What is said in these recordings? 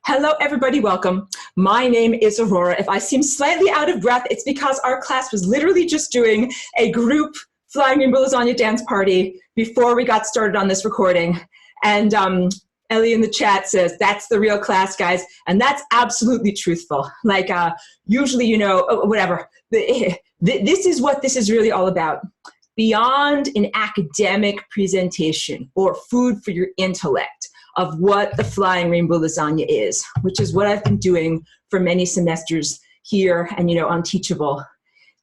Hello, everybody. Welcome. My name is Aurora. If I seem slightly out of breath, it's because our class was literally just doing a group Flying Rainbow Lasagna dance party before we got started on this recording. And Ellie in the chat says, that's the real class, guys. And that's absolutely truthful. Like, usually, you know, whatever. This is what this is really all about. Beyond an academic presentation or food for your intellect of what the Flying Rainbow Lasagna is, which is what I've been doing for many semesters here and, you know, on Teachable.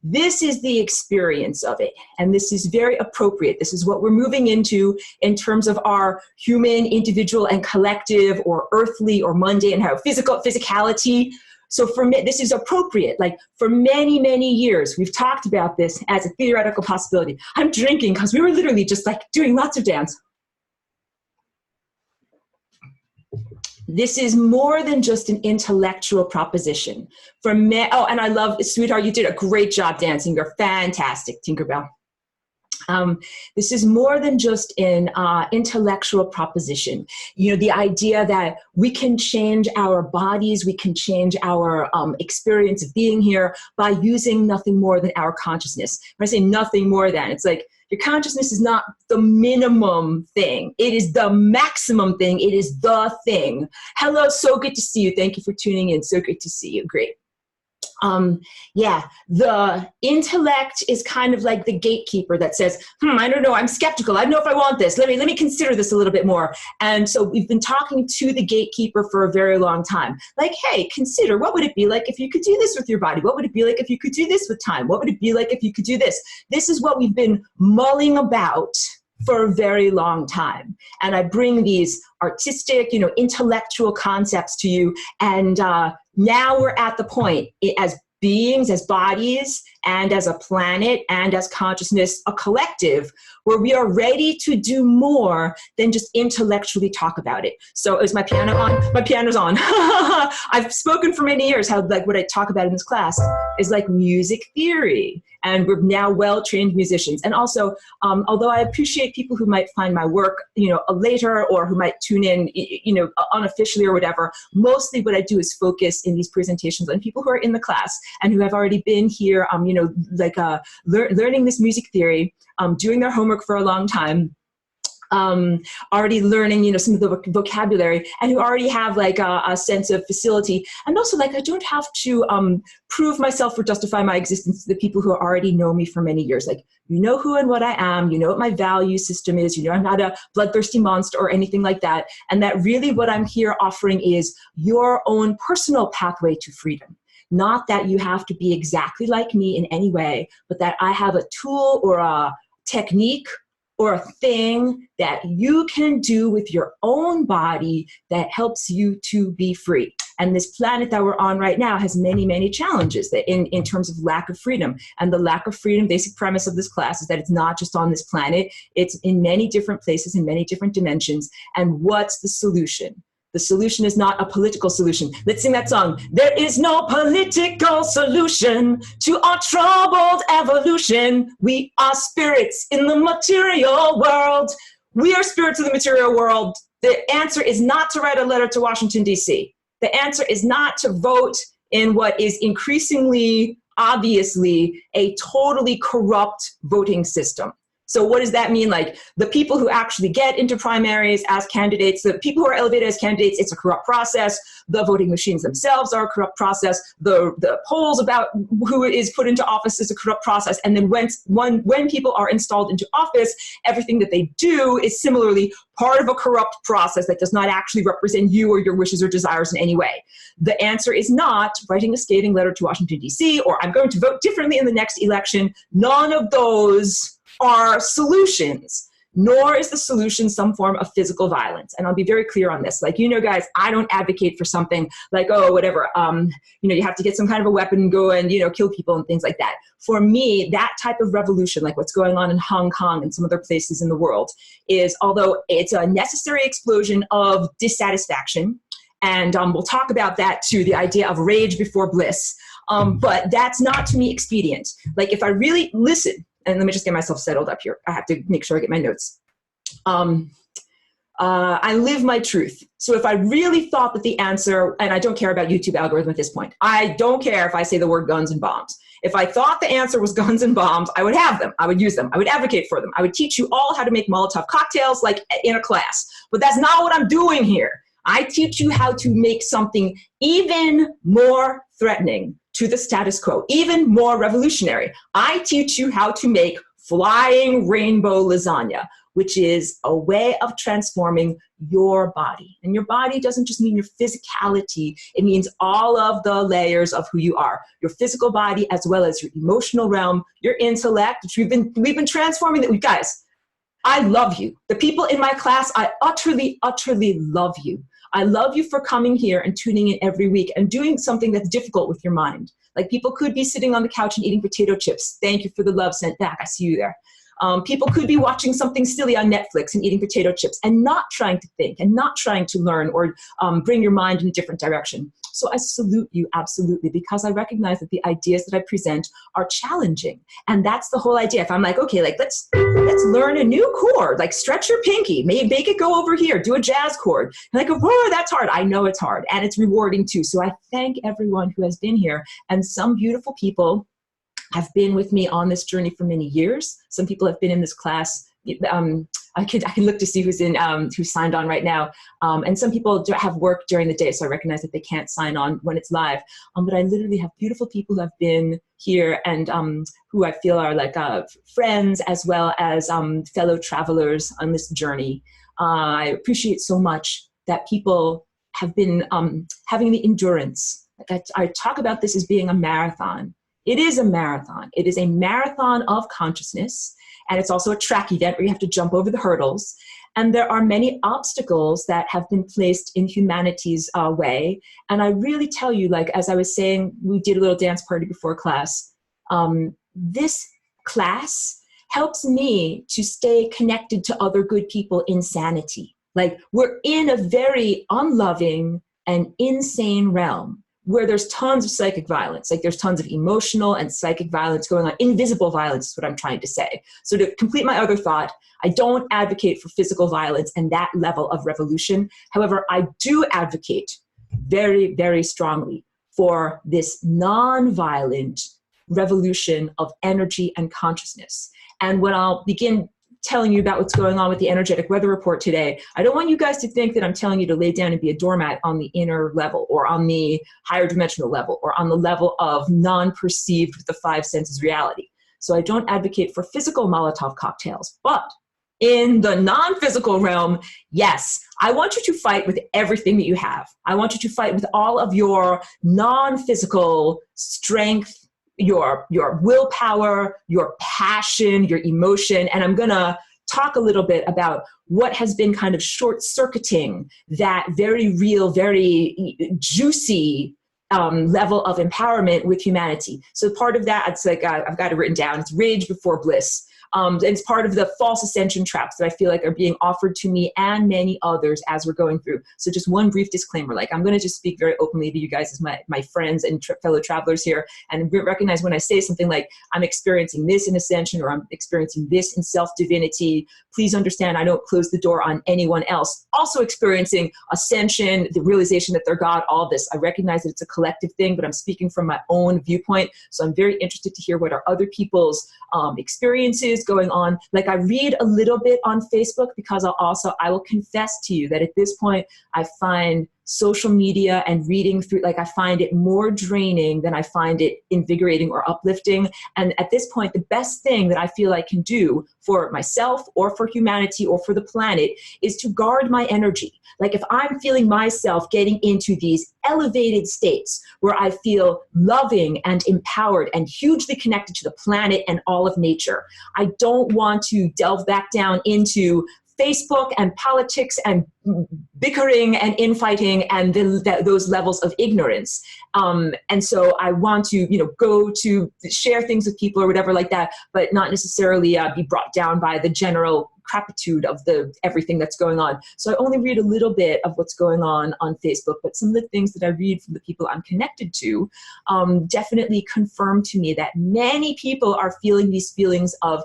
This is the experience of it, and this is very appropriate. This is what we're moving into in terms of our human, individual, and collective, or earthly, or mundane, how physicality. So for me, this is appropriate. Like for many, many years, we've talked about this as a theoretical possibility. I'm drinking because we were literally just like doing lots of dance. This is more than just an intellectual proposition. For me, oh, and I love, sweetheart, you did a great job dancing. You're fantastic, Tinkerbell. This is more than just an intellectual proposition. You know, the idea that we can change our bodies, we can change our experience of being here by using nothing more than our consciousness. When I say nothing more than, it's like your consciousness is not the minimum thing. It is the maximum thing. It is the thing. Hello, so good to see you. Thank you for tuning in. So good to see you. Great. Yeah, the intellect is kind of like the gatekeeper that says, I don't know, I'm skeptical. I don't know if I want this. Let me consider this a little bit more. And so we've been talking to the gatekeeper for a very long time. Like, hey, consider, what would it be like if you could do this with your body? What would it be like if you could do this with time? What would it be like if you could do this? This is what we've been mulling about for a very long time. And I bring these artistic, you know, intellectual concepts to you. And now we're at the point as beings, as bodies, and as a planet, and as consciousness, a collective, where we are ready to do more than just intellectually talk about it. So is my piano on? My piano's on. I've spoken for many years how like what I talk about in this class is like music theory. And we're now well-trained musicians. And also, although I appreciate people who might find my work, you know, later, or who might tune in, you know, unofficially or whatever, mostly what I do is focus in these presentations on people who are in the class and who have already been here, you know, like learning this music theory, doing their homework for a long time, already learning, you know, some of the vocabulary, and who already have like a sense of facility. And also, like, I don't have to prove myself or justify my existence to the people who already know me for many years. Like, you know who and what I am, you know what my value system is, you know I'm not a bloodthirsty monster or anything like that. And that really what I'm here offering is your own personal pathway to freedom. Not that you have to be exactly like me in any way, but that I have a tool or a technique or a thing that you can do with your own body that helps you to be free. And this planet that we're on right now has many, many challenges that in terms of lack of freedom. And the lack of freedom, basic premise of this class is that it's not just on this planet, it's in many different places, in many different dimensions. And what's the solution? The solution is not a political solution. Let's sing that song. There is no political solution to our troubled evolution. We are spirits in the material world. We are spirits in the material world. The answer is not to write a letter to Washington, D.C. The answer is not to vote in what is increasingly, obviously, a totally corrupt voting system. So what does that mean? Like the people who actually get into primaries as candidates, the people who are elevated as candidates, it's a corrupt process. The voting machines themselves are a corrupt process. The polls about who is put into office is a corrupt process. And then when people are installed into office, everything that they do is similarly part of a corrupt process that does not actually represent you or your wishes or desires in any way. The answer is not writing a scathing letter to Washington, D.C., or I'm going to vote differently in the next election. None of those are solutions, nor is the solution some form of physical violence. And I'll be very clear on this. Like, you know, guys, I don't advocate for something like, oh, whatever, you know, you have to get some kind of a weapon and go and, you know, kill people and things like that. For me, that type of revolution, like what's going on in Hong Kong and some other places in the world, is, although it's a necessary explosion of dissatisfaction, and we'll talk about that too, the idea of rage before bliss, but that's not to me expedient. Like if I really listen, and let me just get myself settled up here. I have to make sure I get my notes. I live my truth. So if I really thought that the answer, and I don't care about YouTube algorithm at this point, I don't care if I say the word guns and bombs. If I thought the answer was guns and bombs, I would have them. I would use them. I would advocate for them. I would teach you all how to make Molotov cocktails like in a class. But that's not what I'm doing here. I teach you how to make something even more threatening to the status quo, even more revolutionary. I teach you how to make flying rainbow lasagna, which is a way of transforming your body. And your body doesn't just mean your physicality. It means all of the layers of who you are, your physical body, as well as your emotional realm, your intellect, which we've been transforming that. Guys, I love you. The people in my class, I utterly, utterly love you. I love you for coming here and tuning in every week and doing something that's difficult with your mind. Like, people could be sitting on the couch and eating potato chips. Thank you for the love sent back. I see you there. People could be watching something silly on Netflix and eating potato chips and not trying to think and not trying to learn or bring your mind in a different direction. So I salute you, absolutely, because I recognize that the ideas that I present are challenging. And that's the whole idea. If I'm like, okay, like let's learn a new chord, like stretch your pinky, maybe make it go over here, do a jazz chord. And like, Aurora, that's hard. I know it's hard, and it's rewarding too. So I thank everyone who has been here, and some beautiful people have been with me on this journey for many years. Some people have been in this class. I can look to see who's signed on right now. And some people have work during the day, so I recognize that they can't sign on when it's live. But I literally have beautiful people who have been here and who I feel are like friends as well as fellow travelers on this journey. I appreciate so much that people have been having the endurance. Like I talk about this as being a marathon. It is a marathon. It is a marathon of consciousness. And it's also a track event where you have to jump over the hurdles. And there are many obstacles that have been placed in humanity's way. And I really tell you, like, as I was saying, we did a little dance party before class. This class helps me to stay connected to other good people in sanity. Like, we're in a very unloving and insane realm where there's tons of psychic violence, like there's tons of emotional and psychic violence going on. Invisible violence is what I'm trying to say. So to complete my other thought, I don't advocate for physical violence and that level of revolution. However, I do advocate very, very strongly for this non-violent revolution of energy and consciousness. And when I'll begin telling you about what's going on with the energetic weather report today, I don't want you guys to think that I'm telling you to lay down and be a doormat on the inner level or on the higher dimensional level or on the level of non-perceived with the five senses reality. So I don't advocate for physical Molotov cocktails, but in the non-physical realm, yes, I want you to fight with everything that you have. I want you to fight with all of your non-physical strength, your willpower, your passion, your emotion. And I'm going to talk a little bit about what has been kind of short-circuiting that very real, very juicy level of empowerment with humanity. So part of that, it's like, I've got it written down, it's rage before bliss. And it's part of the false ascension traps that I feel like are being offered to me and many others as we're going through. So just one brief disclaimer, like I'm going to just speak very openly to you guys as my friends and fellow travelers here, and recognize when I say something like I'm experiencing this in ascension or I'm experiencing this in self-divinity, please understand I don't close the door on anyone else also experiencing ascension, the realization that they're God, all this. I recognize that it's a collective thing, but I'm speaking from my own viewpoint. So I'm very interested to hear what are other people's experiences going on. Like I read a little bit on Facebook because I will confess to you that at this point I find social media and reading through, like I find it more draining than I find it invigorating or uplifting. And at this point, the best thing that I feel I can do for myself or for humanity or for the planet is to guard my energy. Like if I'm feeling myself getting into these elevated states where I feel loving and empowered and hugely connected to the planet and all of nature, I don't want to delve back down into Facebook and politics and bickering and infighting and those levels of ignorance. And so I want to, go to share things with people or whatever like that, but not necessarily be brought down by the general crapitude of everything that's going on. So I only read a little bit of what's going on Facebook, but some of the things that I read from the people I'm connected to definitely confirm to me that many people are feeling these feelings of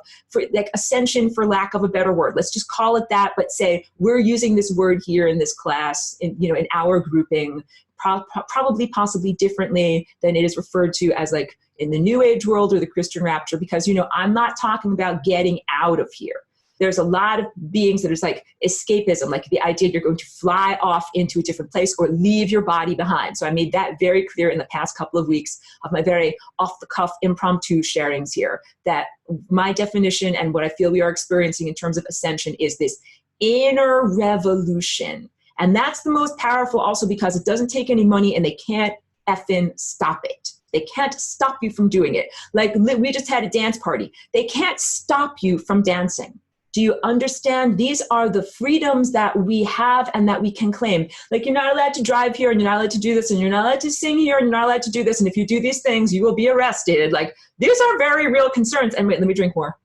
like ascension, for lack of a better word. Let's just call it that, but say we're using this word here in this class, in our grouping, probably possibly differently than it is referred to as like in the New Age world or the Christian rapture, because, I'm not talking about getting out of here. There's a lot of beings that is like escapism, like the idea you're going to fly off into a different place or leave your body behind. So I made that very clear in the past couple of weeks of my very off-the-cuff impromptu sharings here, that my definition and what I feel we are experiencing in terms of ascension is this inner revolution. And that's the most powerful also because it doesn't take any money and they can't effing stop it. They can't stop you from doing it. Like we just had a dance party. They can't stop you from dancing. Do you understand? These are the freedoms that we have and that we can claim. Like you're not allowed to drive here and you're not allowed to do this and you're not allowed to sing here and you're not allowed to do this. And if you do these things, you will be arrested. Like these are very real concerns. And wait, let me drink more.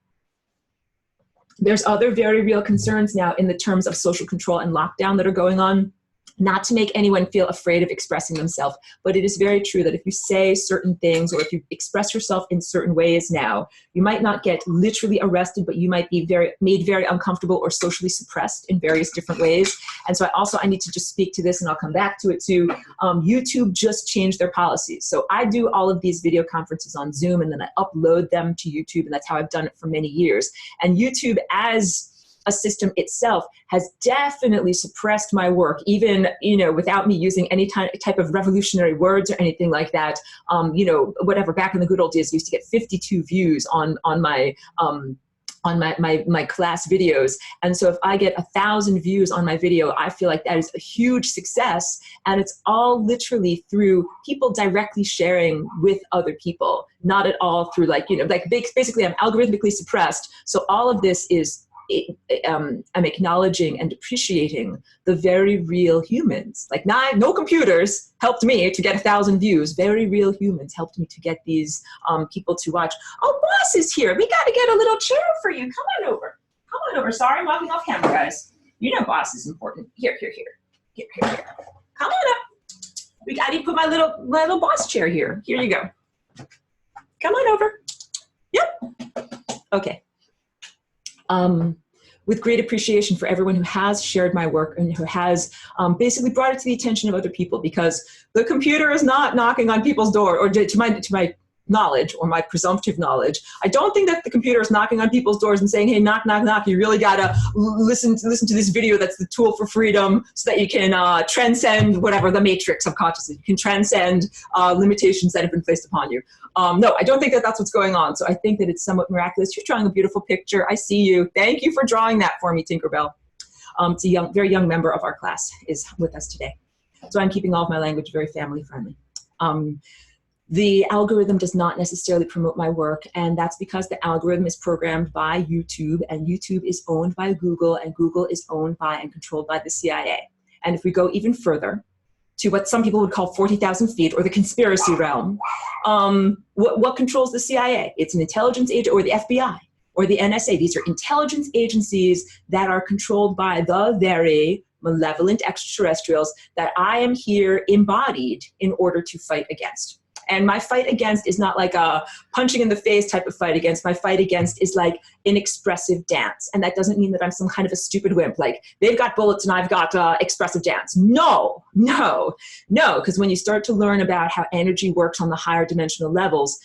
There's other very real concerns now in the terms of social control and lockdown that are going on. Not to make anyone feel afraid of expressing themselves, but it is very true that if you say certain things or if you express yourself in certain ways now, you might not get literally arrested, but you might be made very uncomfortable or socially suppressed in various different ways. And so I need to just speak to this, and I'll come back to it too. YouTube just changed their policies. So I do all of these video conferences on Zoom, and then I upload them to YouTube, and that's how I've done it for many years. And YouTube, as a system itself, has definitely suppressed my work, even, without me using any type of revolutionary words or anything like that. Whatever, back in the good old days, I used to get 52 views on my class videos. And so if I get 1,000 views on my video, I feel like that is a huge success. And it's all literally through people directly sharing with other people, not at all through basically I'm algorithmically suppressed. So all of this is, I'm acknowledging and appreciating the very real humans. Like no computers helped me to get 1,000 views. Very real humans helped me to get these people to watch. Oh, boss is here. We got to get a little chair for you. Come on over. Come on over. Sorry, I'm walking off camera, guys. Boss is important. Here. Come on up. I need to put my little boss chair here. Here you go. Come on over. Yep. Okay. With great appreciation for everyone who has shared my work and who has basically brought it to the attention of other people, because the computer is not knocking on people's door, or to my knowledge or my presumptive knowledge. I don't think that the computer is knocking on people's doors and saying, hey, knock, knock, knock. You really got to listen to this video that's the tool for freedom so that you can transcend whatever the matrix subconsciously. You can transcend limitations that have been placed upon you. No, I don't think that that's what's going on. So I think that it's somewhat miraculous. You're drawing a beautiful picture. I see you. Thank you for drawing that for me, Tinkerbell. It's a very young member of our class is with us today. So I'm keeping all of my language very family friendly. The algorithm does not necessarily promote my work, and that's because the algorithm is programmed by YouTube, and YouTube is owned by Google, and Google is owned by and controlled by the CIA. And if we go even further to what some people would call 40,000 feet, or the conspiracy realm, what controls the CIA? It's an intelligence agent, or the FBI, or the NSA. These are intelligence agencies that are controlled by the very malevolent extraterrestrials that I am here embodied in order to fight against. And my fight against is not like a punching in the face type of fight against. My fight against is like an expressive dance. And that doesn't mean that I'm some kind of a stupid wimp. Like they've got bullets and I've got expressive dance. No. Because when you start to learn about how energy works on the higher dimensional levels,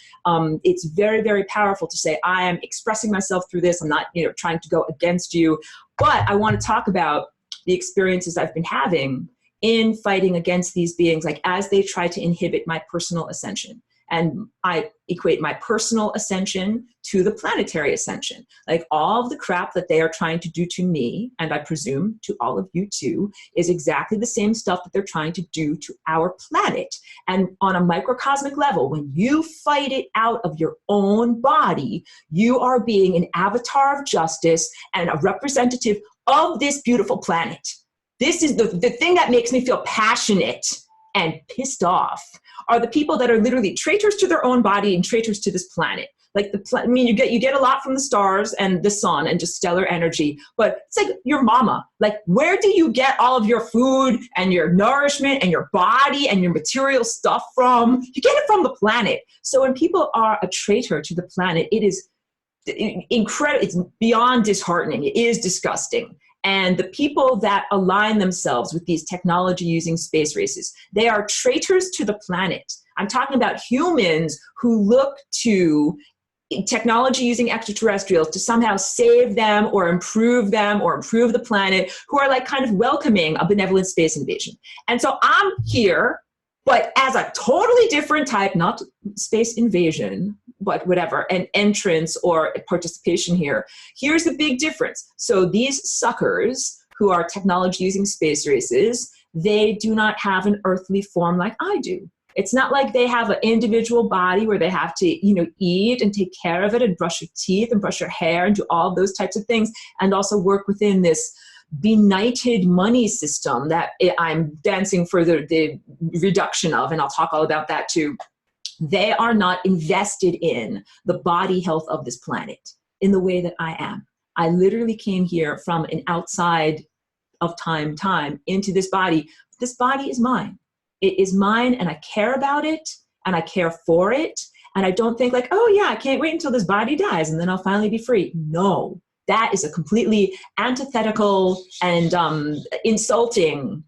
it's very, very powerful to say, I am expressing myself through this. I'm not, trying to go against you. But I want to talk about the experiences I've been having in fighting against these beings, like as they try to inhibit my personal ascension. And I equate my personal ascension to the planetary ascension. Like all of the crap that they are trying to do to me, and I presume to all of you too, is exactly the same stuff that they're trying to do to our planet. And on a microcosmic level, when you fight it out of your own body, you are being an avatar of justice and a representative of this beautiful planet. This is the thing that makes me feel passionate and pissed off are the people that are literally traitors to their own body and traitors to this planet. Like I mean, you get a lot from the stars and the sun and just stellar energy, but it's like your mama. Like, where do you get all of your food and your nourishment and your body and your material stuff from? You get it from the planet. So when people are a traitor to the planet, it is incredible. It's beyond disheartening. It is disgusting. And the people that align themselves with these technology using space races, they are traitors to the planet. I'm talking about humans who look to technology using extraterrestrials to somehow save them or improve the planet, who are like kind of welcoming a benevolent space invasion. And so I'm here, but as a totally different type, not space invasion, but whatever, an entrance or participation here. Here's the big difference. So these suckers who are technology using space races, they do not have an earthly form like I do. It's not like they have an individual body where they have to, eat and take care of it and brush your teeth and brush your hair and do all those types of things, and also work within this benighted money system that I'm dancing for the reduction of, and I'll talk all about that too. They are not invested in the body health of this planet in the way that I am. I literally came here from an outside of time into this body. This body is mine. It is mine, and I care about it, and I care for it. And I don't think like, oh yeah, I can't wait until this body dies and then I'll finally be free. No, that is a completely antithetical and insulting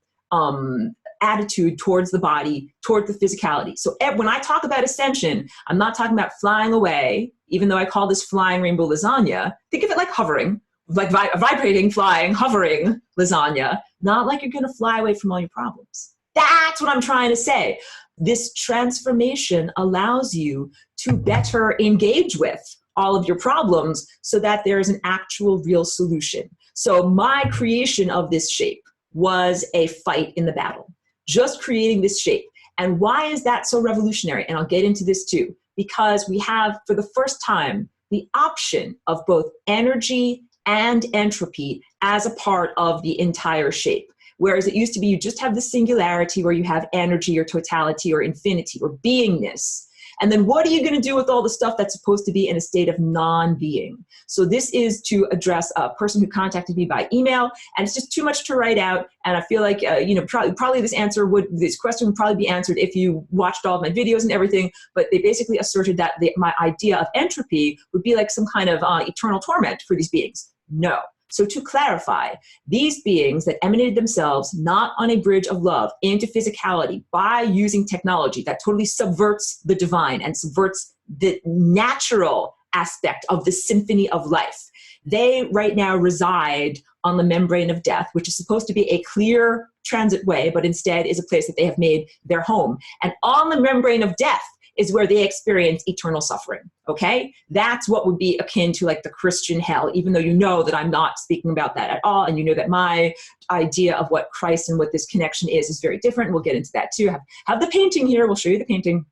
attitude towards the body, toward the physicality. So when I talk about ascension, I'm not talking about flying away, even though I call this flying rainbow lasagna. Think of it like hovering, like vibrating, flying, hovering lasagna, not like you're going to fly away from all your problems. That's what I'm trying to say. This transformation allows you to better engage with all of your problems so that there is an actual real solution. So my creation of this shape was a fight in the battle, just creating this shape. And why is that so revolutionary? And I'll get into this too, because we have, for the first time, the option of both energy and entropy as a part of the entire shape. Whereas it used to be you just have the singularity where you have energy or totality or infinity or beingness. And then what are you going to do with all the stuff that's supposed to be in a state of non-being? So this is to address a person who contacted me by email, and it's just too much to write out. And I feel like, probably this question would probably be answered if you watched all of my videos and everything. But they basically asserted that my idea of entropy would be like some kind of eternal torment for these beings. No. So to clarify, these beings that emanated themselves not on a bridge of love into physicality by using technology that totally subverts the divine and subverts the natural aspect of the symphony of life, they right now reside on the membrane of death, which is supposed to be a clear transit way, but instead is a place that they have made their home. And on the membrane of death is where they experience eternal suffering, okay? That's what would be akin to like the Christian hell, even though you know that I'm not speaking about that at all, and you know that my idea of what Christ and what this connection is very different. We'll get into that too. Have the painting here, we'll show you the painting.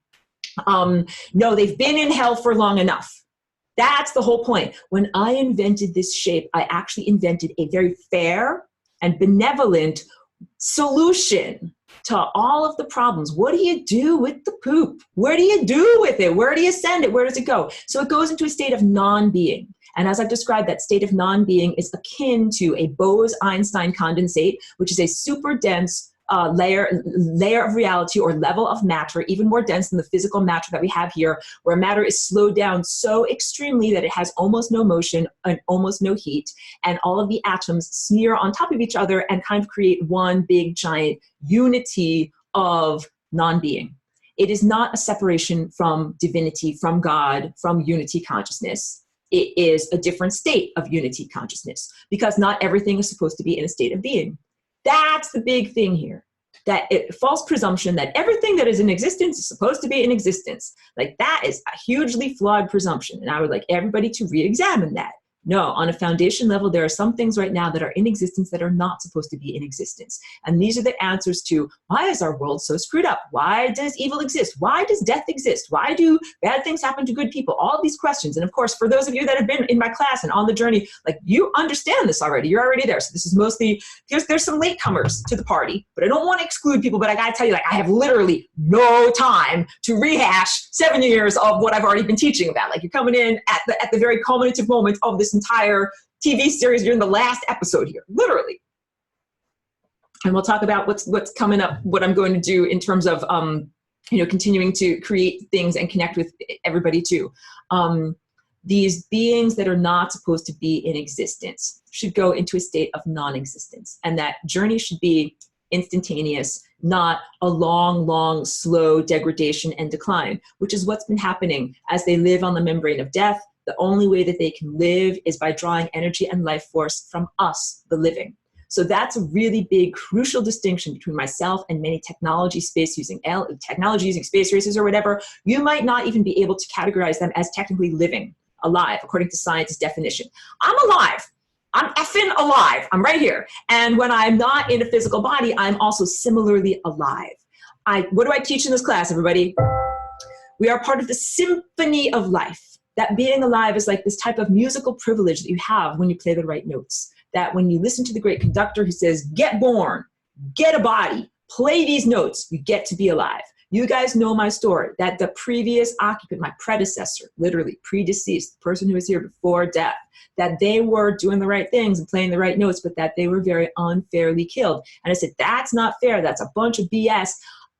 No, they've been in hell for long enough. That's the whole point. When I invented this shape, I actually invented a very fair and benevolent solution to all of the problems. What do you do with the poop? Where do you do with it? Where do you send it? Where does it go? So it goes into a state of non-being. And as I've described, that state of non-being is akin to a Bose-Einstein condensate, which is a super dense layer of reality or level of matter, even more dense than the physical matter that we have here, where matter is slowed down so extremely that it has almost no motion and almost no heat, and all of the atoms smear on top of each other and kind of create one big giant unity of non-being. It is not a separation from divinity, from God, from unity consciousness. It is a different state of unity consciousness, because not everything is supposed to be in a state of being. That's the big thing here. That false presumption that everything that is in existence is supposed to be in existence. Like, that is a hugely flawed presumption. And I would like everybody to re-examine that. No, on a foundation level, there are some things right now that are in existence that are not supposed to be in existence. And these are the answers to, why is our world so screwed up? Why does evil exist? Why does death exist? Why do bad things happen to good people? All of these questions. And of course, for those of you that have been in my class and on the journey, like, you understand this already. You're already there. So this is mostly, there's some latecomers to the party, but I don't want to exclude people. But I got to tell you, like, I have literally no time to rehash 7 years of what I've already been teaching about. Like, you're coming in at the very culminative moment of this entire TV series. You're in the last episode here, literally. And we'll talk about what's coming up, what I'm going to do in terms of, continuing to create things and connect with everybody too. These beings that are not supposed to be in existence should go into a state of non-existence. And that journey should be instantaneous, not a long, long, slow degradation and decline, which is what's been happening as they live on the membrane of death. The only way that they can live is by drawing energy and life force from us, the living. So that's a really big, crucial distinction between myself and many technology using space races or whatever. You might not even be able to categorize them as technically living, alive, according to science's definition. I'm alive. I'm effing alive. I'm right here. And when I'm not in a physical body, I'm also similarly alive. What do I teach in this class, everybody? We are part of the symphony of life. That being alive is like this type of musical privilege that you have when you play the right notes. That when you listen to the great conductor who says, get born, get a body, play these notes, you get to be alive. You guys know my story, that the previous occupant, my predecessor, literally predeceased, the person who was here before death, that they were doing the right things and playing the right notes, but that they were very unfairly killed. And I said, that's not fair. That's a bunch of BS.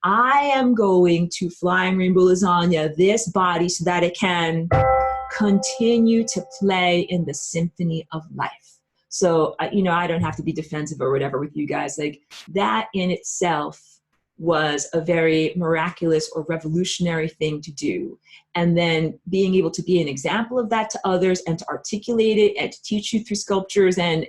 I am going to Flying Rainbow Lasagna this body so that it can continue to play in the symphony of life. So, I don't have to be defensive or whatever with you guys. Like, that in itself was a very miraculous or revolutionary thing to do. And then being able to be an example of that to others and to articulate it and to teach you through sculptures and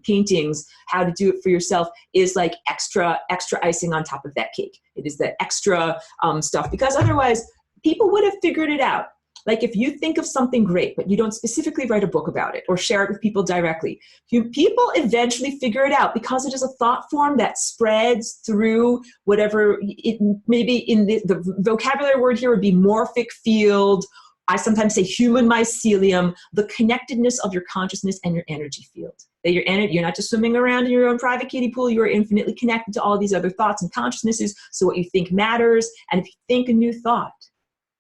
paintings how to do it for yourself is like extra icing on top of that cake. It is the extra stuff, because otherwise people would have figured it out. Like, if you think of something great, but you don't specifically write a book about it or share it with people directly, people eventually figure it out because it is a thought form that spreads through whatever it maybe in the vocabulary word here would be morphic field. I sometimes say human mycelium, the connectedness of your consciousness and your energy field. That you're not just swimming around in your own private kiddie pool, you are infinitely connected to all these other thoughts and consciousnesses. So what you think matters. And if you think a new thought,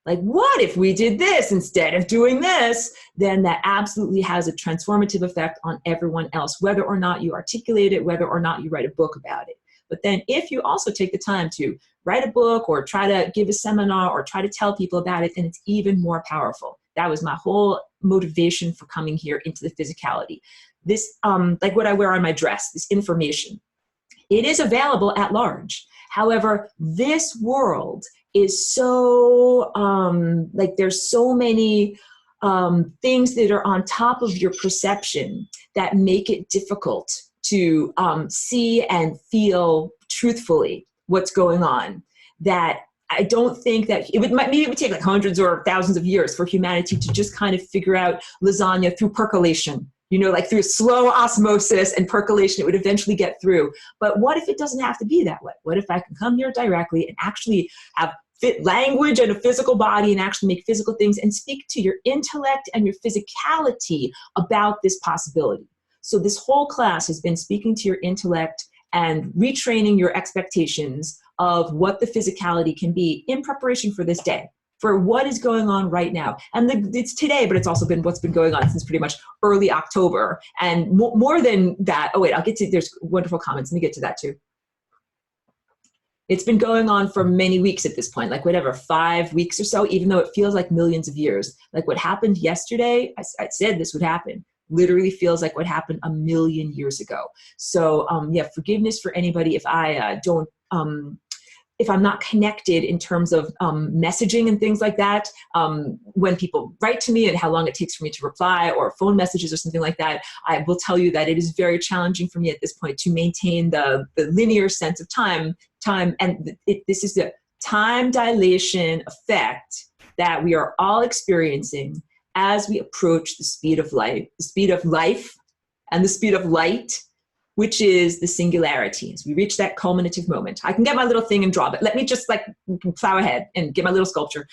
like, what if we did this instead of doing this? Then that absolutely has a transformative effect on everyone else, whether or not you articulate it, whether or not you write a book about it. But then if you also take the time to write a book or try to give a seminar or try to tell people about it, then it's even more powerful. That was my whole motivation for coming here into the physicality. This, like what I wear on my dress, this information, it is available at large. However, this world is so, there's so many things that are on top of your perception that make it difficult to see and feel truthfully what's going on. That I don't think that maybe it would take like hundreds or thousands of years for humanity to just kind of figure out lasagna through percolation. Like through slow osmosis and percolation, it would eventually get through. But what if it doesn't have to be that way? What if I can come here directly and actually have fit language and a physical body and actually make physical things and speak to your intellect and your physicality about this possibility? So this whole class has been speaking to your intellect and retraining your expectations of what the physicality can be in preparation for this day, for what is going on right now. And it's today, but it's also been what's been going on since pretty much early October. And more than that, oh wait, I'll get to, there's wonderful comments. Let me get to that too. It's been going on for many weeks at this point, like whatever, 5 weeks or so, even though it feels like millions of years. Like what happened yesterday, I said this would happen, literally feels like what happened a million years ago. So yeah, forgiveness for anybody if I don't, if I'm not connected in terms of messaging and things like that, when people write to me and how long it takes for me to reply or phone messages or something like that, I will tell you that it is very challenging for me at this point to maintain the linear sense of time, and this is the time dilation effect that we are all experiencing. as we approach the speed of light and the speed of light, which is the singularity. As we reach that culminative moment. I can get my little thing and draw, but let me just like plow ahead and get my little sculpture.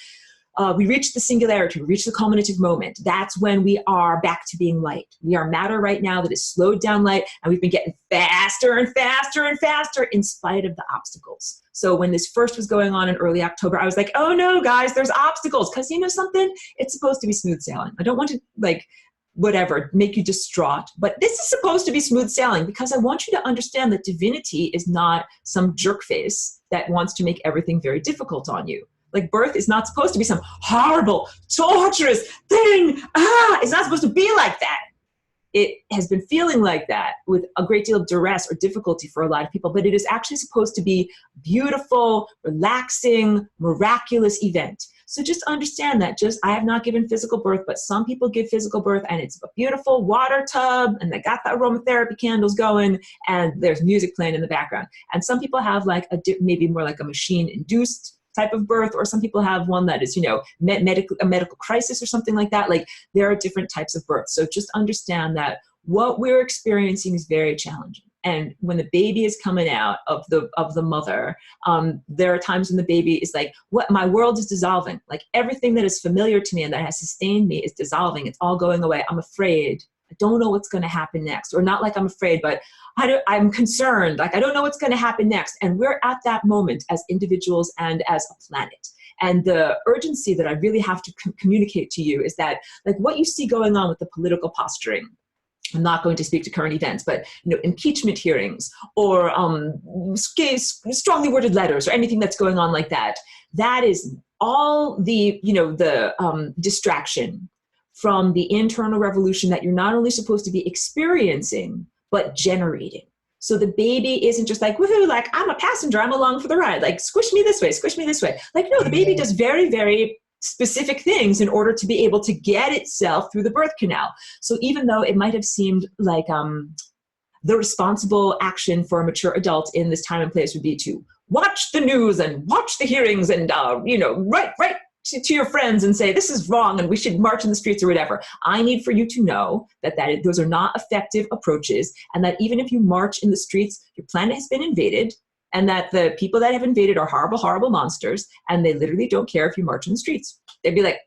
We reach the singularity, we reach the culminative moment. That's when we are back to being light. We are matter right now that is slowed down light, and we've been getting faster and faster and faster in spite of the obstacles. So when this first was going on in early October, I was like, oh no, guys, there's obstacles. Because you know something? It's supposed to be smooth sailing. I don't want to like, whatever, make you distraught. But this is supposed to be smooth sailing because I want you to understand that divinity is not some jerk face that wants to make everything very difficult on you. Like birth is not supposed to be some horrible, torturous thing. It's not supposed to be like that. It has been feeling like that with a great deal of duress or difficulty for a lot of people, but it is actually supposed to be beautiful, relaxing, miraculous event. So just understand that I have not given physical birth, but some people give physical birth and it's a beautiful water tub and they got the aromatherapy candles going and there's music playing in the background. And some people have like maybe more like a machine induced type of birth, or some people have one that is, a medical crisis or something like that. Like there are different types of births. So just understand that what we're experiencing is very challenging. And when the baby is coming out of the mother, there are times when the baby is like, what, my world is dissolving. Like everything that is familiar to me and that has sustained me is dissolving. It's all going away. I'm afraid. I don't know what's going to happen next. Or not like I'm afraid, but I'm concerned. Like I don't know what's going to happen next. And we're at that moment as individuals and as a planet. And the urgency that I really have to communicate to you is that like what you see going on with the political posturing, I'm not going to speak to current events, but impeachment hearings or strongly worded letters or anything that's going on like that, that is all the distraction from the internal revolution that you're not only supposed to be experiencing, but generating. So the baby isn't just like, woohoo, like I'm a passenger, I'm along for the ride, like squish me this way, squish me this way. Like, no, the baby does very, very specific things in order to be able to get itself through the birth canal. So even though it might have seemed like the responsible action for a mature adult in this time and place would be to watch the news and watch the hearings and, write to your friends and say, this is wrong and we should march in the streets or whatever. I need for you to know that those are not effective approaches, and that even if you march in the streets, your planet has been invaded, and that the people that have invaded are horrible, horrible monsters, and they literally don't care if you march in the streets. They'd be like,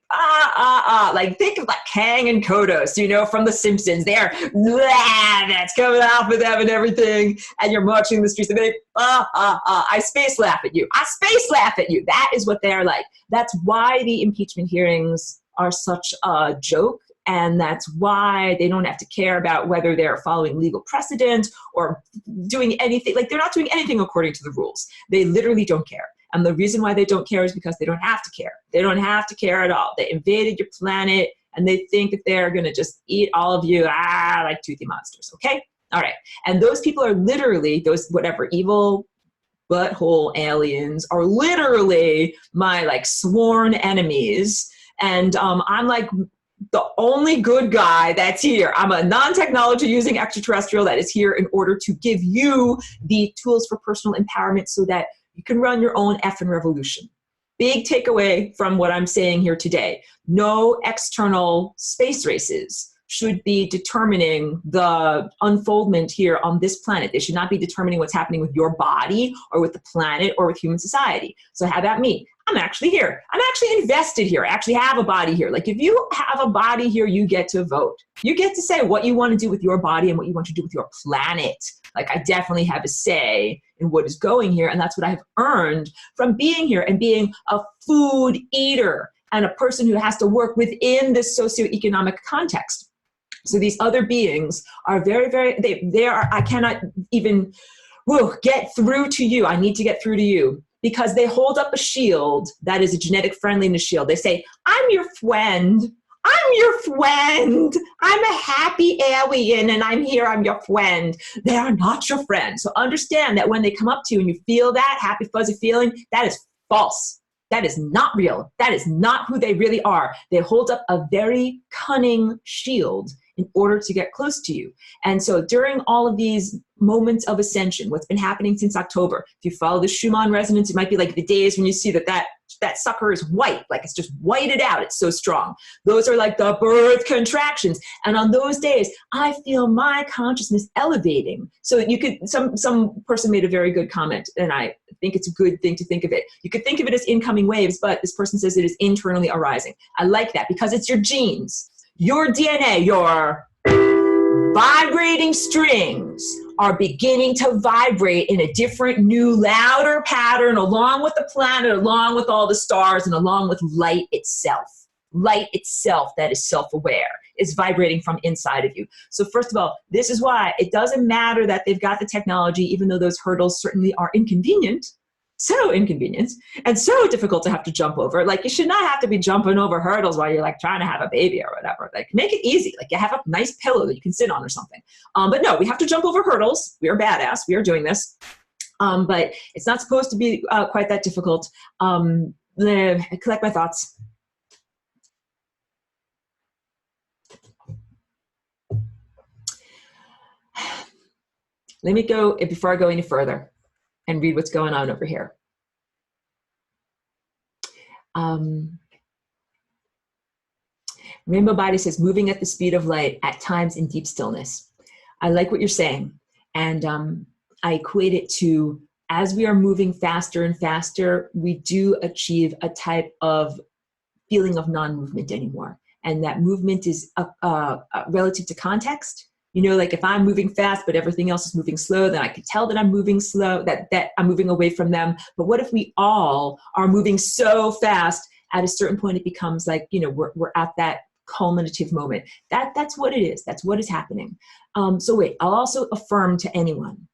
like think of like Kang and Kodos, from The Simpsons. They're, that's coming off of them and everything, and you're marching in the streets, and they, I space laugh at you. I space laugh at you. That is what they're like. That's why the impeachment hearings are such a joke. And that's why they don't have to care about whether they're following legal precedent or doing anything. Like they're not doing anything according to the rules. They literally don't care. And the reason why they don't care is because they don't have to care. They don't have to care at all. They invaded your planet and they think that they're going to just eat all of you, like toothy monsters. Okay? All right. And those people are literally, those whatever evil butthole aliens are literally my like sworn enemies. And I'm like the only good guy that's here. I'm a non-technology using extraterrestrial that is here in order to give you the tools for personal empowerment so that you can run your own effing revolution. Big takeaway from what I'm saying here today. No external space races should be determining the unfoldment here on this planet. They should not be determining what's happening with your body or with the planet or with human society. So how about me? I'm actually here. I'm actually invested here. I actually have a body here. Like if you have a body here, you get to vote. You get to say what you want to do with your body and what you want to do with your planet. Like I definitely have a say in what is going here. And that's what I have earned from being here and being a food eater and a person who has to work within this socioeconomic context. So these other beings are very, very, they are, I cannot even get through to you. I need to get through to you. Because they hold up a shield that is a genetic friendliness shield. They say, I'm your friend. I'm your friend. I'm a happy alien and I'm here. I'm your friend. They are not your friend. So understand that when they come up to you and you feel that happy, fuzzy feeling, that is false. That is not real. That is not who they really are. They hold up a very cunning shield in order to get close to you. And so during all of these moments of ascension, what's been happening since October, if you follow the Schumann resonance, it might be like the days when you see that sucker is white, like it's just whited out. It's so strong. Those are like the birth contractions. And on those days, I feel my consciousness elevating. So you could, some person made a very good comment, and I think it's a good thing to think of it. You could think of it as incoming waves, but this person says it is internally arising. I like that because it's your genes, your DNA, your vibrating strings are beginning to vibrate in a different, new, louder pattern along with the planet, along with all the stars, and along with light itself. Light itself that is self-aware is vibrating from inside of you. So first of all, this is why it doesn't matter that they've got the technology, even though those hurdles certainly are inconvenient, so inconvenient and so difficult to have to jump over. Like, you should not have to be jumping over hurdles while you're like trying to have a baby or whatever. Like, make it easy. Like, you have a nice pillow that you can sit on or something. But no, we have to jump over hurdles. We are badass. We are doing this. But it's not supposed to be quite that difficult. Collect my thoughts. Let me go, before I go any further, and read what's going on over here. Rainbow Body says, moving at the speed of light, at times in deep stillness. I like what you're saying. And I equate it to, as we are moving faster and faster, we do achieve a type of feeling of non-movement anymore. And that movement is relative to context. You know, like if I'm moving fast, but everything else is moving slow, then I could tell that I'm moving slow, that I'm moving away from them. But what if we all are moving so fast, at a certain point, it becomes like, you know, we're at that culminative moment. That's what it is. That's what is happening. So wait, I'll also affirm to anyone,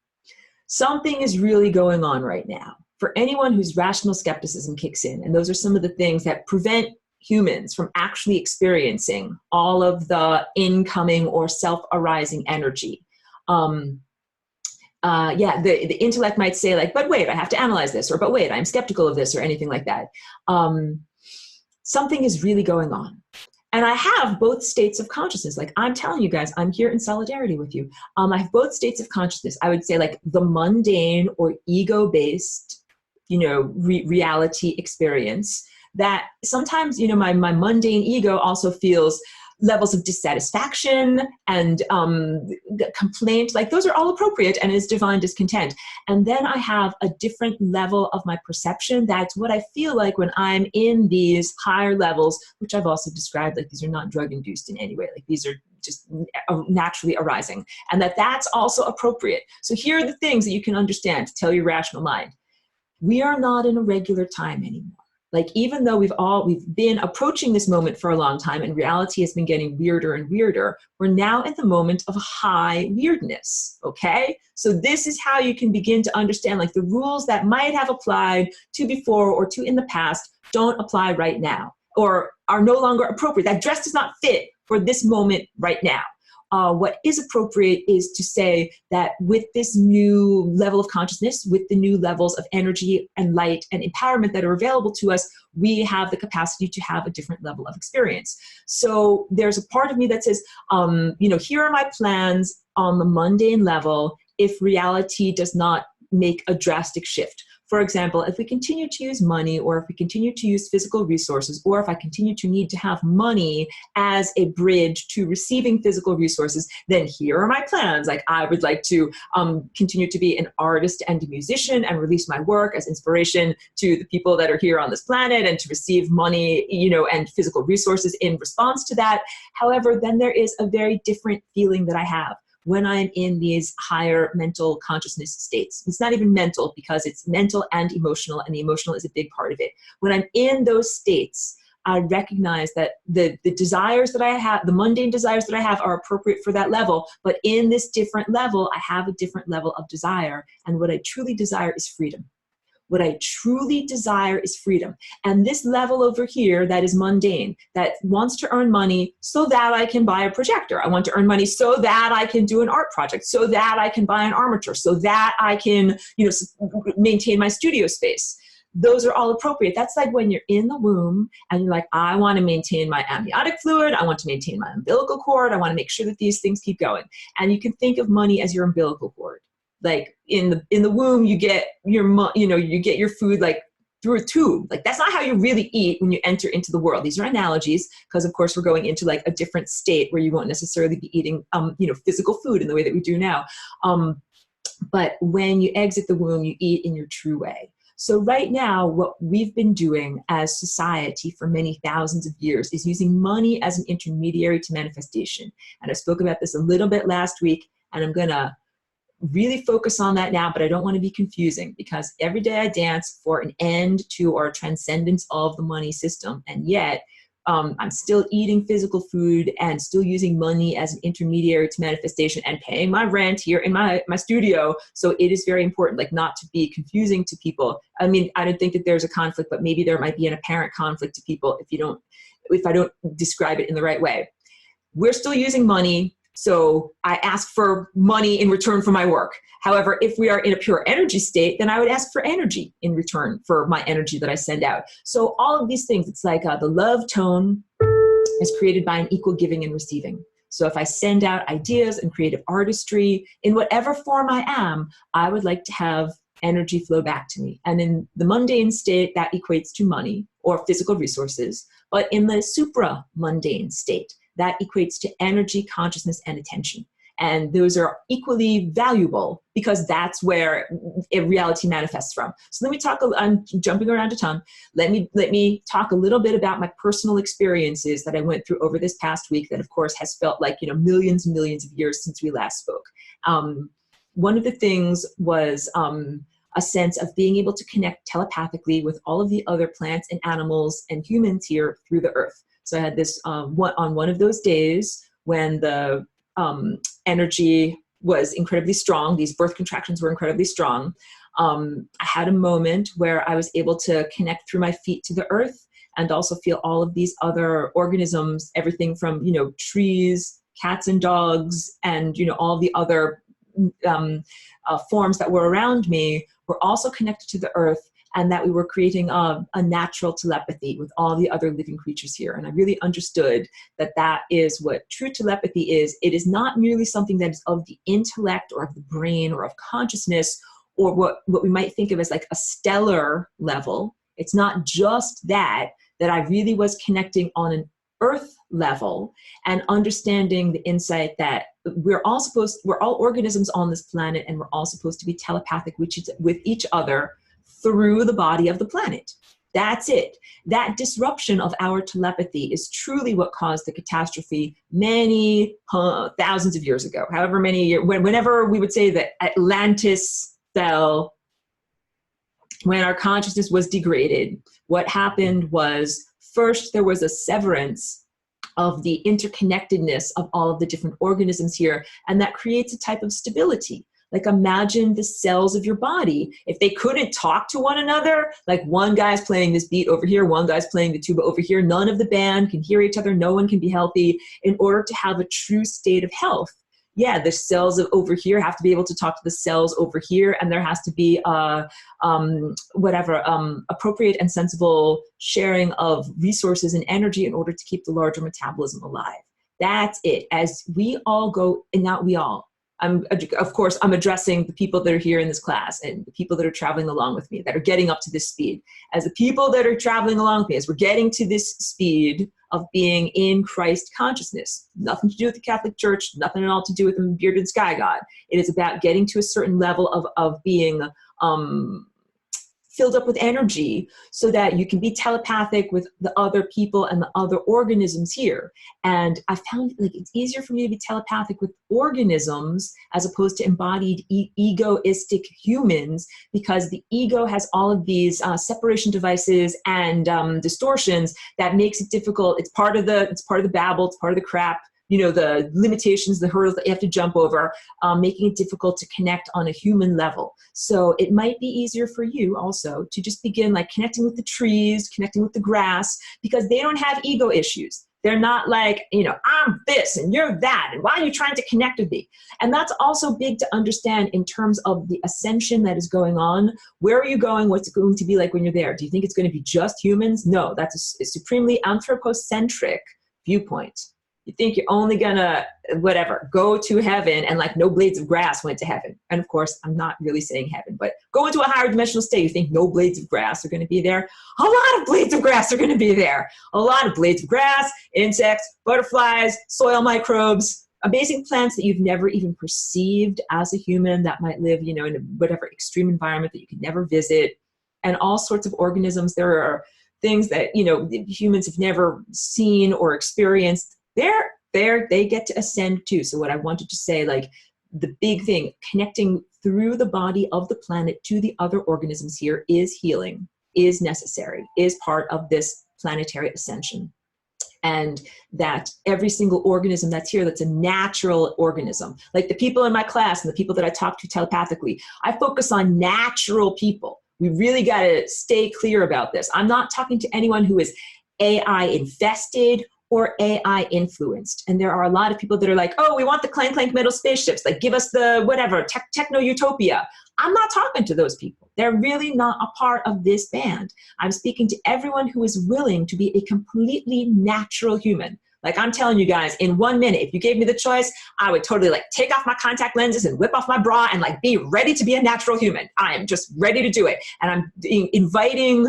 something is really going on right now. For anyone whose rational skepticism kicks in, and those are some of the things that prevent humans from actually experiencing all of the incoming or self-arising energy. The intellect might say like, but wait, I have to analyze this, or but wait, I'm skeptical of this, or anything like that. Something is really going on. And I have both states of consciousness. Like, I'm telling you guys, I'm here in solidarity with you. I have both states of consciousness. I would say like the mundane or ego-based, you know, reality experience, that sometimes, you know, my mundane ego also feels levels of dissatisfaction and complaint. Like, those are all appropriate and is divine discontent. And then I have a different level of my perception. That's what I feel like when I'm in these higher levels, which I've also described, like these are not drug induced in any way. Like, these are just naturally arising, and that's also appropriate. So here are the things that you can understand to tell your rational mind. We are not in a regular time anymore. Like, even though we've been approaching this moment for a long time and reality has been getting weirder and weirder, we're now at the moment of high weirdness, okay? So this is how you can begin to understand, like, the rules that might have applied to before or to in the past don't apply right now, or are no longer appropriate. That dress does not fit for this moment right now. What is appropriate is to say that with this new level of consciousness, with the new levels of energy and light and empowerment that are available to us, we have the capacity to have a different level of experience. So there's a part of me that says, you know, here are my plans on the mundane level if reality does not make a drastic shift. For example, if we continue to use money, or if we continue to use physical resources, or if I continue to need to have money as a bridge to receiving physical resources, then here are my plans. Like, I would like to continue to be an artist and a musician and release my work as inspiration to the people that are here on this planet, and to receive money, you know, and physical resources in response to that. However, then there is a very different feeling that I have when I'm in these higher mental consciousness states. It's not even mental, because it's mental and emotional, and the emotional is a big part of it. When I'm in those states, I recognize that the desires that I have, the mundane desires that I have, are appropriate for that level, but in this different level, I have a different level of desire, and what I truly desire is freedom. What I truly desire is freedom. And this level over here that is mundane, that wants to earn money so that I can buy a projector. I want to earn money so that I can do an art project, so that I can buy an armature, so that I can, you know, maintain my studio space. those are all appropriate. That's like when you're in the womb and you're like, I want to maintain my amniotic fluid. I want to maintain my umbilical cord. I want to make sure that these things keep going. And you can think of money as your umbilical cord. Like in the womb, you get you get your food like through a tube. Like that's not how you really eat when you enter into the world. These are analogies because of course we're going into like a different state where you won't necessarily be eating, physical food in the way that we do now. But when you exit the womb, you eat in your true way. So right now, what we've been doing as society for many thousands of years is using money as an intermediary to manifestation. And I spoke about this a little bit last week, and I'm going to really focus on that now, but I don't want to be confusing because every day I dance for an end to or transcendence of the money system. And yet I'm still eating physical food and still using money as an intermediary to manifestation and paying my rent here in my studio. So it is very important, like not to be confusing to people. I mean, I don't think that there's a conflict, but maybe there might be an apparent conflict to people if I don't describe it in the right way. We're still using money. So I ask for money in return for my work. However, if we are in a pure energy state, then I would ask for energy in return for my energy that I send out. So all of these things, it's like the love tone is created by an equal giving and receiving. So if I send out ideas and creative artistry in whatever form I am, I would like to have energy flow back to me. And in the mundane state, that equates to money or physical resources. But in the supra-mundane state, that equates to energy, consciousness, and attention. And those are equally valuable because that's where reality manifests from. So let me talk, I'm jumping around a ton. Let me talk a little bit about my personal experiences that I went through over this past week that of course has felt like, millions and millions of years since we last spoke. One of the things was a sense of being able to connect telepathically with all of the other plants and animals and humans here through the earth. So I had this on one of those days when the energy was incredibly strong. These birth contractions were incredibly strong. I had a moment where I was able to connect through my feet to the earth and also feel all of these other organisms, everything from, trees, cats and dogs, and, all the other forms that were around me were also connected to the earth, and that we were creating a natural telepathy with all the other living creatures here. And I really understood that that is what true telepathy is. It is not merely something that is of the intellect or of the brain or of consciousness or what we might think of as like a stellar level. It's not just that I really was connecting on an earth level and understanding the insight that we're all organisms on this planet, and we're all supposed to be telepathic with each other through the body of the planet. That's it. That disruption of our telepathy is truly what caused the catastrophe many thousands of years ago. However many years, whenever we would say that Atlantis fell, when our consciousness was degraded, what happened was first there was a severance of the interconnectedness of all of the different organisms here, and that creates a type of stability. Like imagine the cells of your body. If they couldn't talk to one another, like one guy's playing this beat over here, one guy's playing the tuba over here, none of the band can hear each other, no one can be healthy. In order to have a true state of health, the cells over here have to be able to talk to the cells over here, and there has to be appropriate and sensible sharing of resources and energy in order to keep the larger metabolism alive. That's it. As we all go, and not we all, I'm addressing the people that are here in this class and the people that are traveling along with me that are getting up to this speed. As the people that are traveling along with me, as we're getting to this speed of being in Christ consciousness, nothing to do with the Catholic Church, nothing at all to do with the bearded sky god. It is about getting to a certain level of being filled up with energy so that you can be telepathic with the other people and the other organisms here. And I found like it's easier for me to be telepathic with organisms as opposed to embodied egoistic humans, because the ego has all of these separation devices and distortions that makes it difficult. It's part of the babble, it's part of the crap, the limitations, the hurdles that you have to jump over, making it difficult to connect on a human level. So it might be easier for you also to just begin like connecting with the trees, connecting with the grass, because they don't have ego issues. They're not like, you know, I'm this and you're that, and why are you trying to connect with me? And that's also big to understand in terms of the ascension that is going on. Where are you going? What's it going to be like when you're there? Do you think it's going to be just humans? No, that's a supremely anthropocentric viewpoint. You think you're only gonna, whatever, go to heaven and like no blades of grass went to heaven. And of course, I'm not really saying heaven, but go into a higher dimensional state. You think no blades of grass are gonna be there? A lot of blades of grass are gonna be there. A lot of blades of grass, insects, butterflies, soil microbes, amazing plants that you've never even perceived as a human that might live, you know, in whatever extreme environment that you could never visit, and all sorts of organisms. There are things that, you know, humans have never seen or experienced. They get to ascend too. So what I wanted to say, like the big thing, connecting through the body of the planet to the other organisms here is healing, is necessary, is part of this planetary ascension. And that every single organism that's here, that's a natural organism, like the people in my class and the people that I talk to telepathically, I focus on natural people. We really got to stay clear about this. I'm not talking to anyone who is AI infested or AI influenced. And there are a lot of people that are like, oh, we want the clank clank metal spaceships, like give us the whatever, techno utopia. I'm not talking to those people. They're really not a part of this band. I'm speaking to everyone who is willing to be a completely natural human. Like I'm telling you guys, in 1 minute, if you gave me the choice, I would totally like take off my contact lenses and whip off my bra and like be ready to be a natural human. I am just ready to do it. And I'm inviting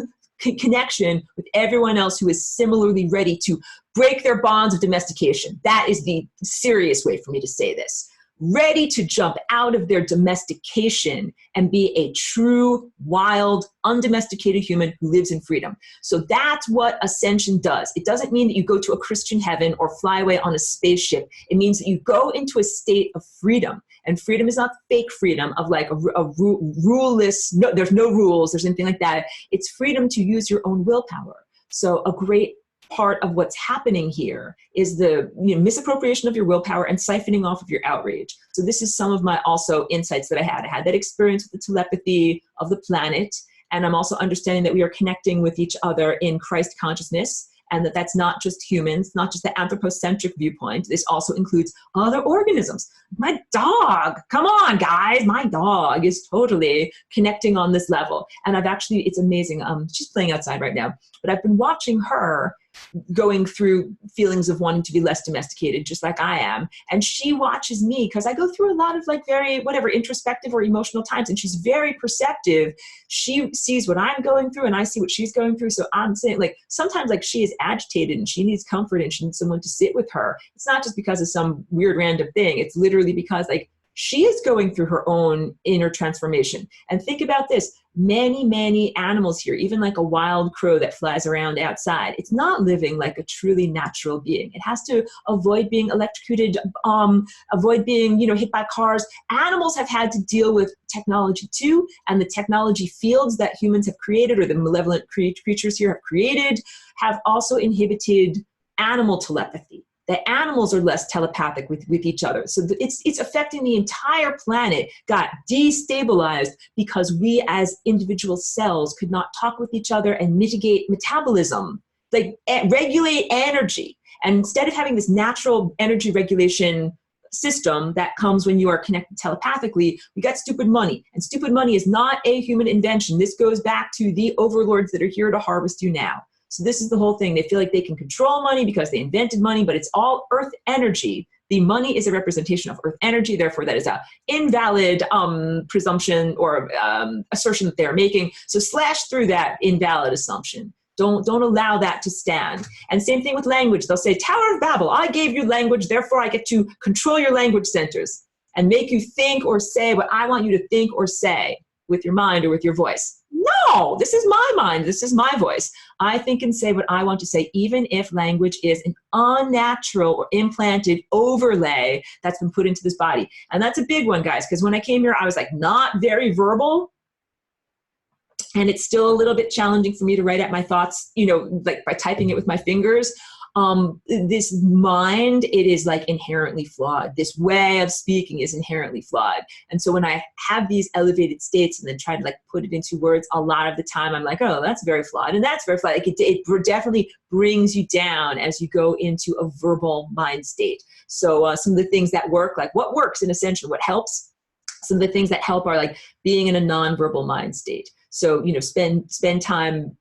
connection with everyone else who is similarly ready to break their bonds of domestication. That is the serious way for me to say this. Ready to jump out of their domestication and be a true, wild, undomesticated human who lives in freedom. So that's what ascension does. It doesn't mean that you go to a Christian heaven or fly away on a spaceship. It means that you go into a state of freedom. And freedom is not fake freedom of like a ruleless, no, there's no rules, there's anything like that. It's freedom to use your own willpower. So a great part of what's happening here is the misappropriation of your willpower and siphoning off of your outrage. So this is some of my also insights that I had. I had that experience with the telepathy of the planet, and I'm also understanding that we are connecting with each other in Christ consciousness, and that that's not just humans, not just the anthropocentric viewpoint. This also includes other organisms. My dog, come on guys, my dog is totally connecting on this level. And I've actually, it's amazing. She's playing outside right now, but I've been watching her going through feelings of wanting to be less domesticated, just like I am. And she watches me because I go through a lot of like very, whatever, introspective or emotional times. And she's very perceptive. She sees what I'm going through and I see what she's going through. So I'm saying like, sometimes like she is agitated and she needs comfort and she needs someone to sit with her. It's not just because of some weird random thing. It's literally because like she is going through her own inner transformation. And think about this, many, many animals here, even like a wild crow that flies around outside, it's not living like a truly natural being. It has to avoid being electrocuted, avoid being, hit by cars. Animals have had to deal with technology too, and the technology fields that humans have created, or the malevolent creatures here have created, have also inhibited animal telepathy. The animals are less telepathic with each other. So it's affecting the entire planet, got destabilized because we as individual cells could not talk with each other and mitigate metabolism, like regulate energy. And instead of having this natural energy regulation system that comes when you are connected telepathically, we got stupid money. And stupid money is not a human invention. This goes back to the overlords that are here to harvest you now. So this is the whole thing. They feel like they can control money because they invented money, but it's all earth energy. The money is a representation of earth energy. Therefore, that is a invalid presumption or assertion that they're making. So slash through that invalid assumption. Don't allow that to stand. And same thing with language. They'll say, Tower of Babel, I gave you language, therefore I get to control your language centers and make you think or say what I want you to think or say with your mind or with your voice. No, this is my mind. This is my voice. I think and say what I want to say, even if language is an unnatural or implanted overlay that's been put into this body. And that's a big one, guys, because when I came here, I was like not very verbal. And it's still a little bit challenging for me to write out my thoughts, like by typing it with my fingers. This mind, it is like inherently flawed. This way of speaking is inherently flawed. And so when I have these elevated states and then try to like put it into words, a lot of the time I'm like, oh, that's very flawed. And that's very flawed. Like it definitely brings you down as you go into a verbal mind state. So some of the things that work, like what works in Ascension, what helps, some of the things that help are like being in a nonverbal mind state. So, spend time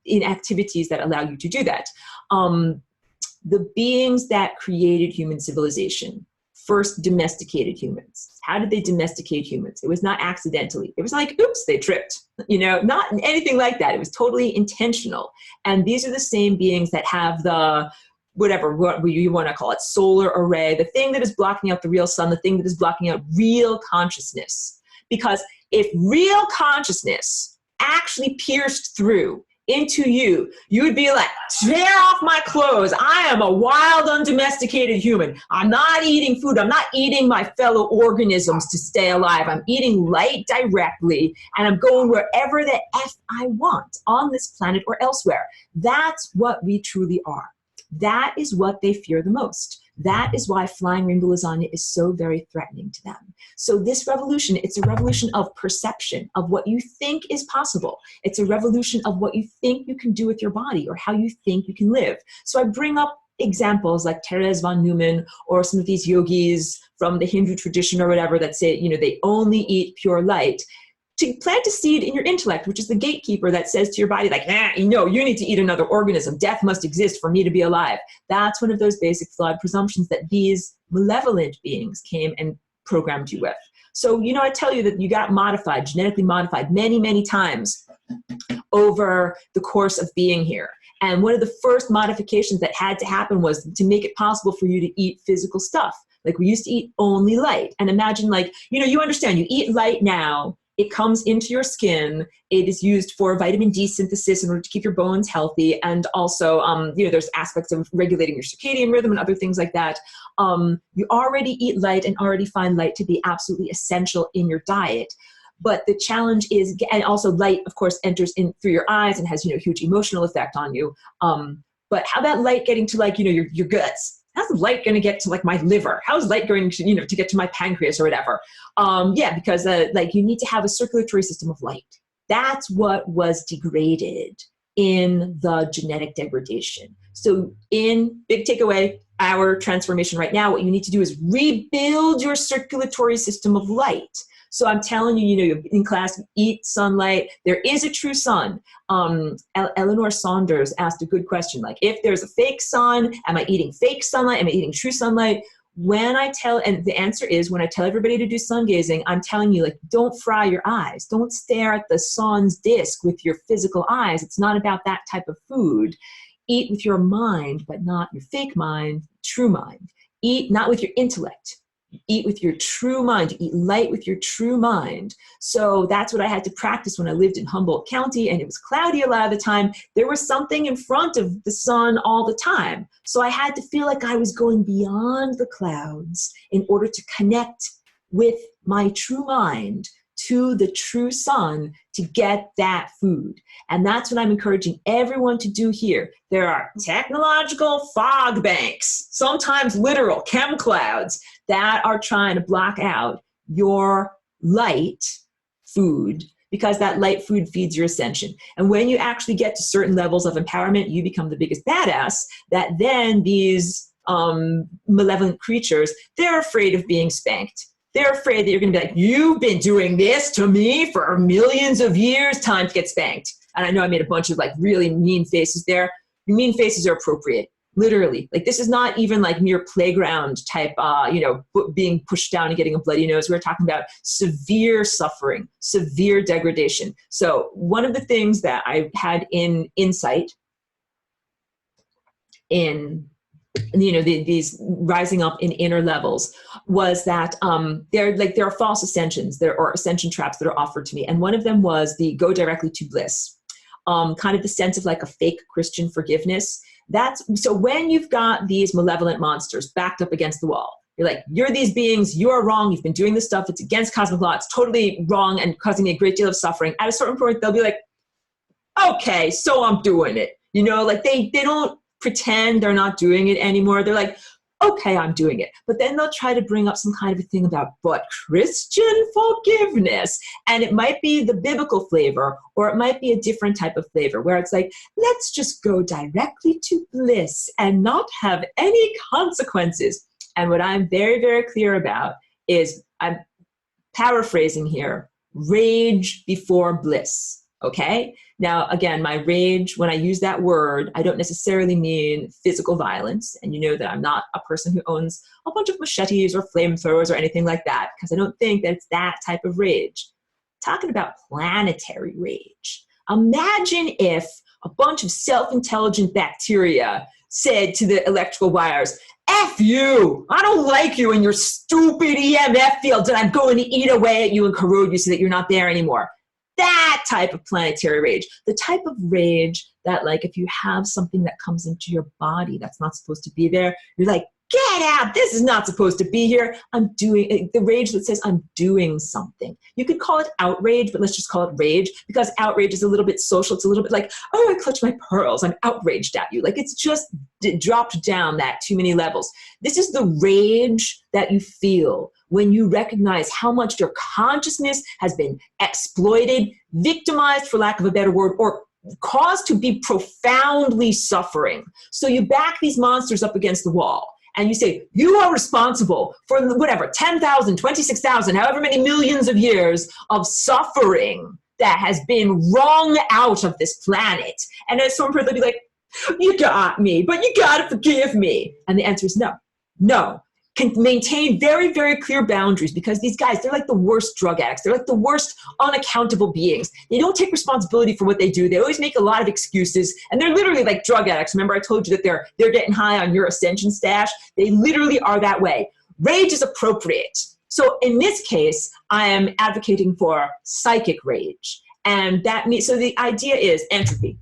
in activities that allow you to do that. The beings that created human civilization first domesticated humans. How did they domesticate humans? It was not accidentally. It was like, oops, they tripped. Not anything like that. It was totally intentional. And these are the same beings that have the whatever you want to call it, solar array, the thing that is blocking out the real sun, the thing that is blocking out real consciousness. Because if real consciousness actually pierced through into you, you would be like, tear off my clothes. I am a wild, undomesticated human. I'm not eating food. I'm not eating my fellow organisms to stay alive. I'm eating light directly, and I'm going wherever the F I want on this planet or elsewhere. That's what we truly are. That is what they fear the most. That is why flying rainbow lasagna is so very threatening to them. So this revolution, it's a revolution of perception of what you think is possible. It's a revolution of what you think you can do with your body or how you think you can live. So I bring up examples like Therese von Neumann or some of these yogis from the Hindu tradition or whatever that say, they only eat pure light, to plant a seed in your intellect, which is the gatekeeper that says to your body, like, you need to eat another organism. Death must exist for me to be alive. That's one of those basic flawed presumptions that these malevolent beings came and programmed you with. So, I tell you that you got modified, genetically modified many, many times over the course of being here. And one of the first modifications that had to happen was to make it possible for you to eat physical stuff. Like we used to eat only light. And imagine you understand, you eat light now, it comes into your skin. It is used for vitamin D synthesis in order to keep your bones healthy. And also, there's aspects of regulating your circadian rhythm and other things like that. You already eat light and already find light to be absolutely essential in your diet. But the challenge is, and also light, of course, enters in through your eyes and has, huge emotional effect on you. But how that light getting to your guts? How's light going to get to my liver? How's light going to, to get to my pancreas or whatever? Because you need to have a circulatory system of light. That's what was degraded in the genetic degradation. So in big takeaway, our transformation right now, what you need to do is rebuild your circulatory system of light. So I'm telling you, in class, eat sunlight. There is a true sun. Eleanor Saunders asked a good question, if there's a fake sun, am I eating fake sunlight? Am I eating true sunlight? And the answer is, when I tell everybody to do sun gazing, I'm telling you, don't fry your eyes. Don't stare at the sun's disk with your physical eyes. It's not about that type of food. Eat with your mind, but not your fake mind, true mind. Eat not with your intellect. Eat with your true mind. Eat light with your true mind. So that's what I had to practice when I lived in Humboldt County, and it was cloudy a lot of the time. There was something in front of the sun all the time. So I had to feel like I was going beyond the clouds in order to connect with my true mind to the true sun to get that food. And that's what I'm encouraging everyone to do here. There are technological fog banks, sometimes literal chem clouds, that are trying to block out your light food, because that light food feeds your ascension. And when you actually get to certain levels of empowerment, you become the biggest badass, that then these malevolent creatures, they're afraid of being spanked. They're afraid that you're going to be like, you've been doing this to me for millions of years, time to get spanked. And I know I made a bunch of really mean faces there. Your mean faces are appropriate, literally. This is not even mere playground type, being pushed down and getting a bloody nose. We're talking about severe suffering, severe degradation. So one of the things that I had in insight in these rising up in inner levels was that there are false ascensions, there are ascension traps that are offered to me. And one of them was the go directly to bliss, kind of the sense of a fake Christian forgiveness. So when you've got these malevolent monsters backed up against the wall, you're like, you're these beings, you're wrong, you've been doing this stuff, it's against cosmic law, it's totally wrong and causing me a great deal of suffering. At a certain point, they'll be like, okay, so I'm doing it. They don't pretend they're not doing it anymore. They're like, okay, I'm doing it. But then they'll try to bring up some kind of a thing about, but Christian forgiveness. And it might be the biblical flavor, or it might be a different type of flavor where it's like, let's just go directly to bliss and not have any consequences. And what I'm very, very clear about is, I'm paraphrasing here, rage before bliss. Okay? Now, again, my rage, when I use that word, I don't necessarily mean physical violence. And you know that I'm not a person who owns a bunch of machetes or flamethrowers or anything like that, because I don't think that it's that type of rage. I'm talking about planetary rage. Imagine if a bunch of self-intelligent bacteria said to the electrical wires, F you, I don't like you and your stupid EMF fields, and I'm going to eat away at you and corrode you so that you're not there anymore. That type of planetary rage, the type of rage that, like, if you have something that comes into your body that's not supposed to be there, you're like, get out, this is not supposed to be here. I'm doing, the rage that says I'm doing something. You could call it outrage, but let's just call it rage, because outrage is a little bit social. It's a little bit like, oh, I clutch my pearls, I'm outraged at you. Like, it's just dropped down that too many levels. This is the rage that you feel when you recognize how much your consciousness has been exploited, victimized, for lack of a better word, or caused to be profoundly suffering. So you back these monsters up against the wall and you say, you are responsible for whatever, 10,000, 26,000, however many millions of years of suffering that has been wrung out of this planet. And at some point they'll be like, you got me, but you gotta forgive me. And the answer is no, no. Can maintain very, very clear boundaries, because these guys, they're like the worst drug addicts. They're like the worst unaccountable beings. They don't take responsibility for what they do. They always make a lot of excuses, and they're literally like drug addicts. Remember I told you that they're getting high on your ascension stash? They literally are that way. Rage is appropriate. So in this case, I am advocating for psychic rage. And that means, so the idea is entropy.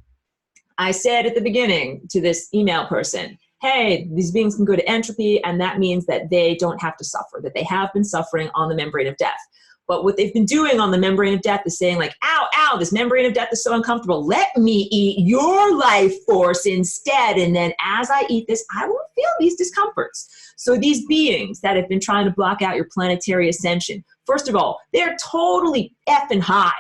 I said at the beginning to this email person, hey, these beings can go to entropy, and that means that they don't have to suffer, that they have been suffering on the membrane of death. But what they've been doing on the membrane of death is saying like, ow, ow, this membrane of death is so uncomfortable. Let me eat your life force instead. And then as I eat this, I won't feel these discomforts. So these beings that have been trying to block out your planetary ascension, first of all, they're totally effing high.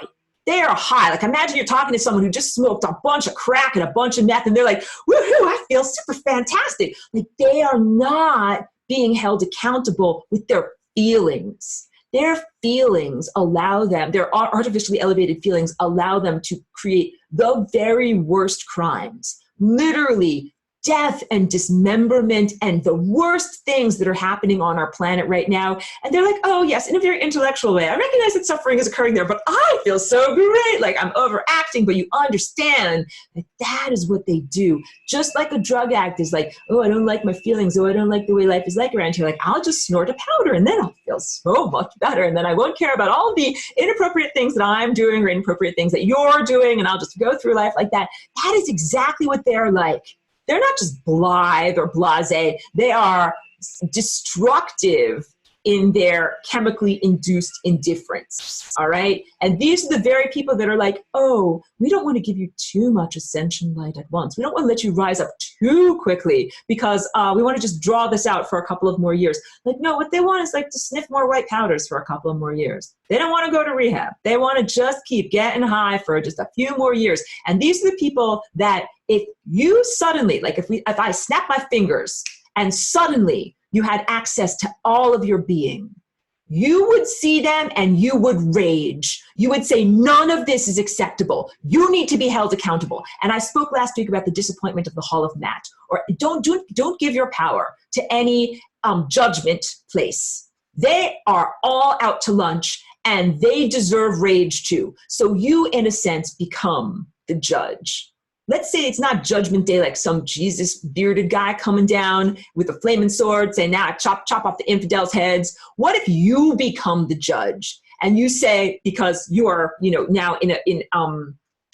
They are high. Like, imagine you're talking to someone who just smoked a bunch of crack and a bunch of meth, and they're like, woohoo, I feel super fantastic. Like, they are not being held accountable with their feelings. Their feelings allow them, their artificially elevated feelings allow them to create the very worst crimes. Literally, death and dismemberment and the worst things that are happening on our planet right now. And they're like, oh yes, in a very intellectual way, I recognize that suffering is occurring there, but I feel so great. Like, I'm overacting, but you understand that that is what they do. Just like a drug addict is like, oh, I don't like my feelings. Oh, I don't like the way life is like around here. Like, I'll just snort a powder and then I'll feel so much better. And then I won't care about all the inappropriate things that I'm doing or inappropriate things that you're doing. And I'll just go through life like that. That is exactly what they're like. They're not just blithe or blasé. They are destructive in their chemically induced indifference, all right? And these are the very people that are like, oh, we don't want to give you too much ascension light at once. We don't want to let you rise up too quickly because we want to just draw this out for a couple of more years. Like, no, what they want is like to sniff more white powders for a couple of more years. They don't want to go to rehab. They want to just keep getting high for just a few more years. And these are the people that if you suddenly, like if I snap my fingers and suddenly you had access to all of your being, you would see them and you would rage. You would say, none of this is acceptable. You need to be held accountable. And I spoke last week about the disappointment of the Hall of Matt. Or don't give your power to any judgment place. They are all out to lunch and they deserve rage too. So you, in a sense, become the judge. Let's say it's not Judgment Day, like some Jesus bearded guy coming down with a flaming sword saying, now chop off the infidels' heads. What if you become the judge and you say, because you are, now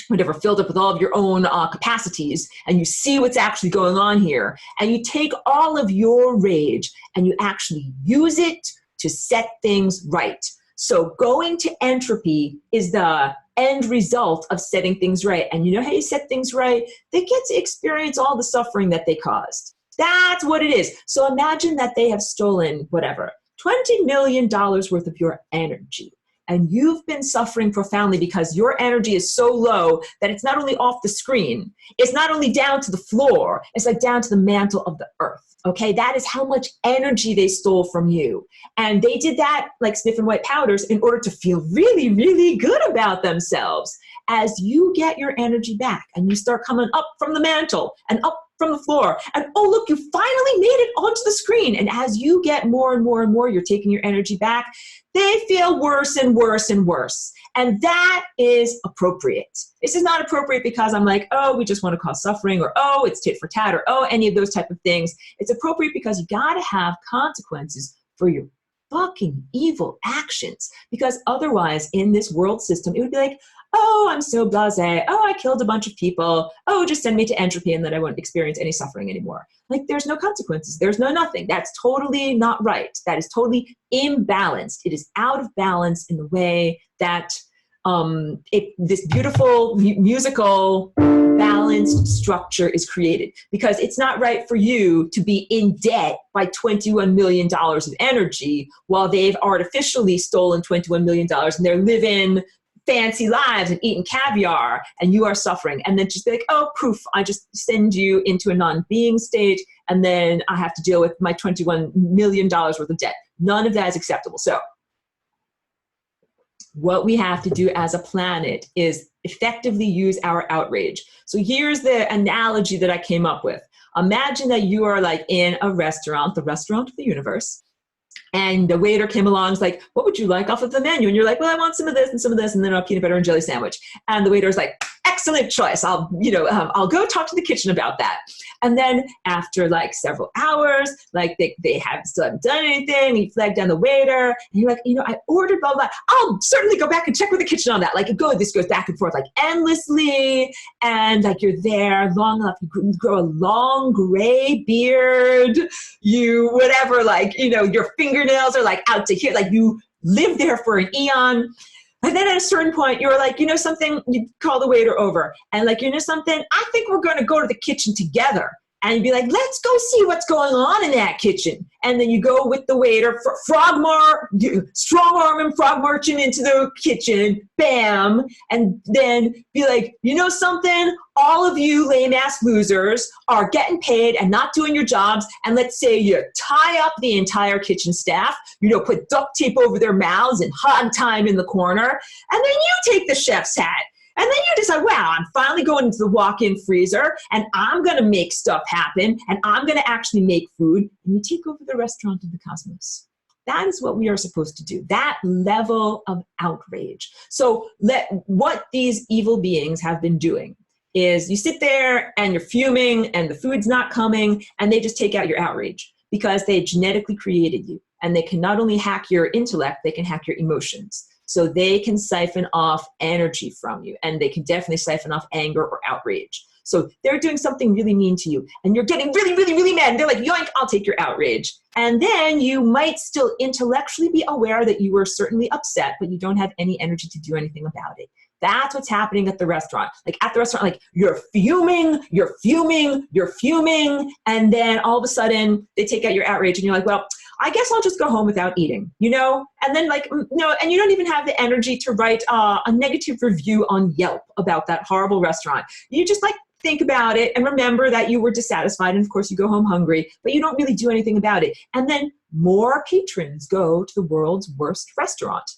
whatever, filled up with all of your own capacities, and you see what's actually going on here, and you take all of your rage and you actually use it to set things right. So going to entropy is the end result of setting things right. And you know how you set things right? They get to experience all the suffering that they caused. That's what it is. So imagine that they have stolen whatever, $20 million worth of your energy. And you've been suffering profoundly because your energy is so low that it's not only off the screen, it's not only down to the floor, it's like down to the mantle of the earth. Okay, that is how much energy they stole from you. And they did that like sniffing white powders in order to feel really, really good about themselves. As you get your energy back and you start coming up from the mantle and up from the floor, and oh, look, you finally made it onto the screen. And as you get more and more and more, you're taking your energy back, they feel worse and worse and worse. And that is appropriate. This is not appropriate because I'm like, oh, we just want to cause suffering, or oh, it's tit for tat, or oh, any of those type of things. It's appropriate because you got to have consequences for your fucking evil actions. Because otherwise, in this world system, it would be like, oh, I'm so blasé. Oh, I killed a bunch of people. Oh, just send me to entropy and then I won't experience any suffering anymore. Like, there's no consequences. There's no nothing. That's totally not right. That is totally imbalanced. It is out of balance in the way that this beautiful musical balanced structure is created, because it's not right for you to be in debt by $21 million of energy while they've artificially stolen $21 million and they're living fancy lives and eating caviar, and you are suffering. And then just be like, oh, poof, I just send you into a non-being state, and then I have to deal with my $21 million worth of debt. None of that is acceptable. So what we have to do as a planet is effectively use our outrage. So here's the analogy that I came up with. Imagine that you are like in a restaurant, the restaurant of the universe, and the waiter came along, is like, what would you like off of the menu? And you're like, well, I want some of this and some of this, and then a peanut butter and jelly sandwich. And the waiter's like, excellent choice. I'll go talk to the kitchen about that. And then after like several hours, like they still haven't done anything. You flag down the waiter, and you're like, I ordered blah, blah. I'll certainly go back and check with the kitchen on that. Like this goes back and forth like endlessly. And like you're there long enough, you grow a long gray beard, your fingernails are like out to here. Like you live there for an eon. And then at a certain point, you're like, something, you call the waiter over and like, something, I think we're going to go to the kitchen together. And you'd be like, let's go see what's going on in that kitchen. And then you go with the waiter, strong arm and frog marching into the kitchen, bam. And then be like, something? All of you lame ass losers are getting paid and not doing your jobs. And let's say you tie up the entire kitchen staff, put duct tape over their mouths and hog time in the corner. And then you take the chef's hat. And then you decide, wow, I'm finally going into the walk-in freezer and I'm going to make stuff happen and I'm going to actually make food. And you take over the restaurant of the cosmos. That is what we are supposed to do, that level of outrage. So what these evil beings have been doing is you sit there and you're fuming and the food's not coming, and they just take out your outrage because they genetically created you. And they can not only hack your intellect, they can hack your emotions. So they can siphon off energy from you, and they can definitely siphon off anger or outrage. So they're doing something really mean to you, and you're getting really, really, really mad. And they're like, yoink, I'll take your outrage. And then you might still intellectually be aware that you were certainly upset, but you don't have any energy to do anything about it. That's what's happening at the restaurant. Like at the restaurant, like you're fuming, and then all of a sudden they take out your outrage, and you're like, well, I guess I'll just go home without eating, And then and you don't even have the energy to write a negative review on Yelp about that horrible restaurant. You just like think about it and remember that you were dissatisfied, and of course you go home hungry, but you don't really do anything about it. And then more patrons go to the world's worst restaurant,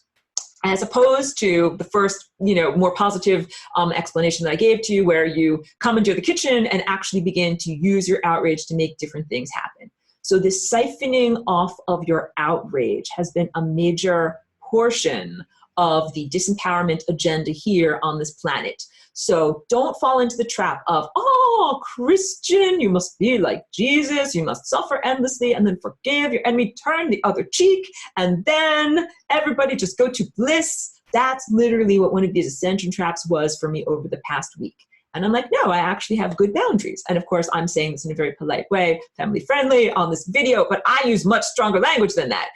as opposed to the first, more positive explanation that I gave to you, where you come into the kitchen and actually begin to use your outrage to make different things happen. So this siphoning off of your outrage has been a major portion of the disempowerment agenda here on this planet. So don't fall into the trap of, oh, Christian, you must be like Jesus, you must suffer endlessly and then forgive your enemy, turn the other cheek, and then everybody just go to bliss. That's literally what one of these ascension traps was for me over the past week. And I'm like, no, I actually have good boundaries. And of course, I'm saying this in a very polite way, family friendly on this video, but I use much stronger language than that.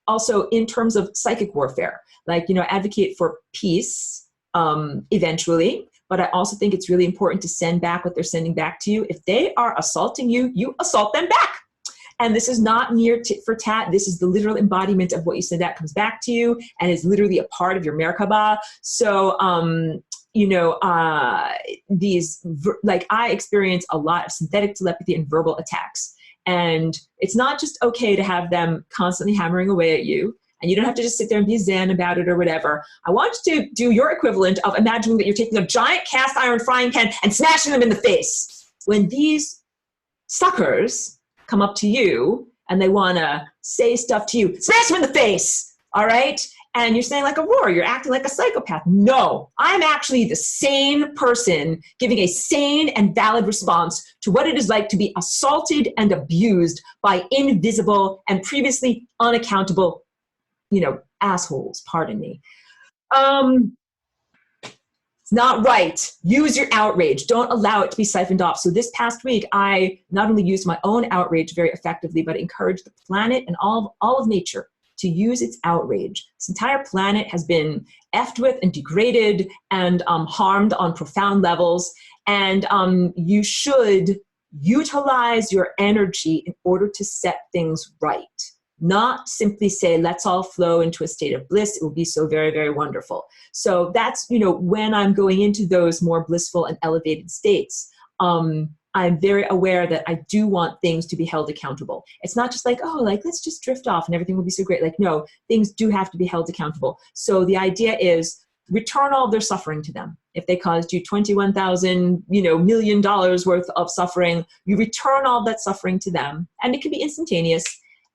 Also in terms of psychic warfare, Like, you know, advocate for peace eventually, but I also think it's really important to send back what they're sending back to you. If they are assaulting you, you assault them back. And this is not mere tit for tat. This is the literal embodiment of what you send out comes back to you and is literally a part of your Merkaba. So, you know, like I experience a lot of synthetic telepathy and verbal attacks. And it's not just okay to have them constantly hammering away at you. And you don't have to just sit there and be zen about it or whatever. I want you to do your equivalent of imagining that you're taking a giant cast iron frying pan and smashing them in the face. When these suckers come up to you and they want to say stuff to you, smash them in the face, all right? And you're saying like Aurora, you're acting like a psychopath. No, I'm actually the sane person giving a sane and valid response to what it is like to be assaulted and abused by invisible and previously unaccountable, you know, assholes, pardon me. It's not right. Use your outrage. Don't allow it to be siphoned off. So this past week, I not only used my own outrage very effectively, but encouraged the planet and all of nature to use its outrage. This entire planet has been effed with and degraded and harmed on profound levels. And you should utilize your energy in order to set things right. Not simply say, let's all flow into a state of bliss. It will be so very, very wonderful. So that's, you know, when I'm going into those more blissful and elevated states, I'm very aware that I do want things to be held accountable. It's not just like, oh, like, let's just drift off and everything will be so great. Like, no, things do have to be held accountable. So the idea is return all of their suffering to them. If they caused you $21,000, million worth of suffering, you return all that suffering to them, and it can be instantaneous.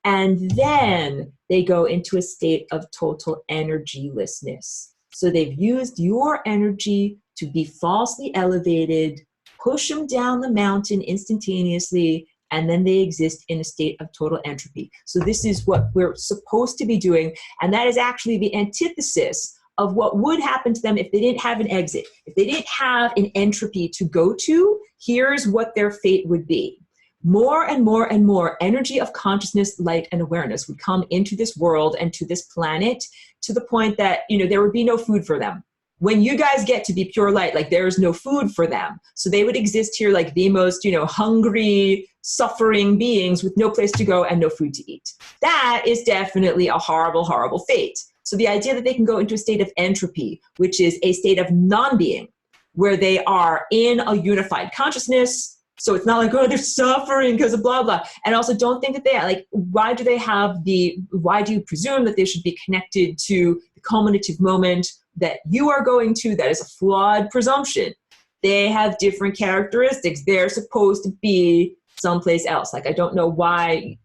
And then they go into a state of total energylessness. So they've used your energy to be falsely elevated, push them down the mountain instantaneously, and then they exist in a state of total entropy. So this is what we're supposed to be doing, and that is actually the antithesis of what would happen to them if they didn't have an exit. If they didn't have an entropy to go to, here's what their fate would be. More and more and more energy of consciousness, light, and awareness would come into this world and to this planet to the point that, there would be no food for them. When you guys get to be pure light, like there's no food for them. So they would exist here like the most, hungry, suffering beings with no place to go and no food to eat. That is definitely a horrible, horrible fate. So the idea that they can go into a state of entropy, which is a state of non-being, where they are in a unified consciousness. So it's not like, oh, they're suffering because of blah, blah. And also don't think that why do you presume that they should be connected to the culminative moment that you are going to? That is a flawed presumption. They have different characteristics. They're supposed to be someplace else. I don't know why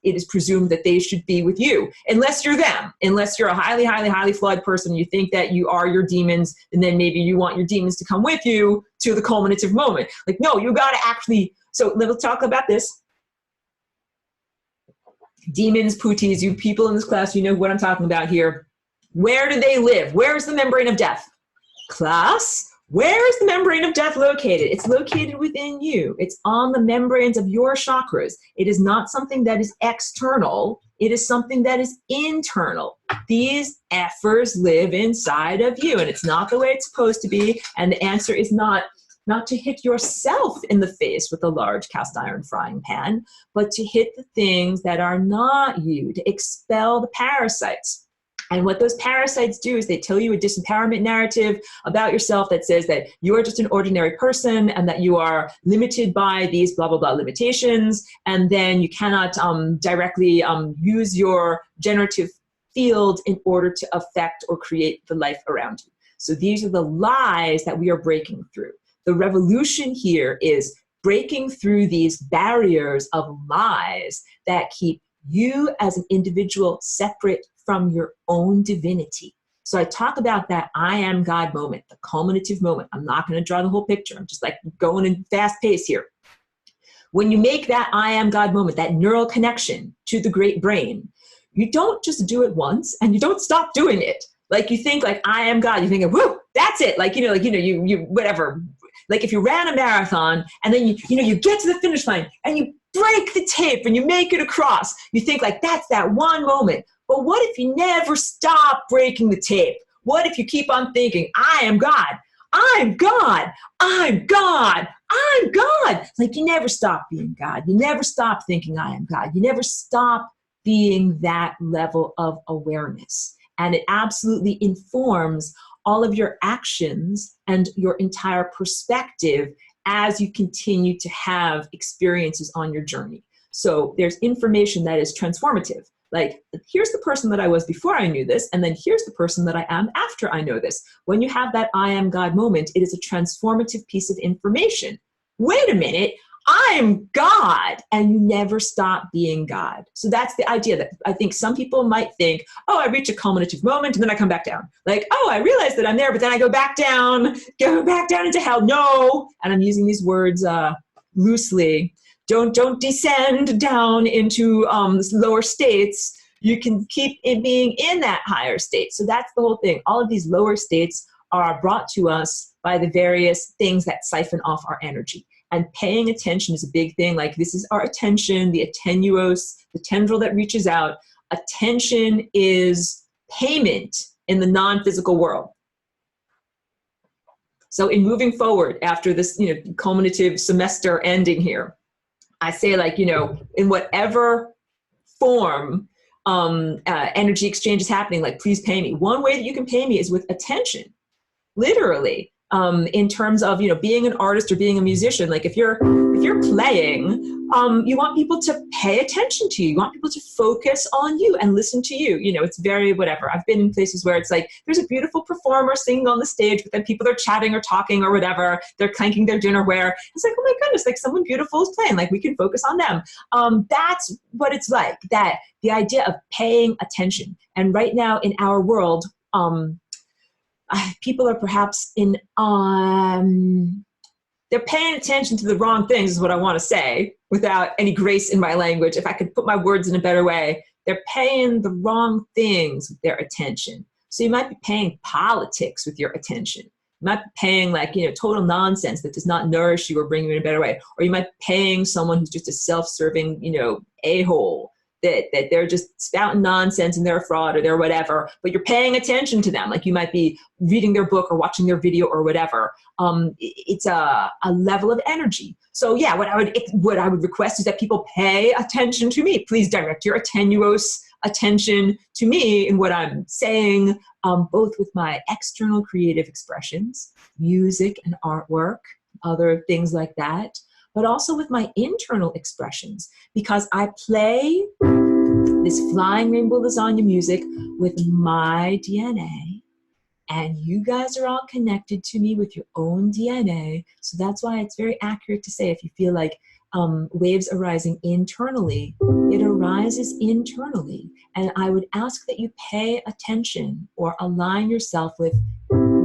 it is presumed that they should be with you, unless you're them, unless you're a highly, highly, highly flawed person. You think that you are your demons, and then maybe you want your demons to come with you to the culminative moment. No, you got to actually, so let's talk about this. Demons, putis, you people in this class, you know what I'm talking about here. Where do they live? Where's the membrane of death? Class, where is the membrane of death located? It's located within you. It's on the membranes of your chakras. It is not something that is external. It is something that is internal. These effers live inside of you, and it's not the way it's supposed to be. And the answer is not to hit yourself in the face with a large cast iron frying pan, but to hit the things that are not you, to expel the parasites. And what those parasites do is they tell you a disempowerment narrative about yourself that says that you are just an ordinary person and that you are limited by these blah, blah, blah limitations. And then you cannot directly use your generative field in order to affect or create the life around you. So these are the lies that we are breaking through. The revolution here is breaking through these barriers of lies that keep you as an individual separate from your own divinity. So I talk about that I am God moment, the culminative moment. I'm not going to draw the whole picture. I'm just going in fast pace here. When you make that I am God moment, that neural connection to the great brain, you don't just do it once and you don't stop doing it. You think I am God, you think, whoo, that's it. You whatever. If you ran a marathon and then you get to the finish line and you break the tape and you make it across, you think that's that one moment. But what if you never stop breaking the tape? What if you keep on thinking, I am God, I'm God, I'm God, I'm God? Like, you never stop being God. You never stop thinking I am God. You never stop being that level of awareness. And it absolutely informs all of your actions and your entire perspective as you continue to have experiences on your journey. So there's information that is transformative. Like, here's the person that I was before I knew this, and then here's the person that I am after I know this. When you have that I am God moment, it is a transformative piece of information. Wait a minute, I'm God, and you never stop being God. So that's the idea that I think some people might think, oh, I reach a culminative moment and then I come back down. Like, oh, I realize that I'm there, but then I go back down into hell. No, and I'm using these words loosely. Don't descend down into lower states. You can keep it being in that higher state. So that's the whole thing. All of these lower states are brought to us by the various things that siphon off our energy. And paying attention is a big thing. Like, this is our attention, the attenuos, the tendril that reaches out. Attention is payment in the non-physical world. So in moving forward after this, culminative semester ending here, I say, like, in whatever form energy exchange is happening, like, please pay me. One way that you can pay me is with attention, literally. In terms of, being an artist or being a musician, like, if you're playing, you want people to pay attention to you. You want people to focus on you and listen to you. It's very whatever. I've been in places where it's like, there's a beautiful performer singing on the stage, but then people are chatting or talking or whatever. They're clanking their dinnerware. It's like, oh my goodness, like, someone beautiful is playing. Like, we can focus on them. That's what it's like, that the idea of paying attention. And right now in our world, people are perhaps they're paying attention to the wrong things, is what I want to say, without any grace in my language. If I could put my words in a better way, they're paying the wrong things with their attention. So you might be paying politics with your attention. You might be paying, like, total nonsense that does not nourish you or bring you in a better way. Or you might be paying someone who's just a self-serving, a-hole. That they're just spouting nonsense and they're a fraud or they're whatever, but you're paying attention to them. Like, you might be reading their book or watching their video or whatever. It's a level of energy. So yeah, what I would request is that people pay attention to me. Please direct your attenuous attention to me in what I'm saying, both with my external creative expressions, music and artwork, other things like that, but also with my internal expressions, because I play this flying rainbow lasagna music with my DNA, and you guys are all connected to me with your own DNA. So that's why it's very accurate to say, if you feel like waves arising internally, it arises internally. And I would ask that you pay attention or align yourself with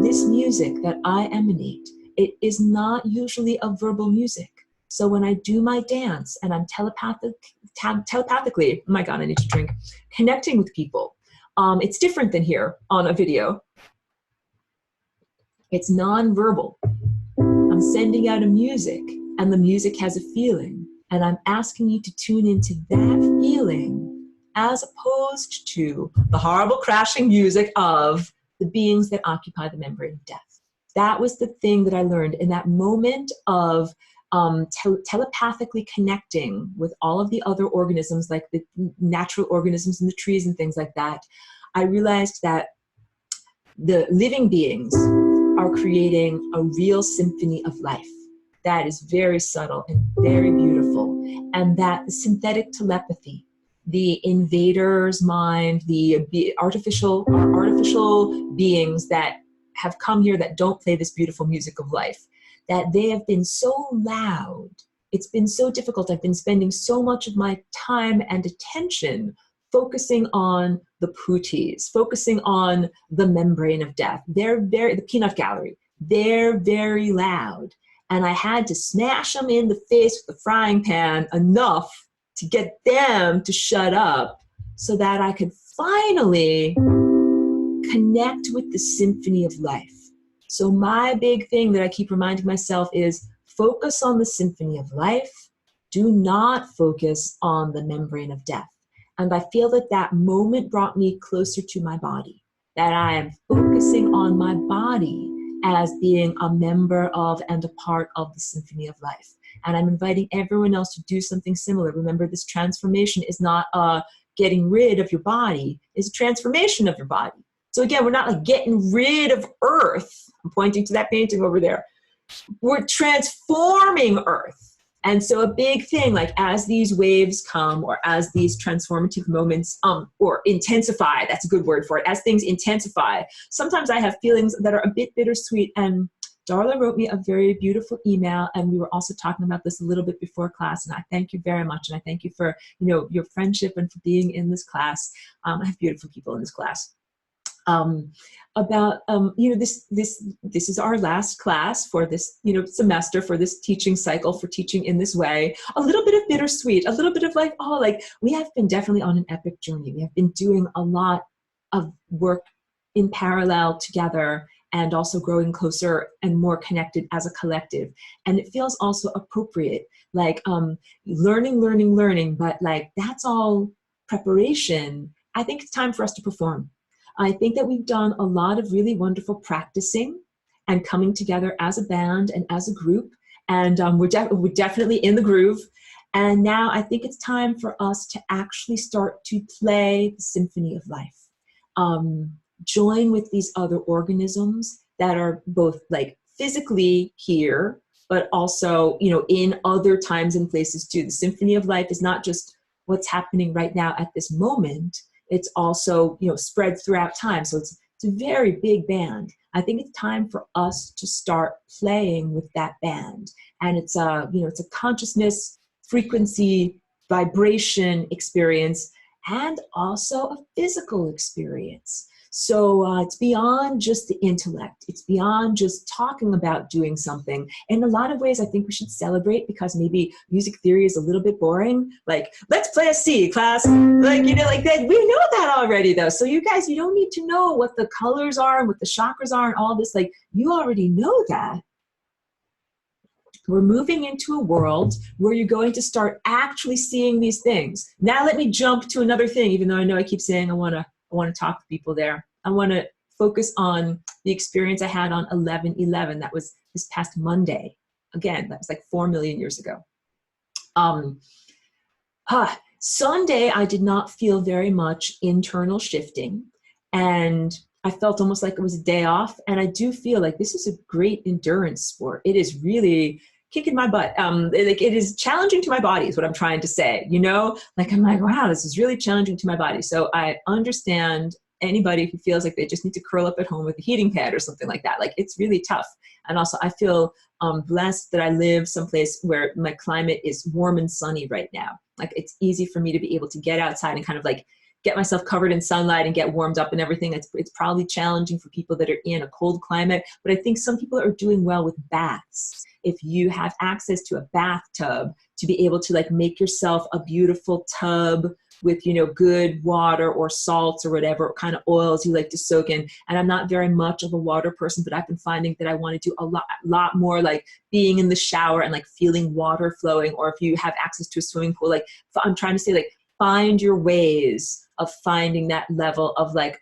this music that I emanate. It is not usually a verbal music. So when I do my dance and I'm telepathically, oh my God, I need to drink, connecting with people, it's different than here on a video. It's non-verbal. I'm sending out a music, and the music has a feeling, and I'm asking you to tune into that feeling as opposed to the horrible crashing music of the beings that occupy the membrane of death. That was the thing that I learned in that moment of telepathically connecting with all of the other organisms, like the natural organisms in the trees and things like that. I realized that the living beings are creating a real symphony of life that is very subtle and very beautiful, and that the synthetic telepathy, the invader's mind, the artificial beings that have come here that don't play this beautiful music of life, that they have been so loud. It's been so difficult. I've been spending so much of my time and attention focusing on the putis, focusing on the membrane of death. The peanut gallery, they're very loud. And I had to smash them in the face with the frying pan enough to get them to shut up so that I could finally connect with the symphony of life. So my big thing that I keep reminding myself is focus on the symphony of life. Do not focus on the membrane of death. And I feel that that moment brought me closer to my body, that I am focusing on my body as being a member of and a part of the symphony of life. And I'm inviting everyone else to do something similar. Remember, this transformation is not getting rid of your body, it's a transformation of your body. So again, we're not like getting rid of Earth. I'm pointing to that painting over there. We're transforming Earth. And so a big thing, like as these waves come, or as these transformative moments, or intensify, that's a good word for it, as things intensify, sometimes I have feelings that are a bit bittersweet. And Darla wrote me a very beautiful email, and we were also talking about this a little bit before class, and I thank you very much, and I thank you for, you know, your friendship and for being in this class. I have beautiful people in this class. About you know, this is our last class for this, you know, semester, for this teaching cycle, for teaching in this way. A little bit of bittersweet, a little bit of like, oh, like we have been definitely on an epic journey. We have been doing a lot of work in parallel together, and also growing closer and more connected as a collective. And it feels also appropriate, like learning, but like that's all preparation. I think it's time for us to perform. I think that we've done a lot of really wonderful practicing and coming together as a band and as a group. And we're definitely in the groove. And now I think it's time for us to actually start to play the symphony of life. Join with these other organisms that are both like physically here, but also, you know, in other times and places too. The symphony of life is not just what's happening right now at this moment. It's also, you know, spread throughout time. So it's a very big band. I think it's time for us to start playing with that band. And it's a, you know, it's a consciousness, frequency, vibration experience, and also a physical experience. So it's beyond just the intellect. It's beyond just talking about doing something. In a lot of ways, I think we should celebrate, because maybe music theory is a little bit boring. Like, let's play a C, class. Like, you know, like that. We know that already, though. So you guys, you don't need to know what the colors are and what the chakras are and all this. Like, you already know that. We're moving into a world where you're going to start actually seeing these things. Now let me jump to another thing, even though I know I keep saying I want to talk to people there. I want to focus on the experience I had on 11/11. That was this past Monday. Again, that was like 4 million years ago. Sunday, I did not feel very much internal shifting, and I felt almost like it was a day off. And I do feel like this is a great endurance sport. It is really kicking my butt. Like, it is challenging to my body is what I'm trying to say, you know, like, I'm like, wow, this is really challenging to my body. So I understand anybody who feels like they just need to curl up at home with a heating pad or something like that. Like, it's really tough. And also I feel blessed that I live someplace where my climate is warm and sunny right now. Like, it's easy for me to be able to get outside and kind of like get myself covered in sunlight and get warmed up and everything. It's probably challenging for people that are in a cold climate, but I think some people are doing well with baths. If you have access to a bathtub, to be able to like make yourself a beautiful tub with, you know, good water or salts or whatever kind of oils you like to soak in. And I'm not very much of a water person, but I've been finding that I want to do a lot more like being in the shower and like feeling water flowing. Or if you have access to a swimming pool, like I'm trying to say, like, find your ways of finding that level of like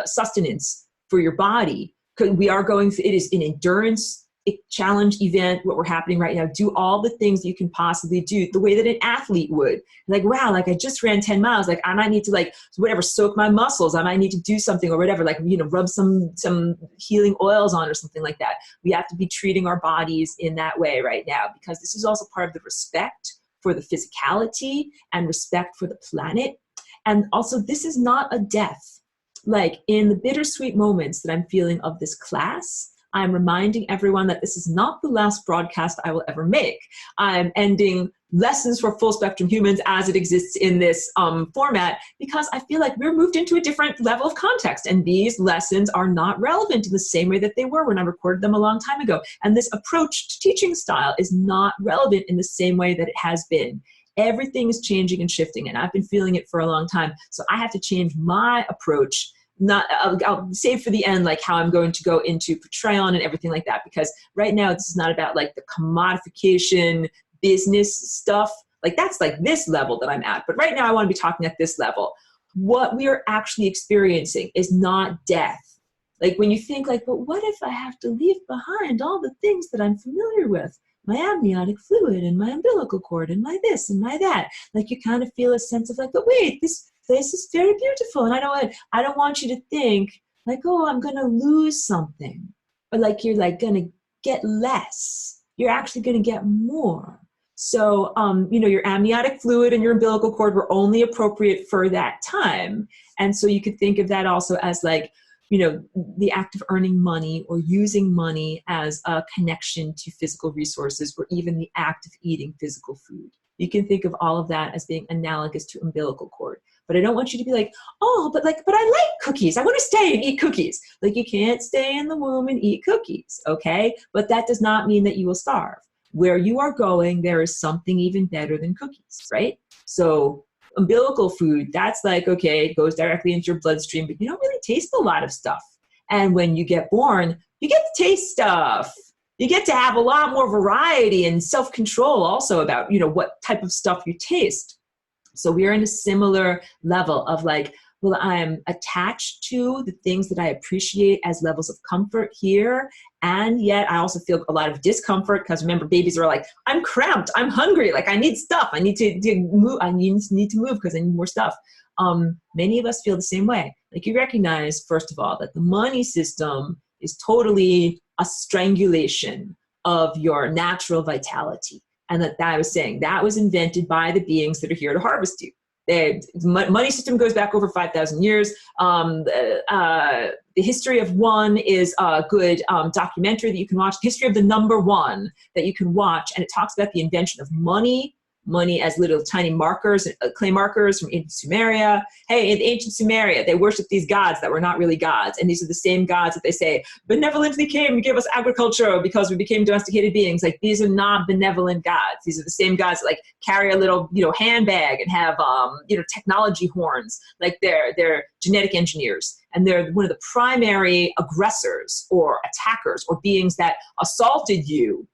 sustenance for your body. Because we are going through, it is an endurance challenge event, what we're happening right now. Do all the things you can possibly do the way that an athlete would. Like, wow, like I just ran 10 miles. Like, I might need to like, whatever, soak my muscles. I might need to do something or whatever, like, you know, rub some healing oils on or something like that. We have to be treating our bodies in that way right now, because this is also part of the respect for the physicality and respect for the planet. And also, this is not a death. Like, in the bittersweet moments that I'm feeling of this class, I'm reminding everyone that this is not the last broadcast I will ever make. I'm ending Lessons for Full Spectrum Humans as it exists in this format, because I feel like we're moved into a different level of context, and these lessons are not relevant in the same way that they were when I recorded them a long time ago. And this approach to teaching style is not relevant in the same way that it has been. Everything is changing and shifting, and I've been feeling it for a long time. So I have to change my approach. I'll save for the end, like how I'm going to go into Patreon and everything like that, because right now this is not about like the commodification business stuff. Like that's like this level that I'm at. But right now I want to be talking at this level. What we are actually experiencing is not death. Like when you think like, but what if I have to leave behind all the things that I'm familiar with? My amniotic fluid and my umbilical cord and my this and my that. Like you kind of feel a sense of like, but wait, this place is very beautiful. And I don't want you to think like, oh, I'm going to lose something. Or like you're like going to get less. You're actually going to get more. So, your amniotic fluid and your umbilical cord were only appropriate for that time. And so you could think of that also as like, the act of earning money or using money as a connection to physical resources, or even the act of eating physical food. You can think of all of that as being analogous to umbilical cord. But I don't want you to be like, oh, but I like cookies. I want to stay and eat cookies. Like you can't stay in the womb and eat cookies, okay? But that does not mean that you will starve. Where you are going, there is something even better than cookies, right? So umbilical food, that's like, okay, it goes directly into your bloodstream, but you don't really taste a lot of stuff. And when you get born, you get to taste stuff. You get to have a lot more variety and self-control also about, what type of stuff you taste. So we are in a similar level of like, well, I'm attached to the things that I appreciate as levels of comfort here. And yet I also feel a lot of discomfort because remember, babies are like, I'm cramped, I'm hungry, like I need stuff. I need to move. I need to move because I need more stuff. Many of us feel the same way. Like you recognize, first of all, that the money system is totally a strangulation of your natural vitality. And that I was saying, that was invented by the beings that are here to harvest you. The money system goes back over 5,000 years. The History of One is a good documentary that you can watch. The History of the Number One that you can watch. And it talks about the invention of money as little tiny markers, clay markers from ancient Sumeria. Hey, in ancient Sumeria, they worshiped these gods that were not really gods. And these are the same gods that they say benevolently came and gave us agriculture because we became domesticated beings. Like these are not benevolent gods. These are the same gods that like carry a little, handbag and have, technology horns. Like they're genetic engineers. And they're one of the primary aggressors or attackers or beings that assaulted you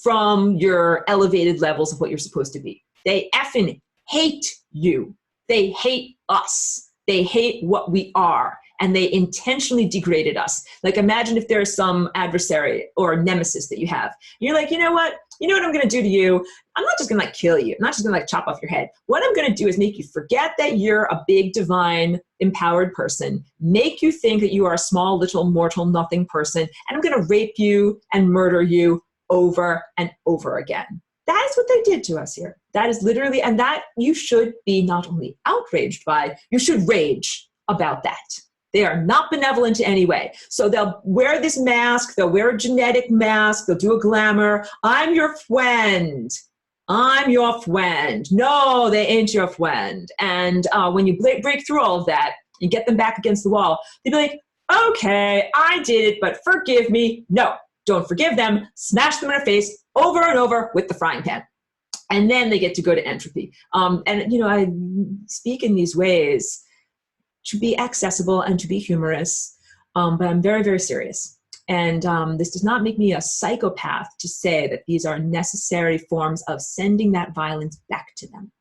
from your elevated levels of what you're supposed to be. They effing hate you. They hate us. They hate what we are. And they intentionally degraded us. Like imagine if there's some adversary or nemesis that you have. You're like, you know what I'm going to do to you? I'm not just going to like kill you. I'm not just going to like chop off your head. What I'm going to do is make you forget that you're a big, divine, empowered person, make you think that you are a small, little, mortal, nothing person. And I'm going to rape you and murder you over and over again. That is what they did to us here. That is literally, and that you should be not only outraged by, you should rage about that. They are not benevolent in any way. So they'll wear this mask, they'll wear a genetic mask, they'll do a glamour. I'm your friend. I'm your friend. No, they ain't your friend. And when you break through all of that, you get them back against the wall, they'd be like, okay, I did it, but forgive me. No. Don't forgive them, smash them in their face over and over with the frying pan. And then they get to go to entropy. I speak in these ways to be accessible and to be humorous, but I'm very, very serious. And this does not make me a psychopath to say that these are necessary forms of sending that violence back to them.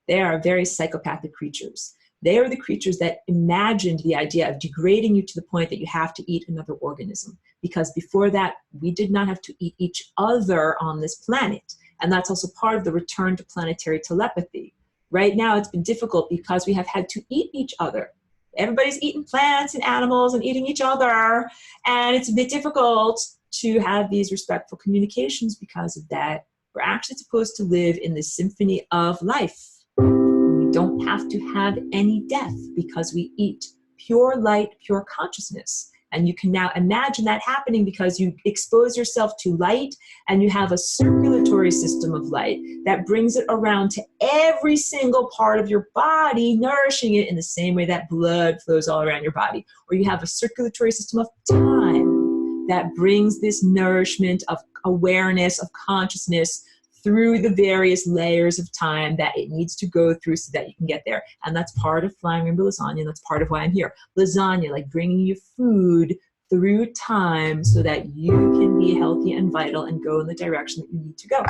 They are very psychopathic creatures. They are the creatures that imagined the idea of degrading you to the point that you have to eat another organism. Because before that, we did not have to eat each other on this planet. And that's also part of the return to planetary telepathy. Right now, it's been difficult because we have had to eat each other. Everybody's eating plants and animals and eating each other. And it's a bit difficult to have these respectful communications because of that. We're actually supposed to live in the symphony of life. We don't have to have any death because we eat pure light, pure consciousness. And you can now imagine that happening because you expose yourself to light and you have a circulatory system of light that brings it around to every single part of your body, nourishing it in the same way that blood flows all around your body. Or you have a circulatory system of time that brings this nourishment of awareness, of consciousness through the various layers of time that it needs to go through so that you can get there. And that's part of Flying Rainbow Lasagna. That's part of why I'm here. Lasagna, like bringing you food through time so that you can be healthy and vital and go in the direction that you need to go.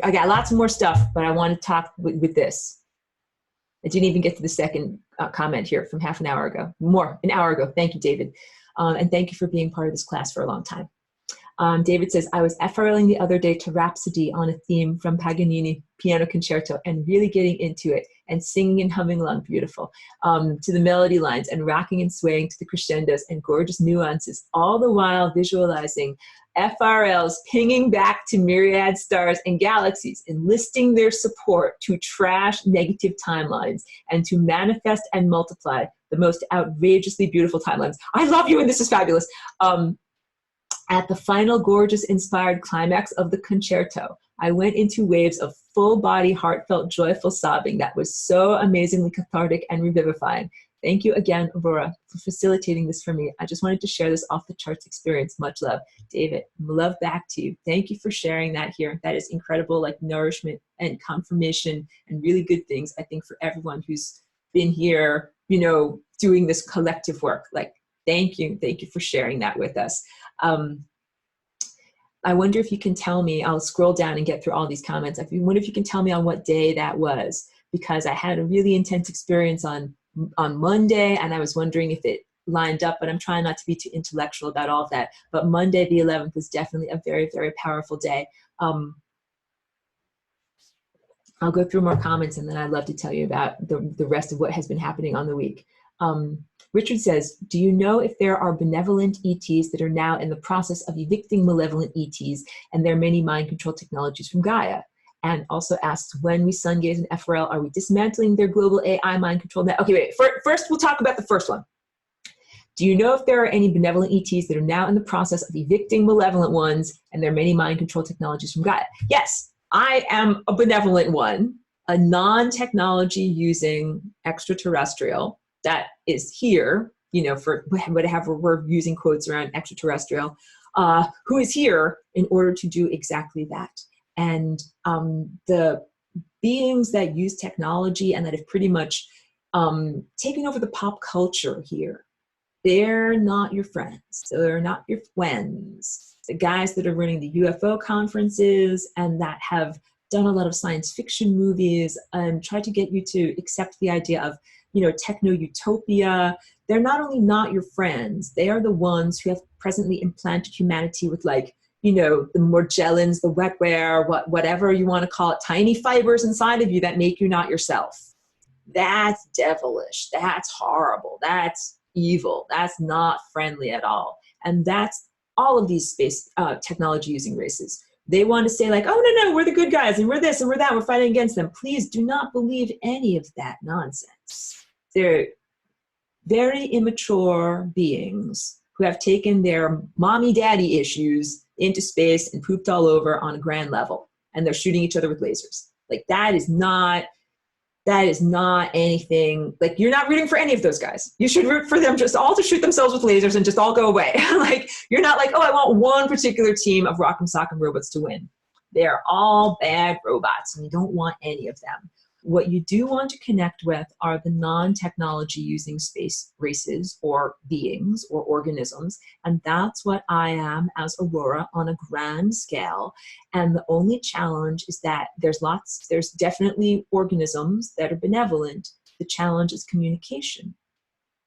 I got lots more stuff, but I want to talk with this. I didn't even get to the second comment here from half an hour ago. An hour ago. Thank you, David. And thank you for being part of this class for a long time. David says, I was FRLing the other day to Rhapsody on a theme from Paganini Piano Concerto and really getting into it and singing and humming along beautiful to the melody lines and rocking and swaying to the crescendos and gorgeous nuances, all the while visualizing FRLs pinging back to myriad stars and galaxies, enlisting their support to trash negative timelines and to manifest and multiply the most outrageously beautiful timelines. I love you and this is fabulous. At the final gorgeous inspired climax of the concerto, I went into waves of full body, heartfelt, joyful sobbing that was so amazingly cathartic and revivifying. Thank you again, Aurora, for facilitating this for me. I just wanted to share this off the charts experience. Much love. David, love back to you. Thank you for sharing that here. That is incredible, like nourishment and confirmation and really good things, I think, for everyone who's been here, you know, doing this collective work. Like, thank you. Thank you for sharing that with us. I wonder if you can tell me, I'll scroll down and get through all these comments. I wonder if you can tell me on what day that was, because I had a really intense experience on Monday, and I was wondering if it lined up, but I'm trying not to be too intellectual about all of that. But Monday, the 11th, was definitely a very, very powerful day. I'll go through more comments, and then I'd love to tell you about the rest of what has been happening on the week. Richard says, do you know if there are benevolent ETs that are now in the process of evicting malevolent ETs and their many mind control technologies from Gaia? And also asks, when we sun gaze and FRL, are we dismantling their global AI mind control net? Okay, wait, first we'll talk about the first one. Do you know if there are any benevolent ETs that are now in the process of evicting malevolent ones and their many mind control technologies from Gaia? Yes, I am a benevolent one, a non-technology using extraterrestrial that is here, you know, for whatever we're using quotes around extraterrestrial, who is here in order to do exactly that. And the beings that use technology and that have pretty much taken over the pop culture here, they're not your friends. So they're not your friends. The guys that are running the UFO conferences and that have done a lot of science fiction movies and tried to get you to accept the idea of, you know, techno-utopia, they're not only not your friends, they are the ones who have presently implanted humanity with, like, you know, the Morgellons, the wetware, whatever you want to call it, tiny fibers inside of you that make you not yourself. That's devilish. That's horrible. That's evil. That's not friendly at all. And that's all of these space technology using races. They want to say like, oh, no, we're the good guys and we're this and we're that, we're fighting against them. Please do not believe any of that nonsense. They're very immature beings who have taken their mommy-daddy issues into space and pooped all over on a grand level. And they're shooting each other with lasers. Like, that is not anything, like, you're not rooting for any of those guys. You should root for them just all to shoot themselves with lasers and just all go away. Like, you're not like, oh, I want one particular team of Rock'em Sock'em robots to win. They're all bad robots, and you don't want any of them. What you do want to connect with are the non-technology using space races or beings or organisms. And that's what I am as Aurora on a grand scale. And the only challenge is that there's definitely organisms that are benevolent. The challenge is communication.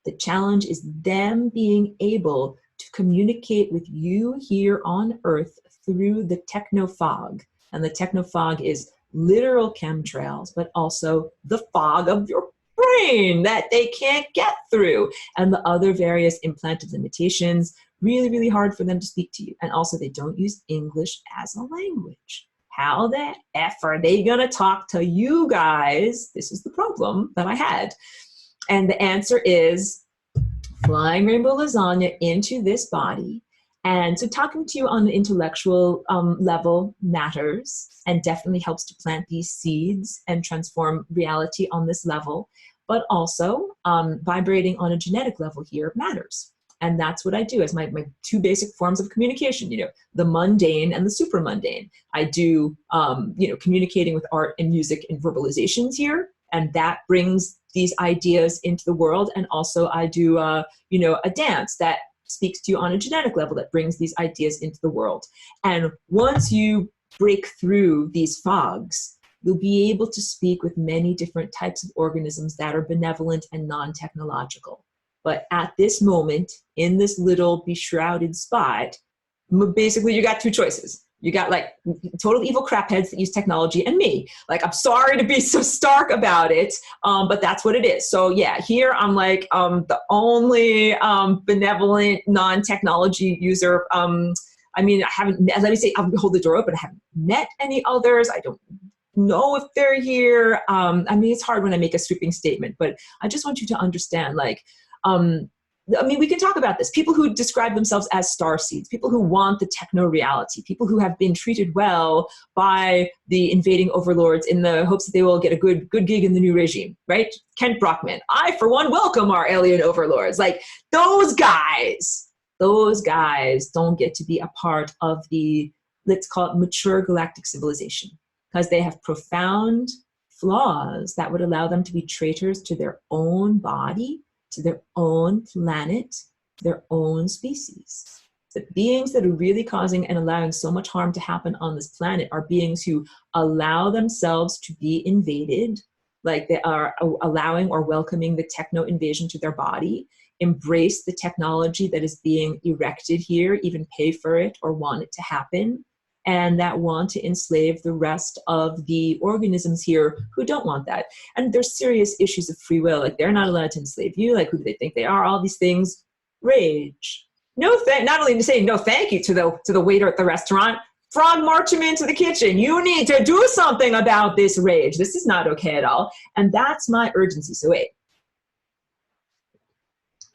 The challenge is them being able to communicate with you here on Earth through the techno-fog. And the techno-fog is literal chemtrails, but also the fog of your brain that they can't get through, and the other various implanted limitations. Really, really hard for them to speak to you. And also, they don't use English as a language. How the F are they going to talk to you guys? This is the problem that I had. And the answer is flying rainbow lasagna into this body. And so talking to you on the intellectual level matters and definitely helps to plant these seeds and transform reality on this level. But also vibrating on a genetic level here matters. And that's what I do as my two basic forms of communication, you know, the mundane and the super mundane. I do, you know, communicating with art and music and verbalizations here. And that brings these ideas into the world. And also I do, you know, a dance that speaks to you on a genetic level that brings these ideas into the world. And once you break through these fogs, you'll be able to speak with many different types of organisms that are benevolent and non-technological. But at this moment, in this little beshrouded spot, basically you got two choices. You got like total evil crapheads that use technology, and me. Like, I'm sorry to be so stark about it, but that's what it is. So yeah, here I'm like the only benevolent non-technology user. I mean, I haven't, let me say, I'll hold the door open. I haven't met any others. I don't know if they're here. I mean, it's hard when I make a sweeping statement, but I just want you to understand, like, I mean, we can talk about this. People who describe themselves as starseeds, people who want the techno-reality, people who have been treated well by the invading overlords in the hopes that they will get a good gig in the new regime, right? Kent Brockman, I, for one, welcome our alien overlords. Like, those guys don't get to be a part of the, let's call it, mature galactic civilization, because they have profound flaws that would allow them to be traitors to their own body, to their own planet, their own species. The beings that are really causing and allowing so much harm to happen on this planet are beings who allow themselves to be invaded, like they are allowing or welcoming the techno invasion to their body, embrace the technology that is being erected here, even pay for it or want it to happen, and that want to enslave the rest of the organisms here who don't want that. And there's serious issues of free will, like they're not allowed to enslave you, like who do they think they are, all these things. Rage. Not only to say no thank you to the waiter at the restaurant, frog march him into the kitchen. You need to do something about this rage. This is not okay at all. And that's my urgency. So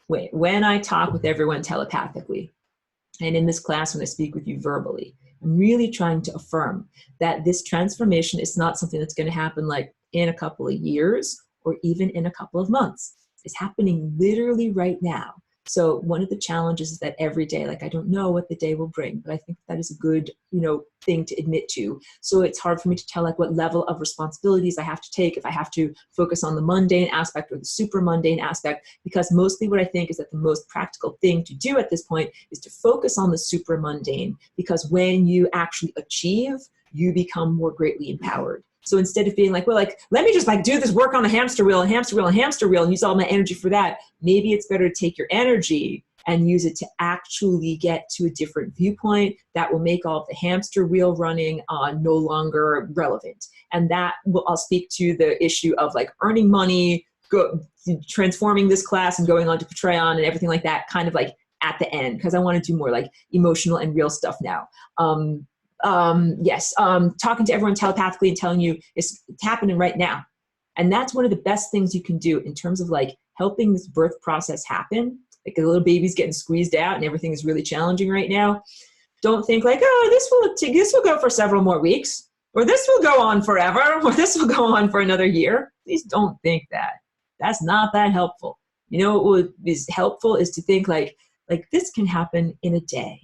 wait, when I talk with everyone telepathically, and in this class when I speak with you verbally, I'm really trying to affirm that this transformation is not something that's going to happen like in a couple of years or even in a couple of months. It's happening literally right now. So one of the challenges is that every day, like, I don't know what the day will bring, but I think that is a good, thing to admit to. So it's hard for me to tell like what level of responsibilities I have to take, if I have to focus on the mundane aspect or the super mundane aspect, because mostly what I think is that the most practical thing to do at this point is to focus on the super mundane, because when you actually achieve, you become more greatly empowered. So instead of being like, well, like, let me just like do this work on a hamster wheel and hamster wheel and hamster wheel and use all my energy for that, maybe it's better to take your energy and use it to actually get to a different viewpoint that will make all of the hamster wheel running no longer relevant. And that will, I'll speak to the issue of like earning money, transforming this class and going on to Patreon and everything like that, kind of like at the end, because I want to do more like emotional and real stuff now. Talking to everyone telepathically and telling you it's happening right now. And that's one of the best things you can do in terms of like helping this birth process happen. Like a little baby's getting squeezed out and everything is really challenging right now. Don't think like, oh, this will go for several more weeks, or this will go on forever, or this will go on for another year. Please don't think that. That's not that helpful. What is helpful is to think like this can happen in a day.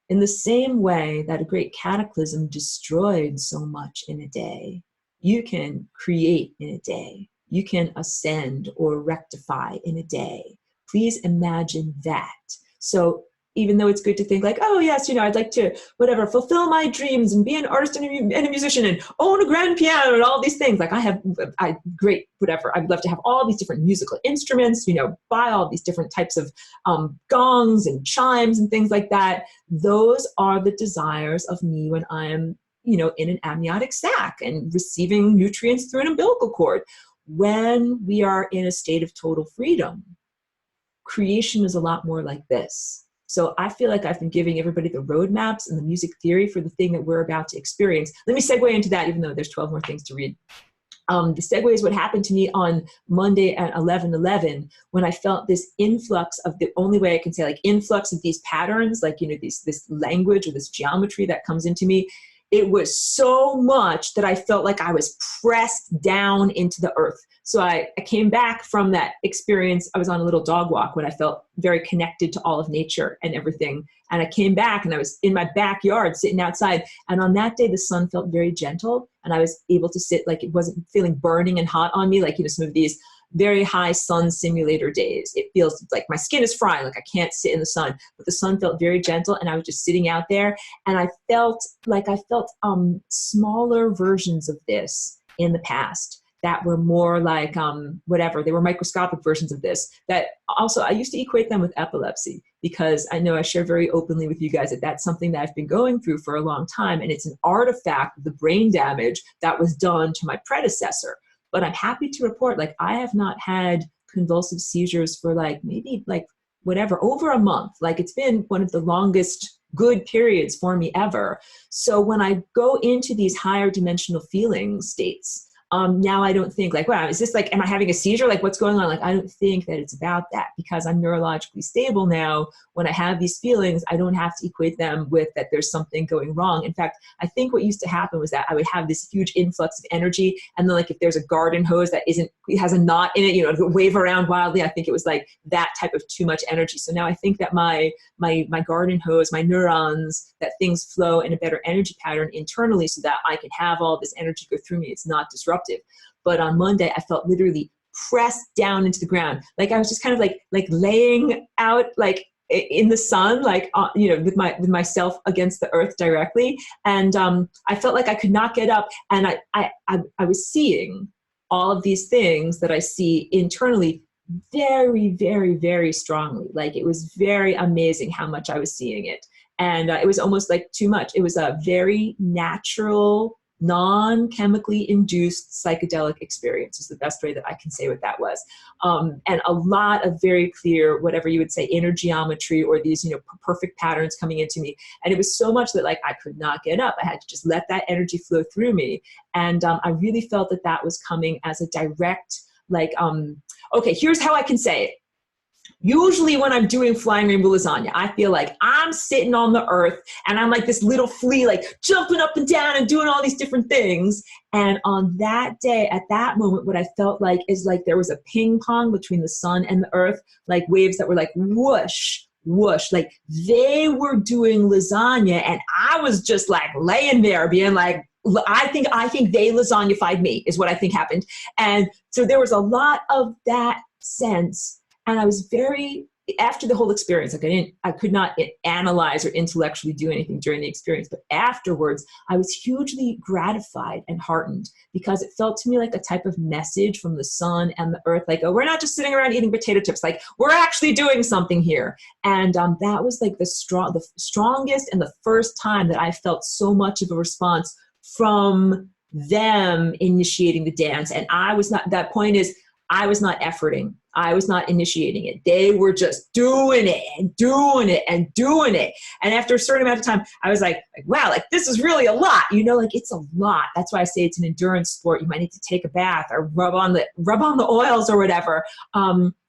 In the same way that a great cataclysm destroyed so much in a day, you can create in a day. You can ascend or rectify in a day. Please imagine that. So even though it's good to think like, oh yes, I'd like to, whatever, fulfill my dreams and be an artist and a musician and own a grand piano and all these things. Like great, whatever. I'd love to have all these different musical instruments, buy all these different types of gongs and chimes and things like that. Those are the desires of me when I am, in an amniotic sac and receiving nutrients through an umbilical cord. When we are in a state of total freedom, creation is a lot more like this. So I feel like I've been giving everybody the roadmaps and the music theory for the thing that we're about to experience. Let me segue into that, even though there's 12 more things to read. The segue is what happened to me on Monday at 11/11, when I felt this influx of, the only way I can say, like, influx of these patterns, like, this language or this geometry that comes into me. It was so much that I felt like I was pressed down into the earth. So I came back from that experience. I was on a little dog walk when I felt very connected to all of nature and everything. And I came back and I was in my backyard sitting outside. And on that day, the sun felt very gentle and I was able to sit, like, it wasn't feeling burning and hot on me. Like, some of these very high sun simulator days. It feels like my skin is frying, like I can't sit in the sun, but the sun felt very gentle, and I was just sitting out there, and I felt smaller versions of this in the past that were more like whatever, they were microscopic versions of this. That also, I used to equate them with epilepsy, because I know I share very openly with you guys that that's something that I've been going through for a long time, and it's an artifact of the brain damage that was done to my predecessor. But I'm happy to report, like, I have not had convulsive seizures for maybe over a month. Like, it's been one of the longest good periods for me ever. So when I go into these higher dimensional feeling states, now I don't think like, wow, is this like, am I having a seizure? Like, what's going on? Like, I don't think that it's about that, because I'm neurologically stable now. When I have these feelings, I don't have to equate them with that there's something going wrong. In fact, I think what used to happen was that I would have this huge influx of energy. And then, like, if there's a garden hose that it has a knot in it, it would wave around wildly. I think it was like that type of too much energy. So now I think that my garden hose, my neurons, that things flow in a better energy pattern internally, so that I can have all this energy go through me. It's not disruptive. But on Monday, I felt literally pressed down into the ground. Like, I was just kind of like laying out, like, in the sun, like, with myself against the earth directly. And I felt like I could not get up. And I was seeing all of these things that I see internally very, very, very strongly. Like, it was very amazing how much I was seeing it. And it was almost like too much. It was a very natural, non-chemically induced psychedelic experience is the best way that I can say what that was. And a lot of very clear, whatever you would say, inner geometry, or these, perfect patterns coming into me. And it was so much that, like, I could not get up. I had to just let that energy flow through me. And I really felt that that was coming as a direct, okay, here's how I can say it. Usually when I'm doing Flying Rainbow Lasagna, I feel like I'm sitting on the earth and I'm like this little flea, like jumping up and down and doing all these different things. And on that day, at that moment, what I felt like is like there was a ping pong between the sun and the earth, like waves that were like whoosh, whoosh, like they were doing lasagna. And I was just like laying there being like, I think they lasagnified me is what I think happened. And so there was a lot of that sense. And I was after the whole experience, like I could not analyze or intellectually do anything during the experience, but afterwards I was hugely gratified and heartened, because it felt to me like a type of message from the sun and the earth, like, oh, we're not just sitting around eating potato chips, like we're actually doing something here. And that was like the strongest and the first time that I felt so much of a response from them initiating the dance. And I was not efforting. I was not initiating it. They were just doing it and doing it and doing it. And after a certain amount of time, I was like, wow, like this is really a lot, like it's a lot. That's why I say it's an endurance sport. You might need to take a bath or rub on the oils or whatever.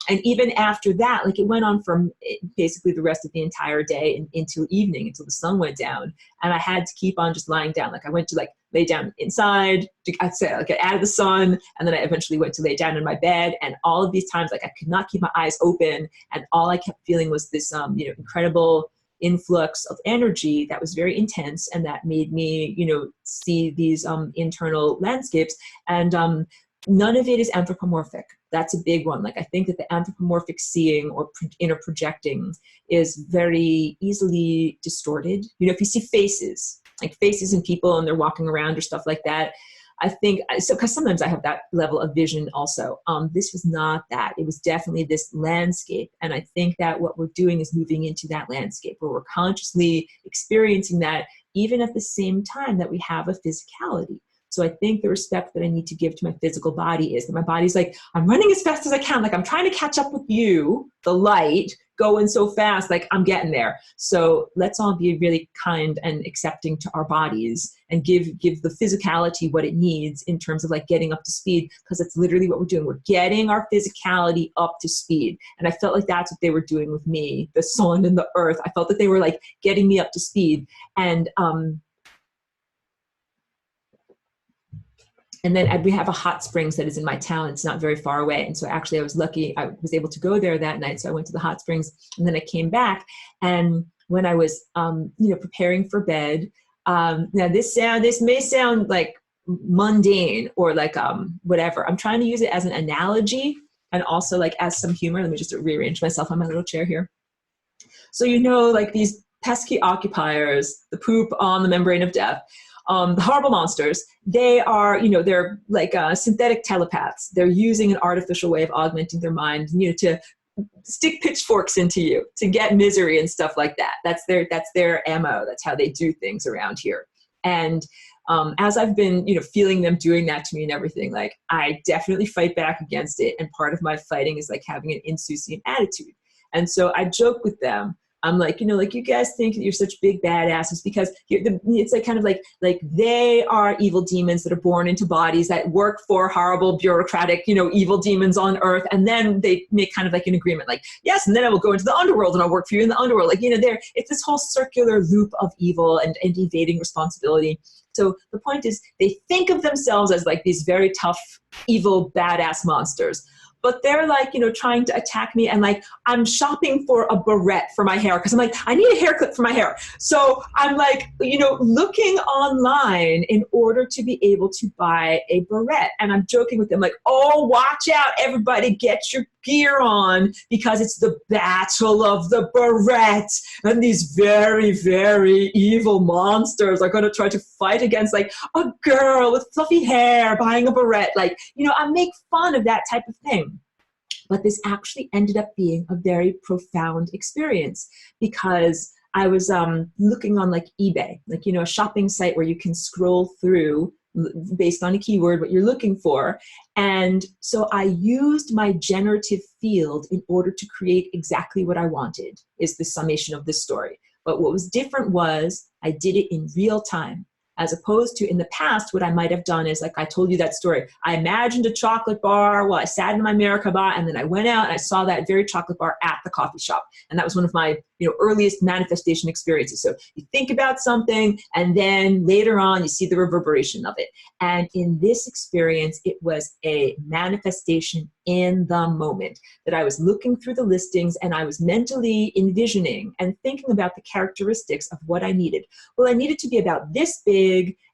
And even after that, like it went on from basically the rest of the entire day and into evening, until the sun went down. And I had to keep on just lying down. Like I went to lay down inside, I'd say get out of the sun. And then I eventually went to lay down in my bed. And all of these times, like I could not keep my eyes open. And all I kept feeling was this, incredible influx of energy that was very intense. And that made me, see these internal landscapes. And none of it is anthropomorphic. That's a big one. Like I think that the anthropomorphic seeing or inner projecting is very easily distorted. If you see faces, like faces in people and they're walking around or stuff like that, I think so, because sometimes I have that level of vision also. This was not that. It was definitely this landscape. And I think that what we're doing is moving into that landscape where we're consciously experiencing that, even at the same time that we have a physicality. So I think the respect that I need to give to my physical body is that my body's like, I'm running as fast as I can. Like I'm trying to catch up with you, the light, going so fast, like I'm getting there. So let's all be really kind and accepting to our bodies and give the physicality what it needs in terms of like getting up to speed, because it's literally what we're doing. We're getting our physicality up to speed. And I felt like that's what they were doing with me, the sun and the earth. I felt that they were like getting me up to speed. And then we have a hot springs that is in my town. It's not very far away. And so actually I was lucky. I was able to go there that night. So I went to the hot springs and then I came back. And when I was, preparing for bed, now this may sound like mundane or like whatever. I'm trying to use it as an analogy and also like as some humor. Let me just rearrange myself on my little chair here. So, you know, like these pesky occupiers, the poop on the membrane of death, the horrible monsters, they are, you know, they're like synthetic telepaths. They're using an artificial way of augmenting their mind, you know, to stick pitchforks into you, to get misery and stuff like that. That's their MO. That's how they do things around here. And as I've been, you know, feeling them doing that to me and everything, like I definitely fight back against it. And part of my fighting is like having an insouciant attitude. And so I joke with them. I'm like, you know, like you guys think that you're such big badasses because it's like kind of like they are evil demons that are born into bodies that work for horrible bureaucratic, you know, evil demons on earth. And then they make kind of like an agreement, like, yes, and then I will go into the underworld and I'll work for you in the underworld. Like, you know, it's this whole circular loop of evil and evading responsibility. So the point is they think of themselves as like these very tough, evil, badass monsters. But they're like, you know, trying to attack me, and like I'm shopping for a barrette for my hair because I'm like, I need a hair clip for my hair. So I'm like, you know, looking online in order to be able to buy a barrette. And I'm joking with them like, oh, watch out, everybody, get your gear on because it's the battle of the barrette. And these very, very evil monsters are going to try to fight against like a girl with fluffy hair buying a barrette. Like, you know, I make fun of that type of thing. But this actually ended up being a very profound experience because I was looking on like eBay, like, you know, a shopping site where you can scroll through based on a keyword what you're looking for. And so I used my generative field in order to create exactly what I wanted, is the summation of this story. But what was different was I did it in real time. As opposed to in the past, what I might have done is, like I told you that story, I imagined a chocolate bar while I sat in my Merkaba, and then I went out and I saw that very chocolate bar at the coffee shop. And that was one of my, you know, earliest manifestation experiences. So you think about something, and then later on, you see the reverberation of it. And in this experience, it was a manifestation in the moment that I was looking through the listings and I was mentally envisioning and thinking about the characteristics of what I needed. Well, I needed to be about this big,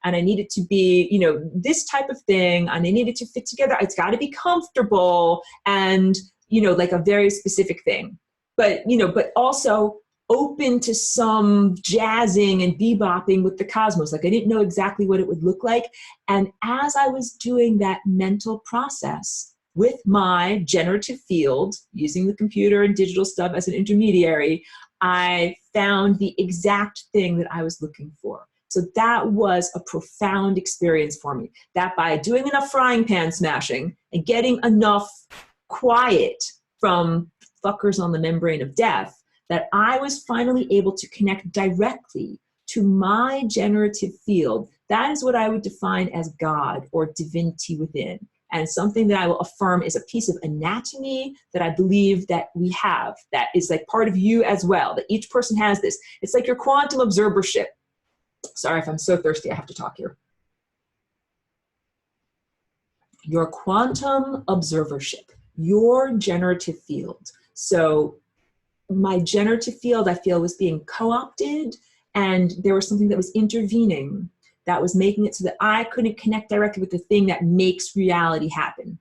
and I needed to be, you know, this type of thing, and I needed to fit together. It's got to be comfortable and, you know, like a very specific thing. But, you know, but also open to some jazzing and bebopping with the cosmos. Like I didn't know exactly what it would look like. And as I was doing that mental process with my generative field, using the computer and digital stuff as an intermediary, I found the exact thing that I was looking for. So that was a profound experience for me. That by doing enough frying pan smashing and getting enough quiet from fuckers on the membrane of death, that I was finally able to connect directly to my generative field. That is what I would define as God or divinity within. And something that I will affirm is a piece of anatomy that I believe that we have, that is like part of you as well, that each person has this. It's like your quantum observership. Sorry if I'm so thirsty, I have to talk here. Your quantum observership, your generative field. So my generative field, I feel, was being co-opted, and there was something that was intervening that was making it so that I couldn't connect directly with the thing that makes reality happen.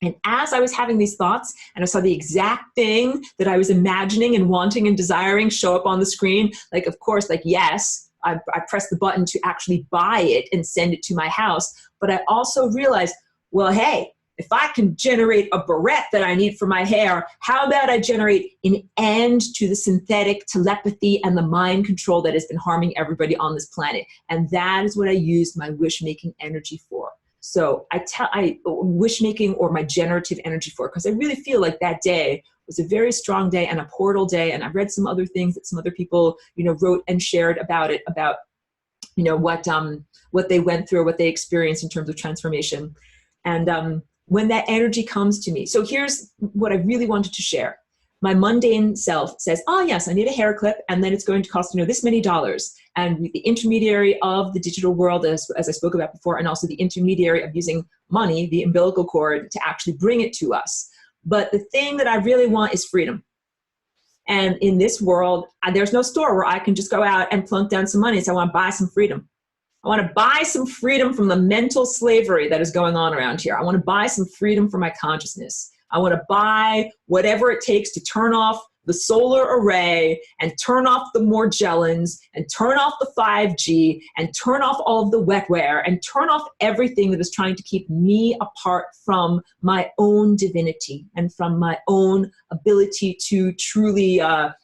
And as I was having these thoughts and I saw the exact thing that I was imagining and wanting and desiring show up on the screen, like, of course, like, yes, I pressed the button to actually buy it and send it to my house. But I also realized, well, hey, if I can generate a barrette that I need for my hair, how about I generate an end to the synthetic telepathy and the mind control that has been harming everybody on this planet? And that is what I used my wish-making energy for. So I wish-making or my generative energy for, because I really feel like that day was a very strong day and a portal day. And I've read some other things that some other people, you know, wrote and shared about it, about, you know, what they went through, what they experienced in terms of transformation. And when that energy comes to me, so here's what I really wanted to share. My mundane self says, oh yes, I need a hair clip, and then it's going to cost, you know, this many dollars. And the intermediary of the digital world, as I spoke about before, and also the intermediary of using money, the umbilical cord, to actually bring it to us. But the thing that I really want is freedom. And in this world, there's no store where I can just go out and plunk down some money and say, I want to buy some freedom. I want to buy some freedom from the mental slavery that is going on around here. I want to buy some freedom for my consciousness. I want to buy whatever it takes to turn off the solar array and turn off the Morgellons and turn off the 5G and turn off all of the wetware and turn off everything that is trying to keep me apart from my own divinity and from my own ability to truly,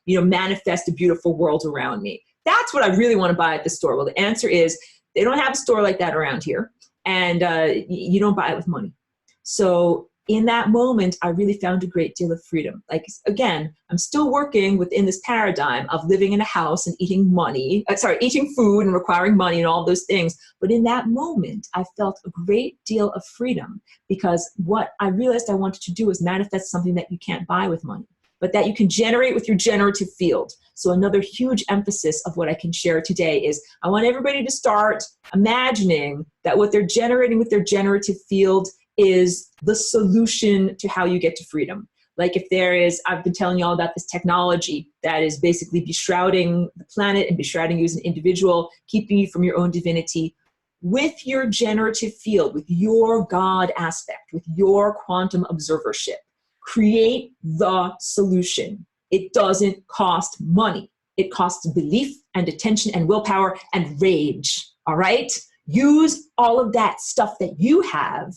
manifest a beautiful world around me. That's what I really want to buy at the store. Well, the answer is they don't have a store like that around here, and you don't buy it with money. So in that moment, I really found a great deal of freedom. Like, again, I'm still working within this paradigm of living in a house and eating food and requiring money and all those things. But in that moment, I felt a great deal of freedom, because what I realized I wanted to do was manifest something that you can't buy with money, but that you can generate with your generative field. So another huge emphasis of what I can share today is I want everybody to start imagining that what they're generating with their generative field is the solution to how you get to freedom. Like, if there is, I've been telling you all about this technology that is basically beshrouding the planet and beshrouding you as an individual, keeping you from your own divinity. With your generative field, with your God aspect, with your quantum observership, create the solution. It doesn't cost money. It costs belief and attention and willpower and rage, all right? Use all of that stuff that you have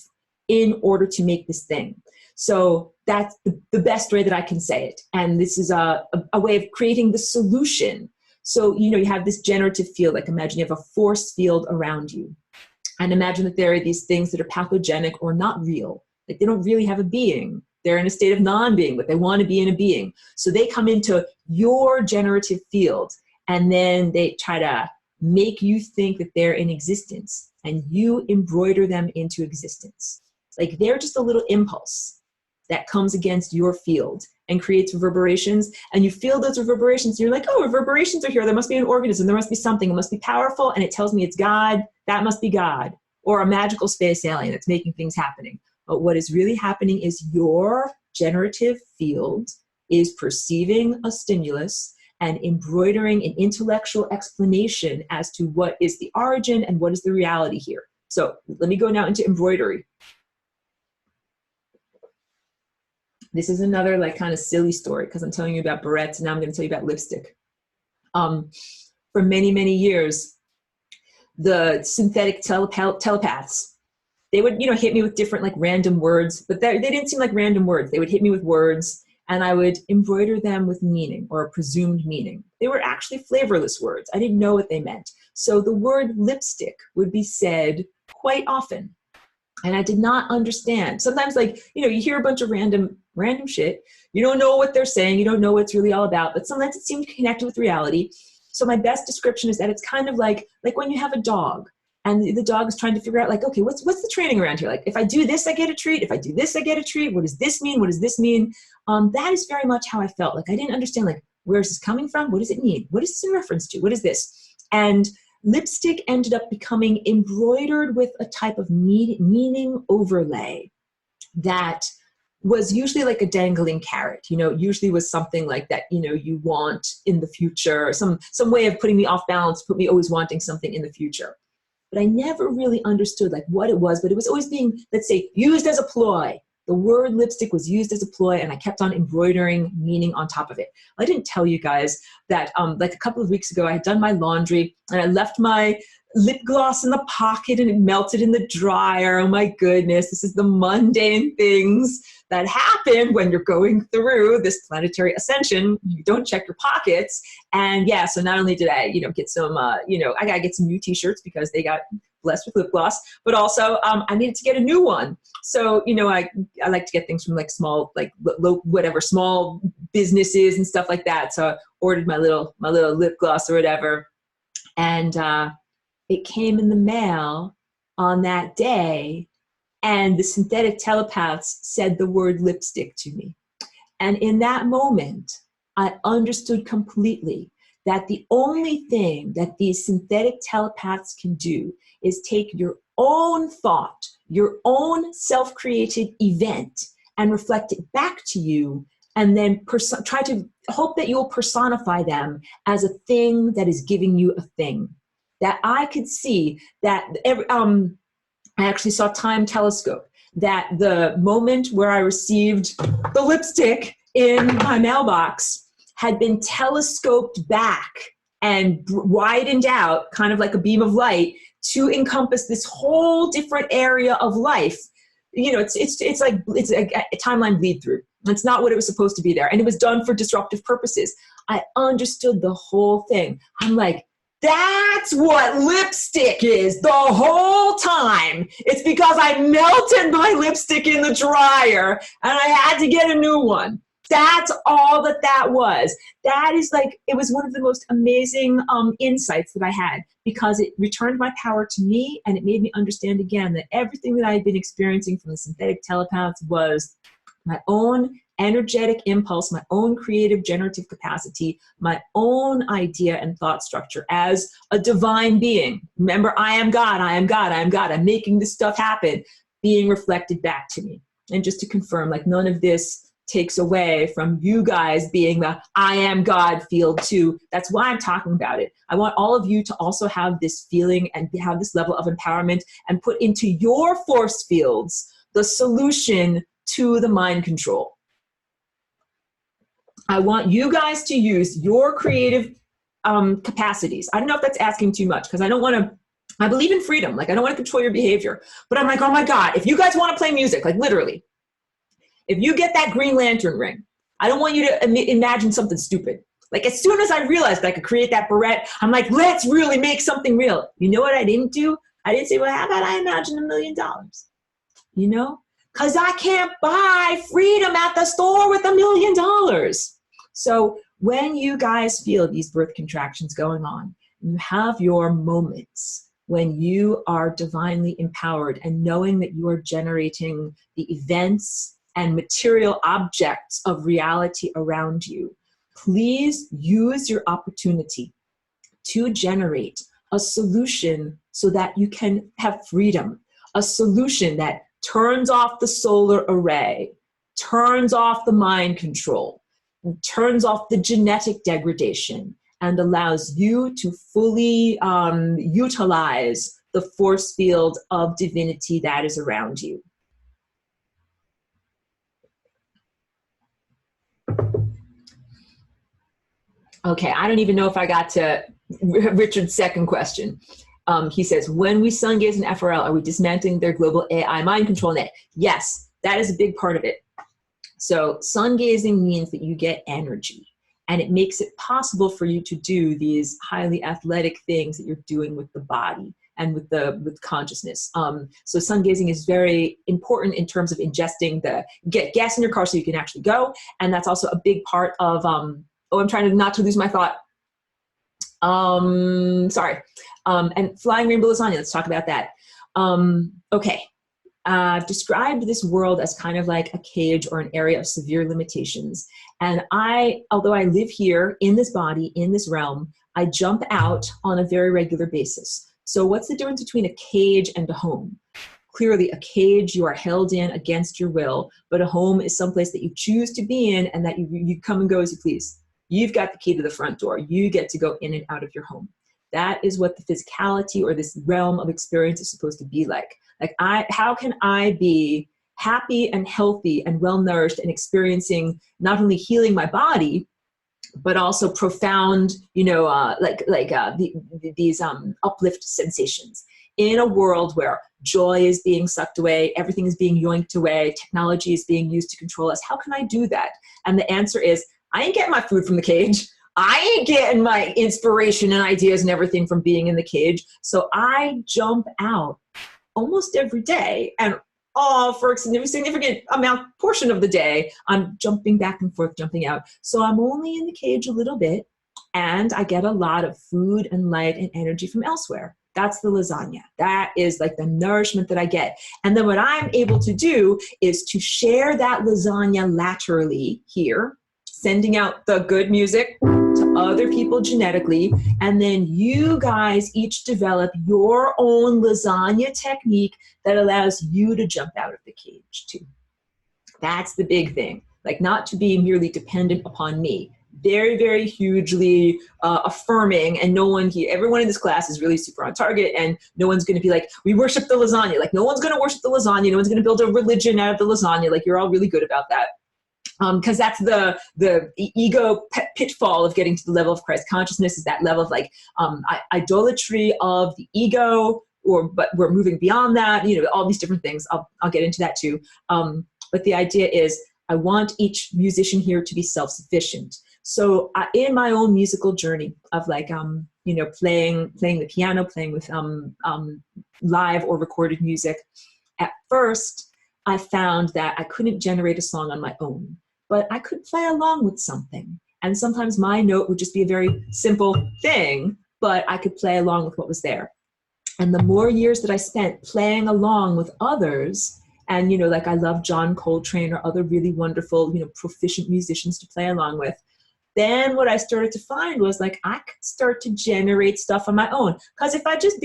in order to make this thing. So that's the best way that I can say it. And this is a way of creating the solution. So, you have this generative field, like imagine you have a force field around you. And imagine that there are these things that are pathogenic or not real. Like, they don't really have a being. They're in a state of non-being, but they want to be in a being. So they come into your generative field, and then they try to make you think that they're in existence, and you embroider them into existence. Like, they're just a little impulse that comes against your field and creates reverberations, and you feel those reverberations, and you're like, oh, reverberations are here. There must be an organism. There must be something. It must be powerful, and it tells me it's God. That must be God, or a magical space alien that's making things happening. But what is really happening is your generative field is perceiving a stimulus and embroidering an intellectual explanation as to what is the origin and what is the reality here. So let me go now into embroidery. This is another kind of silly story, because I'm telling you about barrettes, and now I'm going to tell you about lipstick. For many, many years, the synthetic telepaths, they would, hit me with different random words, but they didn't seem like random words. They would hit me with words, and I would embroider them with meaning, or a presumed meaning. They were actually flavorless words. I didn't know what they meant. So the word lipstick would be said quite often, and I did not understand. Sometimes, you hear a bunch of random shit. You don't know what they're saying. You don't know what it's really all about, but sometimes it seemed connected with reality. So my best description is that it's kind of like when you have a dog, and the dog is trying to figure out, okay, what's the training around here? Like, if I do this, I get a treat. If I do this, I get a treat. What does this mean? What does this mean? That is very much how I felt. Like, I didn't understand, where is this coming from? What does it mean? What is this in reference to? What is this? And lipstick ended up becoming embroidered with a type of meaning overlay that was usually like a dangling carrot, usually was something like that, you want in the future, some way of putting me off balance, put me always wanting something in the future. But I never really understood what it was, but it was always being, let's say, used as a ploy. The word lipstick was used as a ploy, and I kept on embroidering meaning on top of it. I didn't tell you guys that a couple of weeks ago, I had done my laundry, and I left my lip gloss in the pocket, and it melted in the dryer. Oh my goodness, this is the mundane things that happen when you're going through this planetary ascension. You don't check your pockets. And yeah, so not only did I, get some, I gotta get some new t-shirts because they got blessed with lip gloss, but also I needed to get a new one. So, I like to get things from small, small businesses and stuff like that. So I ordered my little lip gloss or whatever. And it came in the mail on that day, and the synthetic telepaths said the word lipstick to me. And in that moment, I understood completely that the only thing that these synthetic telepaths can do is take your own thought, your own self-created event, and reflect it back to you, and then try to hope that you'll personify them as a thing that is giving you a thing. That I could see that I actually saw Time Telescope, that the moment where I received the lipstick in my mailbox had been telescoped back and widened out, kind of like a beam of light, to encompass this whole different area of life. You know, it's like a timeline bleed through. It's not what it was supposed to be there. And it was done for disruptive purposes. I understood the whole thing. I'm like, that's what lipstick is the whole time. It's because I melted my lipstick in the dryer and I had to get a new one. That's all that was. That is like, it was one of the most amazing insights that I had, because it returned my power to me, and it made me understand again that everything that I had been experiencing from the synthetic telepaths was my own energetic impulse, my own creative generative capacity, my own idea and thought structure as a divine being. Remember, I am God, I am God, I am God. I'm making this stuff happen, being reflected back to me. And just to confirm, like, none of this takes away from you guys being the I am God field too. That's why I'm talking about it. I want all of you to also have this feeling and have this level of empowerment and put into your force fields the solution to the mind control. I want you guys to use your creative capacities. I don't know if that's asking too much, because I don't want to, I believe in freedom. Like, I don't want to control your behavior, but I'm like, oh my God, if you guys want to play music, like literally, if you get that Green Lantern ring, I don't want you to imagine something stupid. Like, as soon as I realized I could create that barrette, I'm like, let's really make something real. You know what I didn't do? I didn't say, well, how about I imagine $1 million? You know? Because I can't buy freedom at the store with $1 million. So when you guys feel these birth contractions going on, you have your moments when you are divinely empowered and knowing that you are generating the events and material objects of reality around you. Please use your opportunity to generate a solution so that you can have freedom, a solution that turns off the solar array, turns off the mind control, turns off the genetic degradation, and allows you to fully utilize the force field of divinity that is around you. Okay, I don't even know if I got to Richard's second question. He says, when we sun gaze in FRL, are we dismantling their global AI mind control net? Yes, that is a big part of it. So sun gazing means that you get energy, and it makes it possible for you to do these highly athletic things that you're doing with the body and with consciousness. So sun gazing is very important in terms of ingesting get gas in your car so you can actually go. And that's also a big part of, I'm trying to not to lose my thought. Sorry. And flying rainbow lasagna, let's talk about that. Okay. I've described this world as kind of like a cage or an area of severe limitations. And although I live here in this body, in this realm, I jump out on a very regular basis. So what's the difference between a cage and a home? Clearly, a cage you are held in against your will, but a home is someplace that you choose to be in and that you come and go as you please. You've got the key to the front door. You get to go in and out of your home. That is what the physicality or this realm of experience is supposed to be like. Like, how can I be happy and healthy and well-nourished and experiencing not only healing my body, but also profound, these uplift sensations in a world where joy is being sucked away, everything is being yoinked away, technology is being used to control us. How can I do that? And the answer is, I ain't getting my food from the cage. I ain't getting my inspiration and ideas and everything from being in the cage. So I jump out almost every day, and for a significant portion of the day, I'm jumping back and forth, jumping out. So I'm only in the cage a little bit, and I get a lot of food and light and energy from elsewhere. That's the lasagna. That is like the nourishment that I get. And then what I'm able to do is to share that lasagna laterally here, sending out the good music to other people genetically, and then you guys each develop your own lasagna technique that allows you to jump out of the cage too. That's the big thing. Like, not to be merely dependent upon me. very, very hugely affirming, and no one here, everyone in this class is really super on target, and no one's going to be like, we worship the lasagna. Like, no one's going to worship the lasagna. No one's going to build a religion out of the lasagna. Like, you're all really good about that. Because that's the ego pitfall of getting to the level of Christ consciousness, is that level of like idolatry of the ego, but we're moving beyond that, all these different things. I'll get into that too. But the idea is, I want each musician here to be self-sufficient. So in my own musical journey of like, playing the piano, playing with live or recorded music, at first I found that I couldn't generate a song on my own, but I could play along with something. And sometimes my note would just be a very simple thing, but I could play along with what was there. And the more years that I spent playing along with others, and, like I love John Coltrane or other really wonderful, proficient musicians to play along with, then what I started to find was like, I could start to generate stuff on my own. Because if I just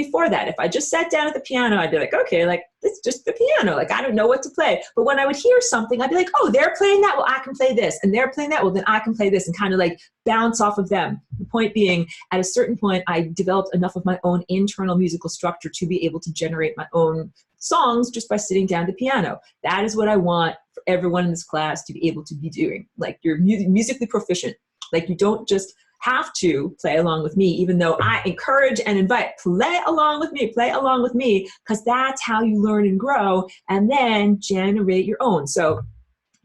sat down at the piano, I'd be like, okay, like, it's just the piano. Like, I don't know what to play. But when I would hear something, I'd be like, oh, they're playing that. Well, I can play this. And they're playing that. Well, then I can play this, and kind of like bounce off of them. The point being, at a certain point, I developed enough of my own internal musical structure to be able to generate my own songs just by sitting down at the piano. That is what I want for everyone in this class to be able to be doing. Like, you're musically proficient. Like, you don't just have to play along with me, even though I encourage and invite, play along with me, because that's how you learn and grow, and then generate your own. So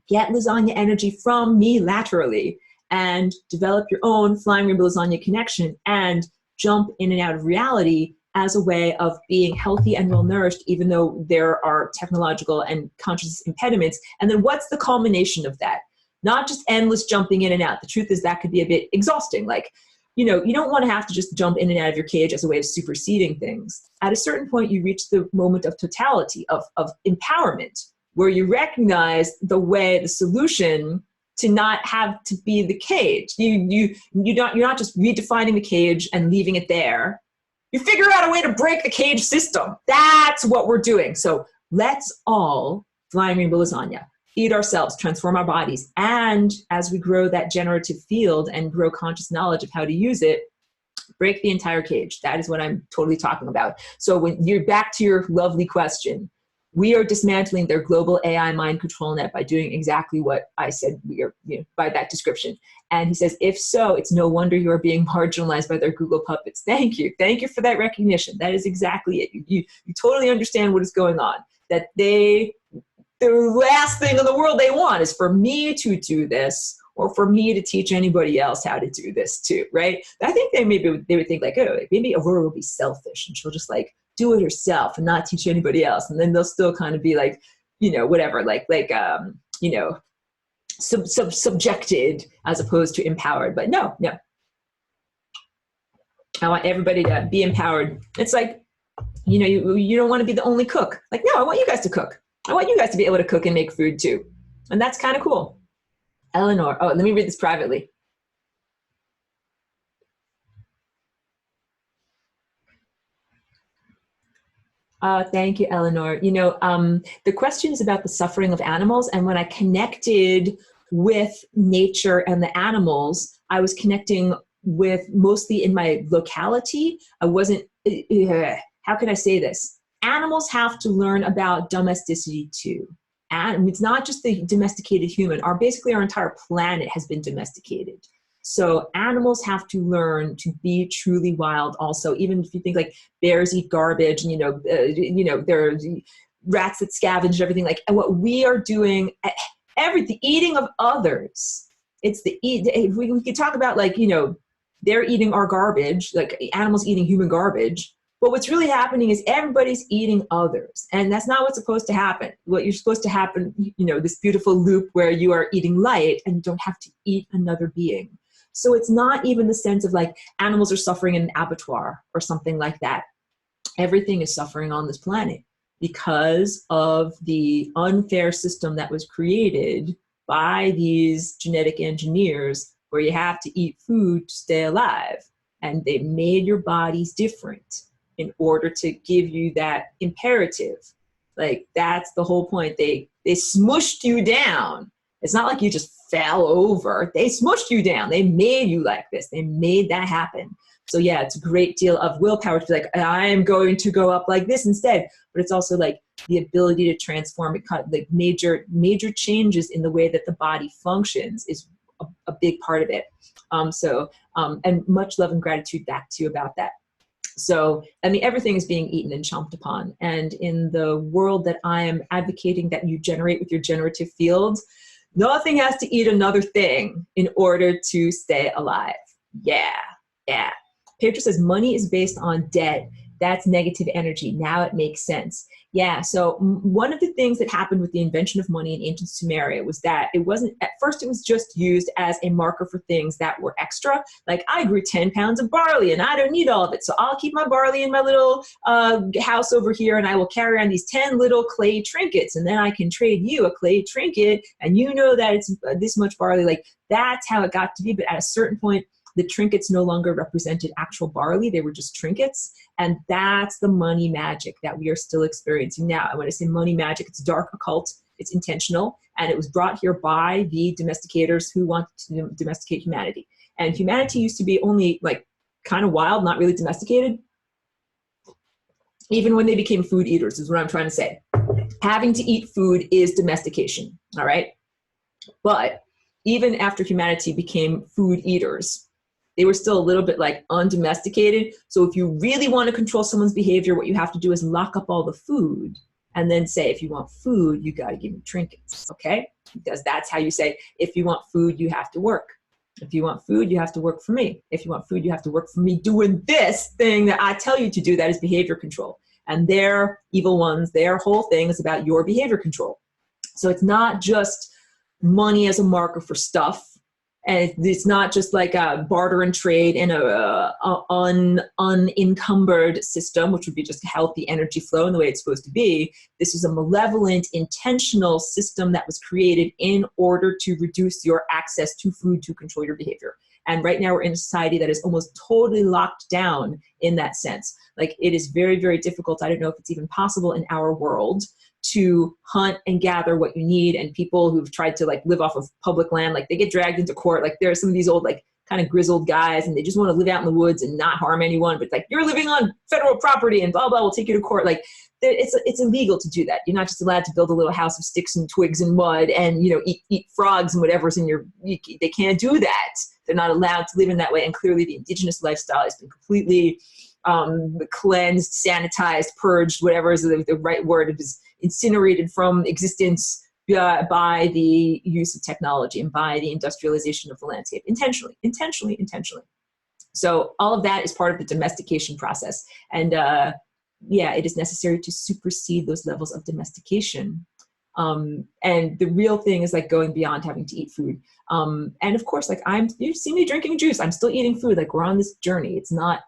get lasagna energy from me laterally and develop your own flying rainbow lasagna connection, and jump in and out of reality as a way of being healthy and well-nourished, even though there are technological and conscious impediments. And then what's the culmination of that? Not just endless jumping in and out. The truth is that could be a bit exhausting. Like, you don't want to have to just jump in and out of your cage as a way of superseding things. At a certain point, you reach the moment of totality, of empowerment, where you recognize the solution to not have to be the cage. You're not just redefining the cage and leaving it there. You figure out a way to break the cage system. That's what we're doing. So let's all flying rainbow lasagna. Feed ourselves, transform our bodies, and as we grow that generative field and grow conscious knowledge of how to use it, break the entire cage. That is what I'm totally talking about. So when you're back to your lovely question, we are dismantling their global AI mind control net by doing exactly what I said we are, by that description. And he says, if so, it's no wonder you are being marginalized by their Google puppets. Thank you. Thank you for that recognition. That is exactly it. You totally understand what is going on. That the last thing in the world they want is for me to do this, or for me to teach anybody else how to do this too, right? I think they would think like, oh, maybe Aurora will be selfish and she'll just like do it herself and not teach anybody else, and then they'll still kind of be like, whatever, subjected as opposed to empowered. But no, I want everybody to be empowered. It's like, you don't want to be the only cook. Like, no, I want you guys to cook. I want you guys to be able to cook and make food too. And that's kind of cool. Eleanor, let me read this privately. Thank you, Eleanor. The question is about the suffering of animals. And when I connected with nature and the animals, I was connecting with mostly in my locality. I wasn't, how can I say this? Animals have to learn about domesticity too. And it's not just the domesticated human. Basically our entire planet has been domesticated. So animals have to learn to be truly wild also. Even if you think like bears eat garbage, and there are rats that scavenge and everything. Like, and what we are doing, the eating of others. It's we could talk about like, they're eating our garbage, like animals eating human garbage. But what's really happening is everybody's eating others. And that's not what's supposed to happen. What you're supposed to happen, this beautiful loop where you are eating light and you don't have to eat another being. So it's not even the sense of like animals are suffering in an abattoir or something like that. Everything is suffering on this planet because of the unfair system that was created by these genetic engineers, where you have to eat food to stay alive. And they made your bodies different in order to give you that imperative. Like, that's the whole point. They smushed you down It's not like you just fell over. They smushed you down. They made you like this. They made that happen. So yeah, it's a great deal of willpower to be like, I am going to go up like this instead. But it's also like the ability to transform it, like major changes in the way that the body functions is a big part of it. And much love and gratitude back to you about that. So, I mean, everything is being eaten and chomped upon. And in the world that I am advocating that you generate with your generative fields, nothing has to eat another thing in order to stay alive. Yeah. Pedro says money is based on debt. That's negative energy. Now it makes sense. Yeah. So one of the things that happened with the invention of money in ancient Sumeria was that it wasn't, at first it was just used as a marker for things that were extra. Like I grew 10 pounds of barley and I don't need all of it. So I'll keep my barley in my little house over here and I will carry on these 10 little clay trinkets. And then I can trade you a clay trinket and you know that it's this much barley. Like that's how it got to be. But at a certain point, the trinkets no longer represented actual barley. They were just trinkets. And that's the money magic that we are still experiencing now. And when I say money magic, it's dark occult, it's intentional, and it was brought here by the domesticators who wanted to domesticate humanity. And humanity used to be only like kind of wild, not really domesticated. Even when they became food eaters is what I'm trying to say. Having to eat food is domestication, all right? But even after humanity became food eaters, they were still a little bit like undomesticated. So if you really want to control someone's behavior, what you have to do is lock up all the food and then say, if you want food, you got to give me trinkets, okay? Because that's how you say, if you want food, you have to work. If you want food, you have to work for me. If you want food, you have to work for me doing this thing that I tell you to do, that is behavior control. And their evil ones, their whole thing is about your behavior control. So it's not just money as a marker for stuff. And it's not just like a barter and trade in a unencumbered system, which would be just a healthy energy flow in the way it's supposed to be. This is a malevolent, intentional system that was created in order to reduce your access to food to control your behavior. And right now we're in a society that is almost totally locked down in that sense. Like it is very, very difficult. I don't know if it's even possible in our world to hunt and gather what you need. And people who've tried to like live off of public land, like they get dragged into court. Like there are some of these old, like kind of grizzled guys and they just want to live out in the woods and not harm anyone. But like, you're living on federal property and blah, blah, we'll take you to court. Like it's illegal to do that. You're not just allowed to build a little house of sticks and twigs and mud and, you know, eat frogs and whatever's in they can't do that. They're not allowed to live in that way. And clearly the indigenous lifestyle has been completely cleansed, sanitized, purged, whatever is the right word. It was incinerated from existence by the use of technology and by the industrialization of the landscape, intentionally. So all of that is part of the domestication process. And yeah, it is necessary to supersede those levels of domestication. And the real thing is like going beyond having to eat food. And of course, like you see me drinking juice, I'm still eating food. Like we're on this journey. It's not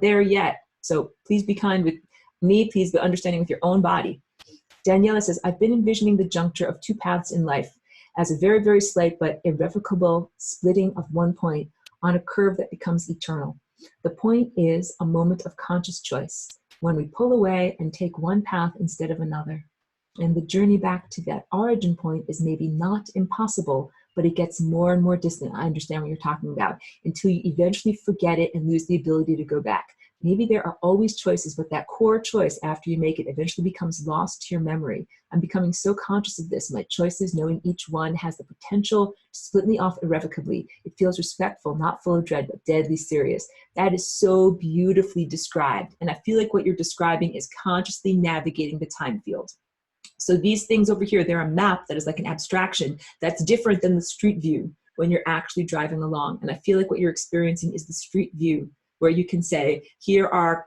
there yet. So please be kind with me. Please be understanding with your own body. Daniela says, I've been envisioning the juncture of two paths in life as a very, very slight but irrevocable splitting of one point on a curve that becomes eternal. The point is a moment of conscious choice when we pull away and take one path instead of another. And the journey back to that origin point is maybe not impossible, but it gets more and more distant. I understand what you're talking about, until you eventually forget it and lose the ability to go back. Maybe there are always choices, but that core choice after you make it eventually becomes lost to your memory. I'm becoming so conscious of this. My choices, knowing each one has the potential to split me off irrevocably. It feels respectful, not full of dread, but deadly serious. That is so beautifully described. And I feel like what you're describing is consciously navigating the time field. So these things over here, they're a map that is like an abstraction that's different than the street view when you're actually driving along. And I feel like what you're experiencing is the street view, where you can say, here are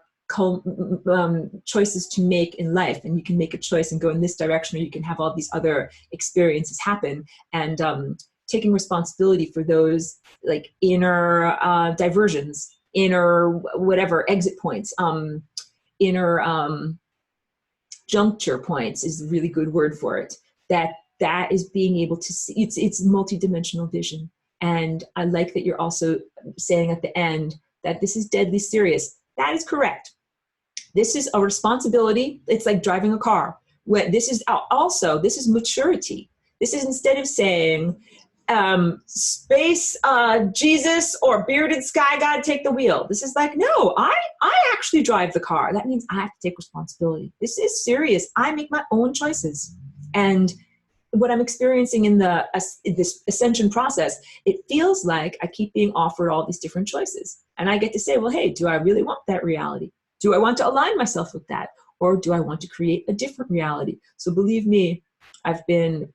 choices to make in life, and you can make a choice and go in this direction, or you can have all these other experiences happen. And taking responsibility for those like inner diversions, inner whatever exit points, inner juncture points is a really good word for it. That is being able to see, it's multidimensional vision. And I like that you're also saying at the end that this is deadly serious. That is correct. This is a responsibility. It's like driving a car. This is maturity. This is instead of saying, space Jesus or bearded sky god take the wheel. This is like, no, I actually drive the car. That means I have to take responsibility. This is serious. I make my own choices. And what I'm experiencing in this ascension process, it feels like I keep being offered all these different choices. And I get to say, well, hey, do I really want that reality? Do I want to align myself with that? Or do I want to create a different reality? So believe me, I've been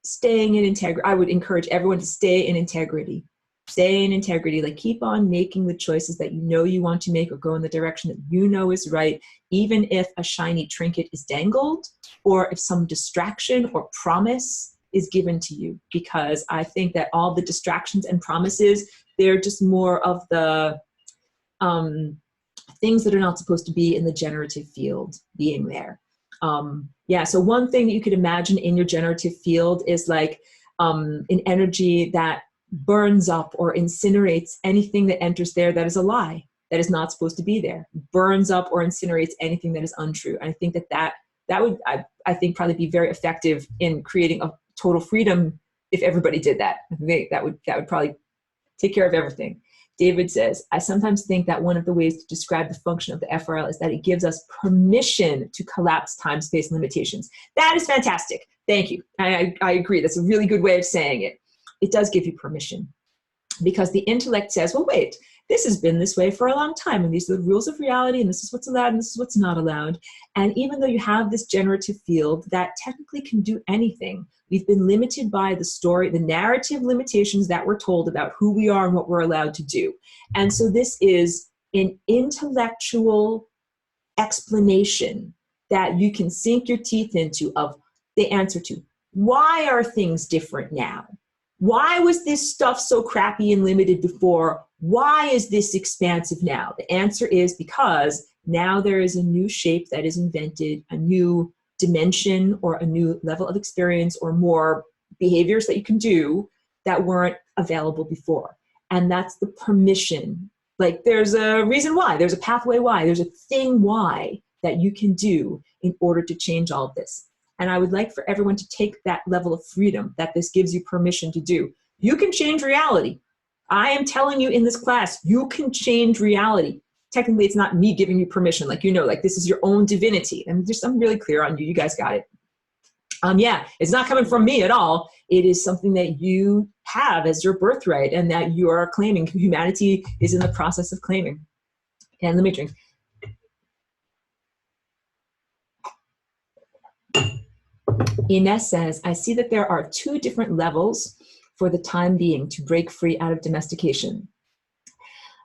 staying in integrity. I would encourage everyone to stay in integrity. Stay in integrity. Like, keep on making the choices that you know you want to make, or go in the direction that you know is right, even if a shiny trinket is dangled, or if some distraction or promise is given to you. Because I think that all the distractions and promises, they're just more of the things that are not supposed to be in the generative field being there. Yeah, so one thing that you could imagine in your generative field is like an energy that burns up or incinerates anything that enters there that is a lie, that is not supposed to be there. Burns up or incinerates anything that is untrue. And I think that would, I think, probably be very effective in creating a total freedom if everybody did that. I think that would probably take care of everything. David says, I sometimes think that one of the ways to describe the function of the FRL is that it gives us permission to collapse time-space limitations. That is fantastic. Thank you. I agree. That's a really good way of saying it. It does give you permission, because the intellect says, well, wait, this has been this way for a long time, and these are the rules of reality, and this is what's allowed, and this is what's not allowed. And even though you have this generative field that technically can do anything, we've been limited by the story, the narrative limitations that we're told about who we are and what we're allowed to do. And so this is an intellectual explanation that you can sink your teeth into of the answer to, why are things different now? Why was this stuff so crappy and limited before? Why is this expansive now? The answer is because now there is a new shape that is invented, a new dimension or a new level of experience or more behaviors that you can do that weren't available before. And that's the permission. Like, there's a reason why, there's a pathway why, there's a thing why that you can do in order to change all of this. And I would like for everyone to take that level of freedom that this gives you permission to do. You can change reality. I am telling you in this class, you can change reality. Technically, it's not me giving you permission. Like, you know, like, this is your own divinity. And I'm really clear on you. You guys got it. Yeah, it's not coming from me at all. It is something that you have as your birthright and that you are claiming. Humanity is in the process of claiming. And let me drink. Ines says, I see that there are two different levels for the time being to break free out of domestication.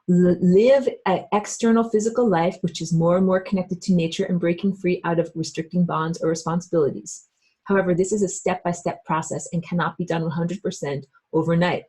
Live an external physical life, which is more and more connected to nature and breaking free out of restricting bonds or responsibilities. However, this is a step-by-step process and cannot be done 100% overnight.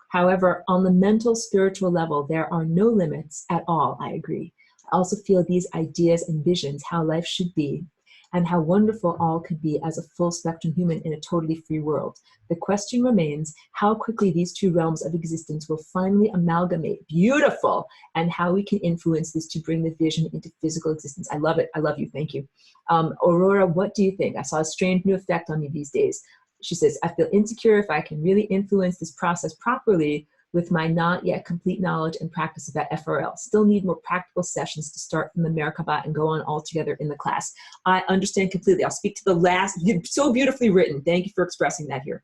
However, on the mental, spiritual level, there are no limits at all, I agree. I also feel these ideas and visions, how life should be, and how wonderful all could be as a full spectrum human in a totally free world. The question remains how quickly these two realms of existence will finally amalgamate. Beautiful. And how we can influence this to bring the vision into physical existence. I love it. I love you. Thank you. Aurora, what do you think? I saw a strange new effect on me these days. She says, I feel insecure if I can really influence this process properly with my not yet complete knowledge and practice about FRL. Still need more practical sessions to start from the Merkaba and go on all together in the class. I understand completely. I'll speak to the last, so beautifully written. Thank you for expressing that here.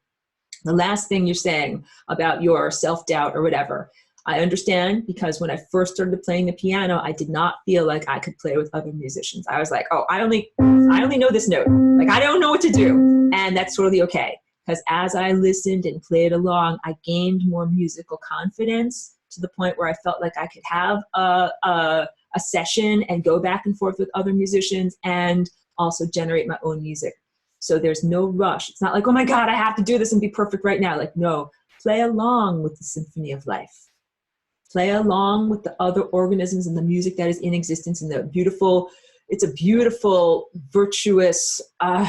The last thing you're saying about your self-doubt or whatever, I understand, because when I first started playing the piano, I did not feel like I could play with other musicians. I was like, oh, I only know this note. Like, I don't know what to do. And that's totally okay. Because as I listened and played along, I gained more musical confidence to the point where I felt like I could have a session and go back and forth with other musicians and also generate my own music. So there's no rush. It's not like, oh my God, I have to do this and be perfect right now. Like, no, play along with the symphony of life. Play along with the other organisms and the music that is in existence and the beautiful, it's a beautiful, virtuous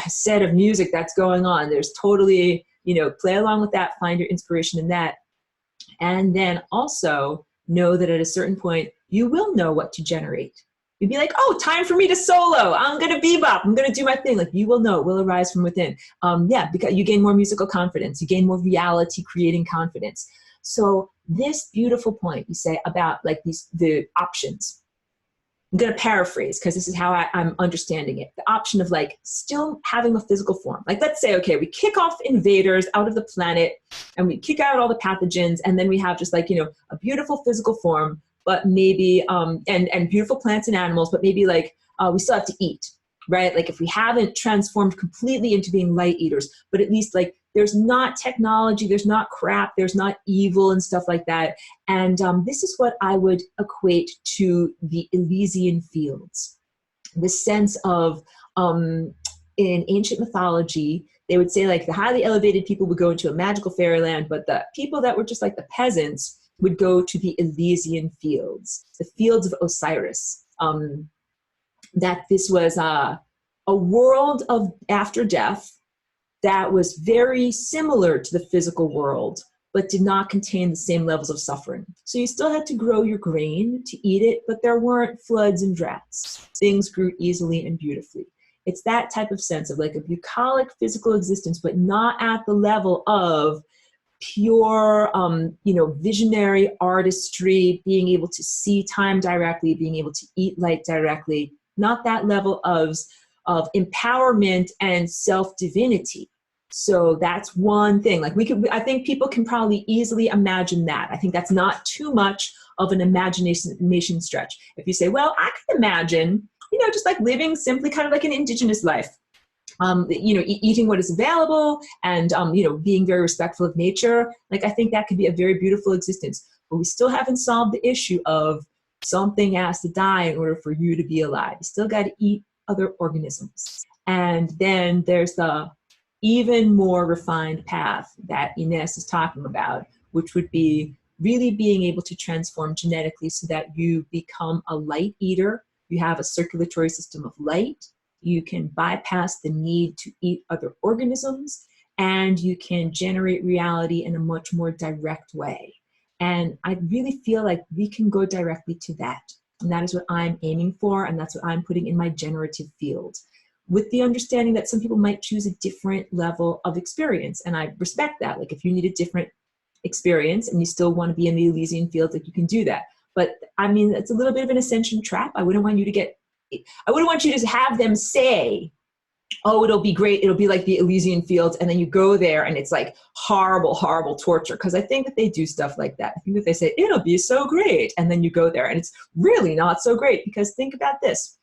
set of music that's going on. There's totally, play along with that, find your inspiration in that. And then also know that at a certain point, you will know what to generate. You'd be like, oh, time for me to solo. I'm going to bebop. I'm going to do my thing. Like, you will know, it will arise from within. Yeah, because you gain more musical confidence. You gain more reality creating confidence. So this beautiful point you say about like the options. I'm going to paraphrase because this is how I'm understanding it. The option of like still having a physical form. Like, let's say, okay, we kick off invaders out of the planet and we kick out all the pathogens. And then we have just like, you know, a beautiful physical form, but maybe, and beautiful plants and animals, but maybe like we still have to eat, right? Like if we haven't transformed completely into being light eaters, but at least like there's not technology, there's not crap, there's not evil and stuff like that. And this is what I would equate to the Elysian fields. The sense of, in ancient mythology, they would say like the highly elevated people would go into a magical fairyland, but the people that were just like the peasants would go to the Elysian fields, the fields of Osiris. That this was a world of after death that was very similar to the physical world, but did not contain the same levels of suffering. So you still had to grow your grain to eat it, but there weren't floods and droughts. Things grew easily and beautifully. It's that type of sense of like a bucolic physical existence, but not at the level of pure, you know, visionary artistry, being able to see time directly, being able to eat light directly, not that level of empowerment and self-divinity. So that's one thing. Like I think people can probably easily imagine that. I think that's not too much of an imagination stretch. If you say, well, I can imagine, you know, just like living simply kind of like an indigenous life. You know, eating what is available and, you know, being very respectful of nature. Like, I think that could be a very beautiful existence, but we still haven't solved the issue of something has to die in order for you to be alive. You still got to eat other organisms. And then there's the even more refined path that Ines is talking about, which would be really being able to transform genetically so that you become a light eater. You have a circulatory system of light. You can bypass the need to eat other organisms, and you can generate reality in a much more direct way. And I really feel like we can go directly to that. And that is what I'm aiming for, and that's what I'm putting in my generative field, with the understanding that some people might choose a different level of experience. And I respect that. Like if you need a different experience and you still want to be in the Elysian fields, like you can do that. But I mean, it's a little bit of an ascension trap. I wouldn't want you to have them say, oh, it'll be great. It'll be like the Elysian fields. And then you go there and it's like horrible, horrible torture. Because I think that they do stuff like that. I think that they say, it'll be so great. And then you go there and it's really not so great. Because think about this.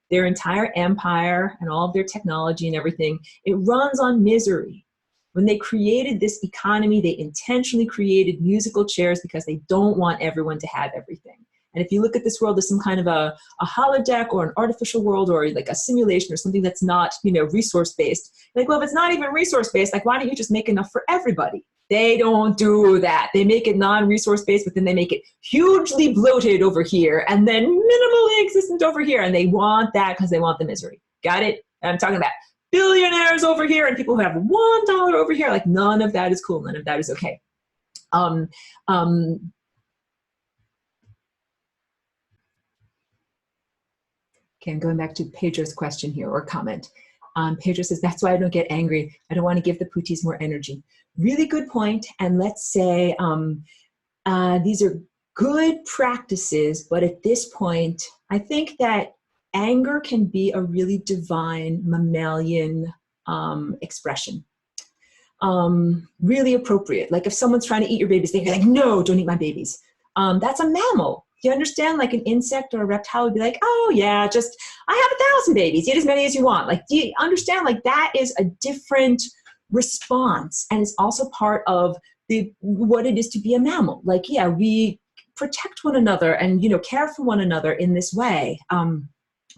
Their entire empire and all of their technology and everything, it runs on misery. When they created this economy, they intentionally created musical chairs because they don't want everyone to have everything. And if you look at this world as some kind of a holodeck or an artificial world or like a simulation or something that's not, you know, resource-based, like, well, if it's not even resource-based, like, why don't you just make enough for everybody? They don't do that. They make it non-resource-based, but then they make it hugely bloated over here and then minimally existent over here. And they want that because they want the misery. Got it? And I'm talking about billionaires over here and people who have $1 over here. Like, none of that is cool. None of that is okay. Okay, I'm going back to Pedro's question here, or comment. Pedro says, that's why I don't get angry. I don't want to give the Pooties more energy. Really good point. And let's say these are good practices, but at this point, I think that anger can be a really divine mammalian expression. Really appropriate. Like if someone's trying to eat your babies, they're like, no, don't eat my babies. That's a mammal. You understand? Like an insect or a reptile would be like, oh yeah, just, I have 1,000 babies, eat as many as you want. Like, do you understand? Like that is a different response. And it's also part of what it is to be a mammal. Like, yeah, we protect one another and, you know, care for one another in this way.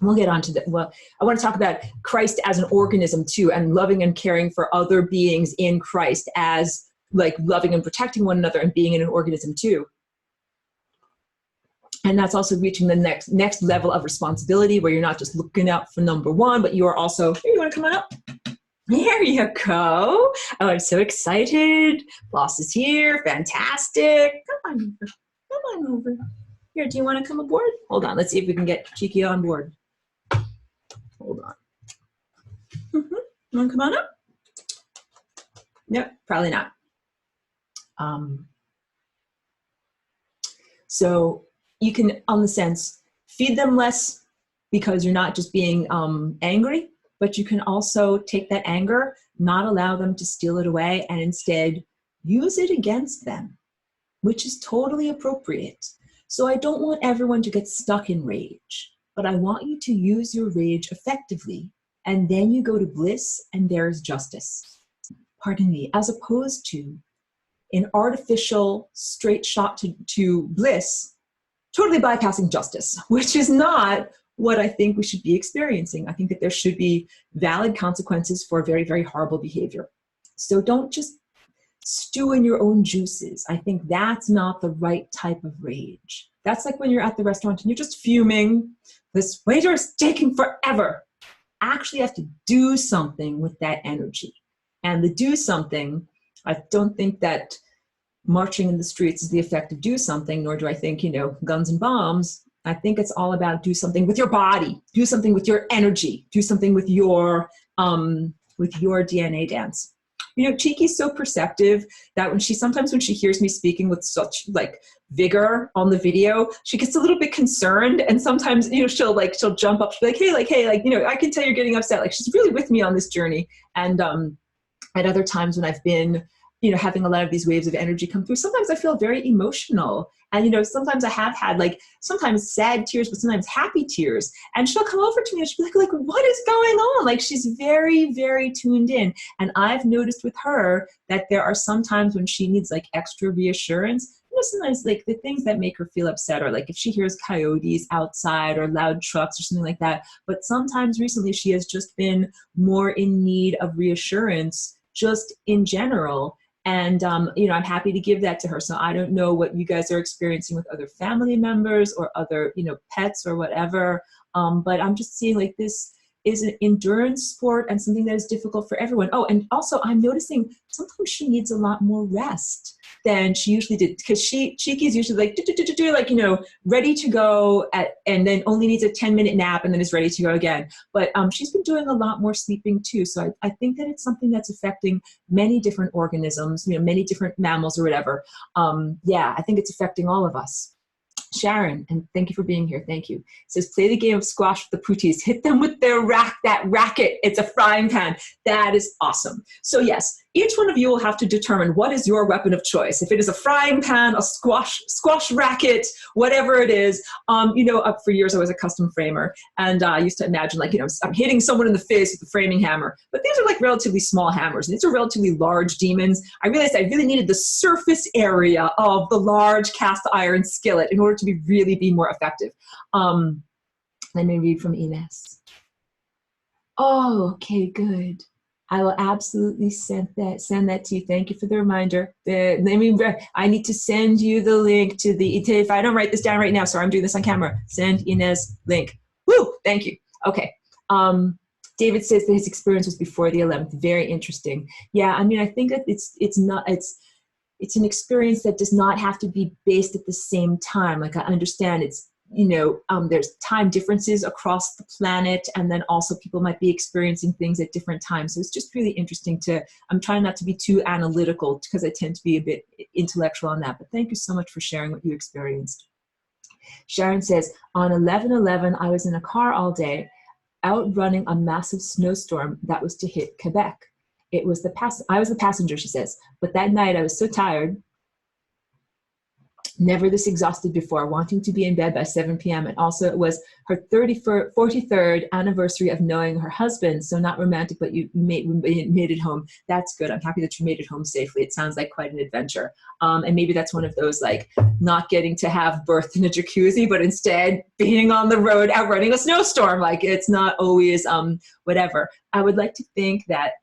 We'll get on to that. Well, I want to talk about Christ as an organism too, and loving and caring for other beings in Christ as like loving and protecting one another and being in an organism too. And that's also reaching the next level of responsibility where you're not just looking out for number one, but you are also, hey, you want to come on up? Here you go. Oh, I'm so excited. Boss is here. Fantastic. Come on over. Come on over. Here, do you want to come aboard? Hold on, let's see if we can get Cheeky on board. Hold on. You want to come on up? Nope, probably not. So you can, on the sense, feed them less because you're not just being angry, but you can also take that anger, not allow them to steal it away, and instead use it against them, which is totally appropriate. So I don't want everyone to get stuck in rage, but I want you to use your rage effectively, and then you go to bliss and there's justice. Pardon me, as opposed to an artificial straight shot to bliss, totally bypassing justice, which is not what I think we should be experiencing. I think that there should be valid consequences for very, very horrible behavior. So don't just stew in your own juices. I think that's not the right type of rage. That's like when you're at the restaurant and you're just fuming, this waiter is taking forever. Actually have to do something with that energy. And the do something, I don't think that marching in the streets is the effect of do something, nor do I think, guns and bombs. I think it's all about do something with your body, do something with your energy, do something with your DNA dance. Cheeky's so perceptive that sometimes when she hears me speaking with such vigor on the video, she gets a little bit concerned, and sometimes she'll jump up, she'll be like, hey, I can tell you're getting upset. She's really with me on this journey. And at other times when I've been having a lot of these waves of energy come through, sometimes I feel very emotional. And, sometimes I have had sometimes sad tears, but sometimes happy tears. And she'll come over to me and she'll be like, what is going on? She's very, very tuned in. And I've noticed with her that there are some times when she needs extra reassurance. Sometimes the things that make her feel upset are if she hears coyotes outside or loud trucks or something like that. But sometimes recently she has just been more in need of reassurance just in general. And, I'm happy to give that to her. So I don't know what you guys are experiencing with other family members or other, pets or whatever. But I'm just seeing this is an endurance sport and something that is difficult for everyone. Oh, and also I'm noticing sometimes she needs a lot more rest than she usually did, because Cheeky's usually ready to go and then only needs a 10-minute nap and then is ready to go again. But she's been doing a lot more sleeping too. So I think that it's something that's affecting many different organisms, many different mammals or whatever. I think it's affecting all of us. Sharon, and thank you for being here. Thank you. Says, play the game of squash with the pooties. Hit them with their that racket. It's a frying pan. That is awesome. So yes, each one of you will have to determine what is your weapon of choice. If it is a frying pan, a squash racket, whatever it is. Up for years I was a custom framer, and I used to imagine I'm hitting someone in the face with a framing hammer. But these are relatively small hammers. And these are relatively large demons. I realized I really needed the surface area of the large cast iron skillet in order to be more effective. Let me read from Ines. Oh, okay, good. I will absolutely send that to you. Thank you for the reminder. I need to send you the link to if I don't write this down right now, sorry, I'm doing this on camera. Send Ines link. Woo, thank you. Okay. David says that his experience was before the 11th. Very interesting. Yeah, I think that it's an experience that does not have to be based at the same time. I understand it's, there's time differences across the planet, and then also people might be experiencing things at different times. So it's just really interesting I'm trying not to be too analytical because I tend to be a bit intellectual on that, but thank you so much for sharing what you experienced. Sharon says, on 11/11, I was in a car all day, outrunning a massive snowstorm that was to hit Quebec. I was the passenger, she says, but that night I was so tired, never this exhausted before, wanting to be in bed by 7 p.m. And also it was her 43rd anniversary of knowing her husband. So not romantic, but you made it home. That's good. I'm happy that you made it home safely. It sounds like quite an adventure. And maybe that's one of those not getting to have birth in a jacuzzi, but instead being on the road outrunning a snowstorm. It's not always whatever. I would like to think that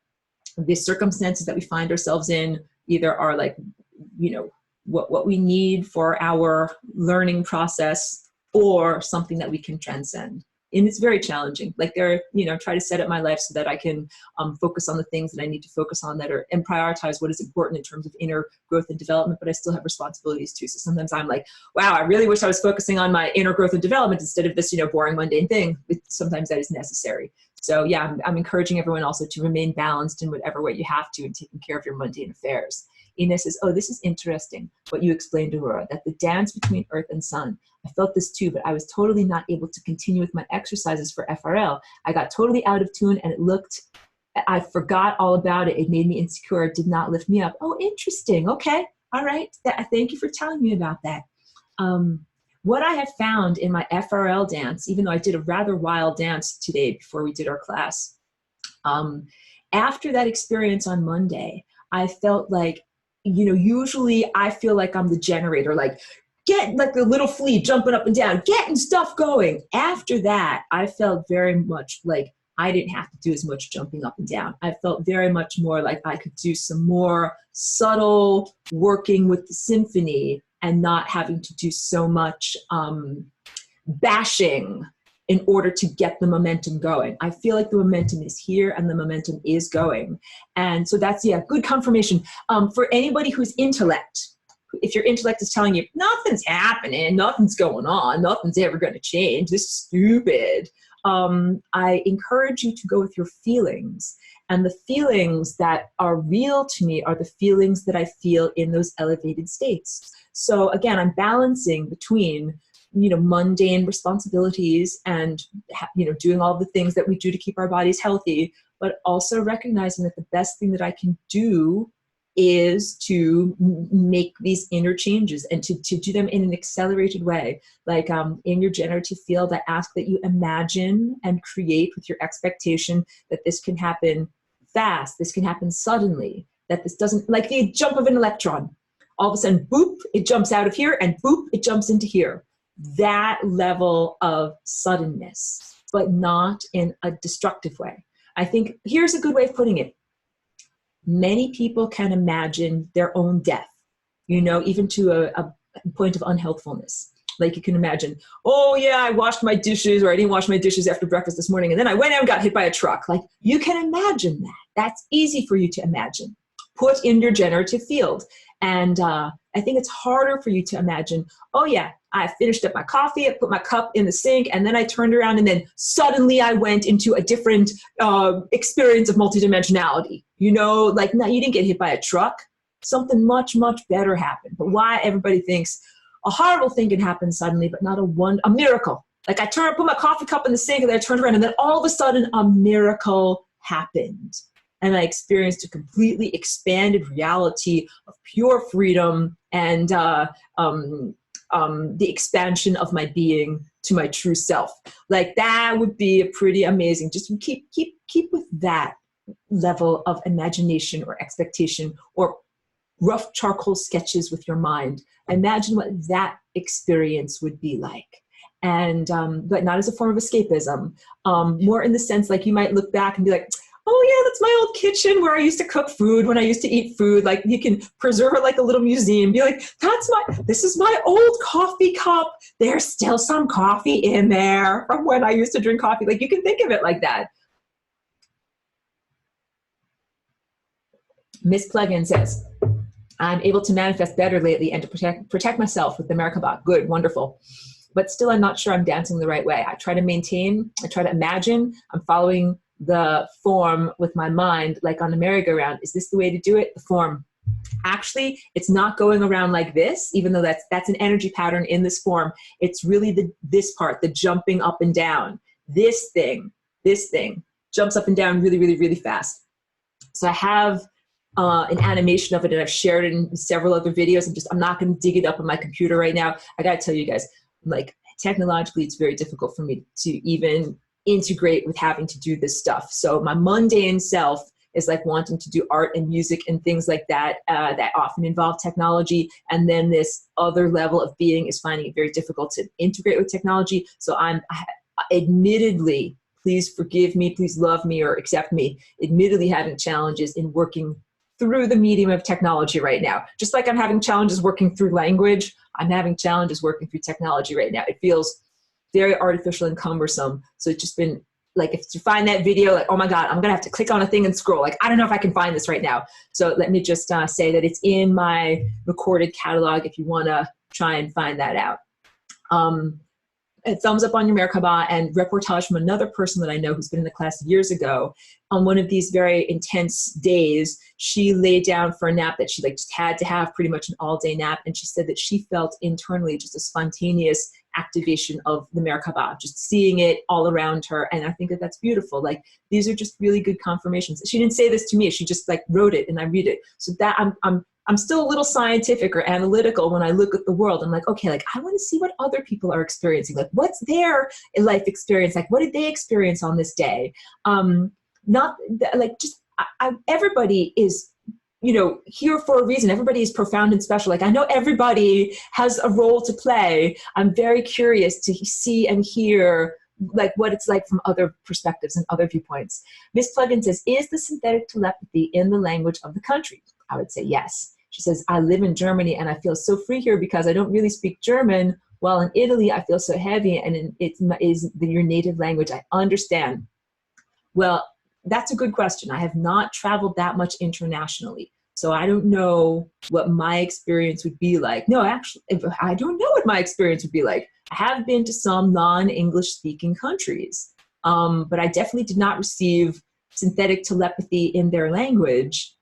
the circumstances that we find ourselves in either are what we need for our learning process or something that we can transcend. and it's very challenging. Like try to set up my life so that I can focus on the things that I need to focus on and prioritize what is important in terms of inner growth and development, but I still have responsibilities too. So sometimes I'm like, wow, I really wish I was focusing on my inner growth and development instead of this, boring, mundane thing. Sometimes that is necessary. So yeah, I'm encouraging everyone also to remain balanced in whatever way you have to in taking care of your mundane affairs. Ina says, oh, this is interesting, what you explained, Aurora, that the dance between earth and sun. I felt this too, but I was totally not able to continue with my exercises for FRL. I got totally out of tune and I forgot all about it. It made me insecure. It did not lift me up. Oh, interesting. Okay. All right. Thank you for telling me about that. What I have found in my FRL dance, even though I did a rather wild dance today before we did our class, after that experience on Monday, I felt like, usually I feel like I'm the generator, like get like the little flea jumping up and down, getting stuff going. After that, I felt very much like I didn't have to do as much jumping up and down. I felt very much more like I could do some more subtle working with the symphony and not having to do so much bashing in order to get the momentum going. I feel like the momentum is here and the momentum is going. And so that's, good confirmation. For anybody who's intellect, if your intellect is telling you, nothing's happening, nothing's going on, nothing's ever gonna change, this is stupid, I encourage you to go with your feelings. And the feelings that are real to me are the feelings that I feel in those elevated states. So again, I'm balancing between mundane responsibilities and, doing all the things that we do to keep our bodies healthy, but also recognizing that the best thing that I can do is to make these inner changes and to do them in an accelerated way. Like in your generative field, I ask that you imagine and create with your expectation that this can happen fast, this can happen suddenly, that this doesn't, like the jump of an electron. All of a sudden, boop, it jumps out of here, and boop, it jumps into here. That level of suddenness, but not in a destructive way. I think here's a good way of putting it. Many people can imagine their own death, even to a point of unhealthfulness. Like you can imagine, oh yeah, I washed my dishes, or I didn't wash my dishes after breakfast this morning, and then I went out and got hit by a truck. Like you can imagine that. That's easy for you to imagine. Put in your generative field. And I think it's harder for you to imagine, oh yeah, I finished up my coffee, I put my cup in the sink, and then I turned around and then suddenly I went into a different experience of multidimensionality. Like no, you didn't get hit by a truck. Something much, much better happened. But why everybody thinks a horrible thing can happen suddenly, but not a miracle. Like I put my coffee cup in the sink and then I turned around and then all of a sudden a miracle happened. And I experienced a completely expanded reality of pure freedom and the expansion of my being to my true self. Like that would be a pretty amazing. Just keep with that level of imagination or expectation or rough charcoal sketches with your mind. Imagine what that experience would be like. And but not as a form of escapism, more in the sense like you might look back and be like, oh yeah, that's my old kitchen where I used to cook food when I used to eat food. Like you can preserve it like a little museum. Be like, this is my old coffee cup. There's still some coffee in there from when I used to drink coffee. Like you can think of it like that. Miss Plugin says, I'm able to manifest better lately and to protect myself with the Merkaba. Good, wonderful. But still, I'm not sure I'm dancing the right way. I try to imagine, I'm following the form with my mind, like on a merry-go-round. Is this the way to do it? The form. Actually, it's not going around like this, even though that's an energy pattern in this form. It's really this part, the jumping up and down. This thing jumps up and down really, really, really fast. So I have an animation of it, and I've shared it in several other videos. I'm not going to dig it up on my computer right now. I got to tell you guys, like technologically, it's very difficult for me to even integrate with having to do this stuff. So my mundane self is like wanting to do art and music and things like that, that often involve technology. And then this other level of being is finding it very difficult to integrate with technology. So I'm admittedly, please forgive me, please love me or accept me, admittedly having challenges in working through the medium of technology right now. Just like I'm having challenges working through language, I'm having challenges working through technology right now. It feels very artificial and cumbersome. So it's just been like, if you find that video, like, oh my God, I'm gonna have to click on a thing and scroll. Like, I don't know if I can find this right now. So let me just say that it's in my recorded catalog if you wanna try and find that out. A thumbs up on your Merkaba, and reportage from another person that I know who's been in the class years ago. On one of these very intense days, she laid down for a nap that she like just had to have, pretty much an all-day nap, and she said that she felt internally just a spontaneous activation of the Merkaba, just seeing it all around her. And I think that that's beautiful. Like, these are just really good confirmations. She didn't say this to me, she just like wrote it and I read it. So that I'm still a little scientific or analytical when I look at the world. I'm like, okay, like I want to see what other people are experiencing. Like, what's their life experience? Like, what did they experience on this day? Not like just everybody is, you know, here for a reason. Everybody is profound and special. Like, I know everybody has a role to play. I'm very curious to see and hear like what it's like from other perspectives and other viewpoints. Miss Plugin says, is the synthetic telepathy in the language of the country? I would say yes. She says, I live in Germany and I feel so free here because I don't really speak German, while in Italy I feel so heavy, and it is your native language. I understand. Well, that's a good question. I have not traveled that much internationally, so I don't know what my experience would be like. No, actually, I don't know what my experience would be like. I have been to some non-English speaking countries, but I definitely did not receive synthetic telepathy in their language.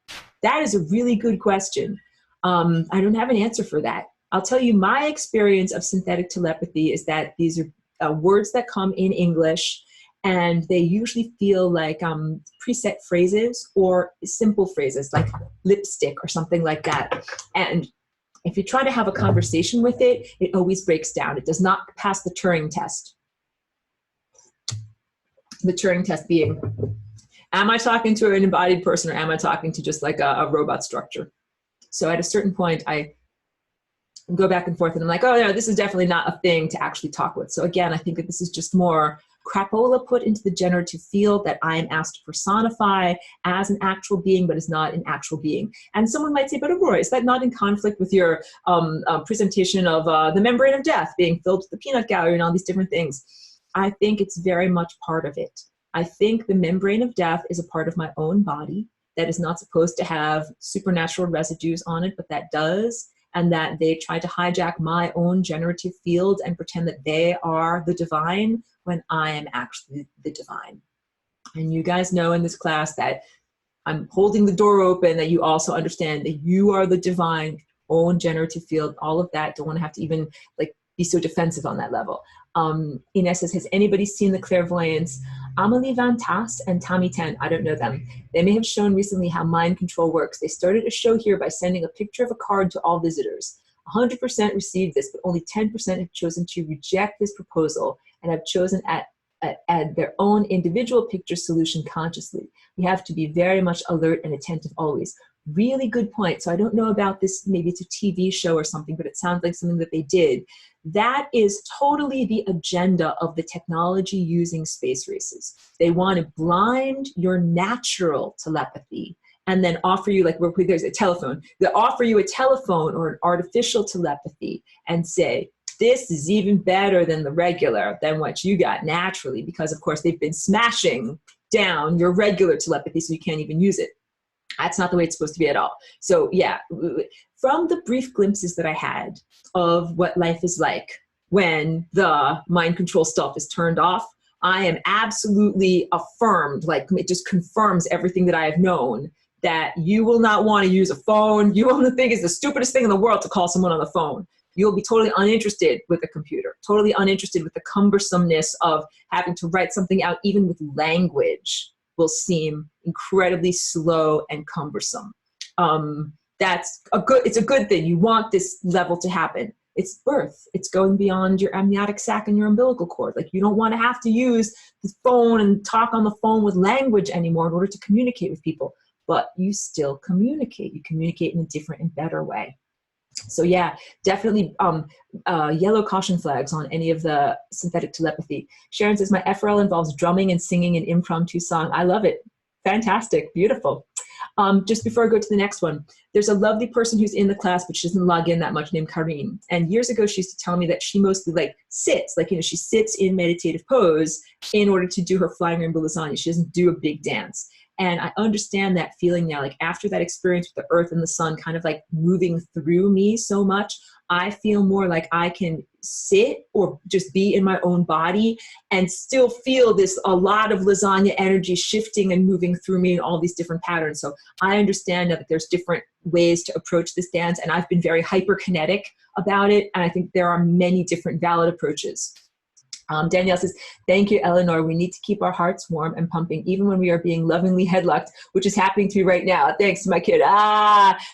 That is a really good question. I don't have an answer for that. I'll tell you my experience of synthetic telepathy is that these are words that come in English, and they usually feel like preset phrases or simple phrases like lipstick or something like that. And if you try to have a conversation with it, it always breaks down. It does not pass the Turing test. The Turing test being, am I talking to an embodied person or am I talking to just like a robot structure? So at a certain point, I go back and forth and I'm like, oh no, this is definitely not a thing to actually talk with. So again, I think that this is just more crapola put into the generative field that I am asked to personify as an actual being, but is not an actual being. And someone might say, but Aurora, is that not in conflict with your presentation of the membrane of death being filled with the peanut gallery and all these different things? I think it's very much part of it. I think the membrane of death is a part of my own body that is not supposed to have supernatural residues on it, but that does, and that they try to hijack my own generative field and pretend that they are the divine when I am actually the divine. And you guys know in this class that I'm holding the door open, that you also understand that you are the divine, own generative field, all of that. Don't want to have to even like be so defensive on that level. Ines says, has anybody seen the clairvoyants Amelie Van Tass and Tommy Ten? I don't know them. They may have shown recently how mind control works. They started a show here by sending a picture of a card to all visitors. 100% received this, but only 10% have chosen to reject this proposal and have chosen at their own individual picture solution consciously. We have to be very much alert and attentive always. Really good point. So I don't know about this, maybe it's a TV show or something, but it sounds like something that they did. That is totally the agenda of the technology using space races. They want to blind your natural telepathy and then offer you, like there's a telephone, they offer you a telephone or an artificial telepathy and say, this is even better than the regular, than what you got naturally, because of course they've been smashing down your regular telepathy so you can't even use it. That's not the way it's supposed to be at all. So yeah, from the brief glimpses that I had of what life is like when the mind control stuff is turned off, I am absolutely affirmed, like it just confirms everything that I have known, that you will not want to use a phone. You will think it's the stupidest thing in the world to call someone on the phone. You'll be totally uninterested with a computer, totally uninterested with the cumbersomeness of having to write something out, even with language will seem incredibly slow and cumbersome. It's a good thing. You want this level to happen. It's birth. It's going beyond your amniotic sac and your umbilical cord. Like, you don't want to have to use the phone and talk on the phone with language anymore in order to communicate with people, but you still communicate. You communicate in a different and better way. So yeah, definitely yellow caution flags on any of the synthetic telepathy. Sharon says, my FRL involves drumming and singing an impromptu song. I love it. Fantastic. Beautiful. Just before I go to the next one, there's a lovely person who's in the class, but she doesn't log in that much, named Karine. And years ago, she used to tell me that she mostly like sits, like, you know, she sits in meditative pose in order to do her flying rainbow lasagna. She doesn't do a big dance. And I understand that feeling now, like after that experience with the earth and the sun kind of like moving through me so much, I feel more like I can sit or just be in my own body and still feel this, a lot of lasagna energy shifting and moving through me in all these different patterns. So I understand that there's different ways to approach this dance, and I've been very hyperkinetic about it. And I think there are many different valid approaches. Danielle says, thank you, Eleanor. We need to keep our hearts warm and pumping, even when we are being lovingly headlocked, which is happening to me right now. Thanks to my kid.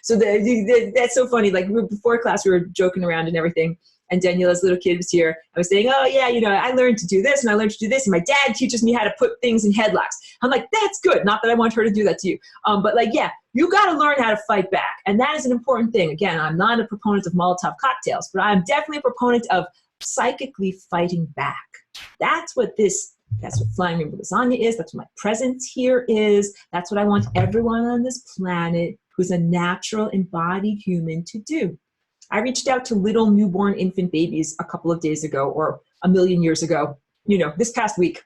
So that's so funny. Like before class, we were joking around and everything. And Daniela's little kid was here. I was saying, oh yeah, you know, I learned to do this and I learned to do this. And my dad teaches me how to put things in headlocks. I'm like, that's good. Not that I want her to do that to you. But like, yeah, you got to learn how to fight back. And that is an important thing. Again, I'm not a proponent of Molotov cocktails, but I'm definitely a proponent of psychically fighting back. That's what Flying Rainbow Lasagna is. That's what my presence here is. That's what I want everyone on this planet who's a natural embodied human to do. I reached out to little newborn infant babies a couple of days ago, or a million years ago, you know, this past week.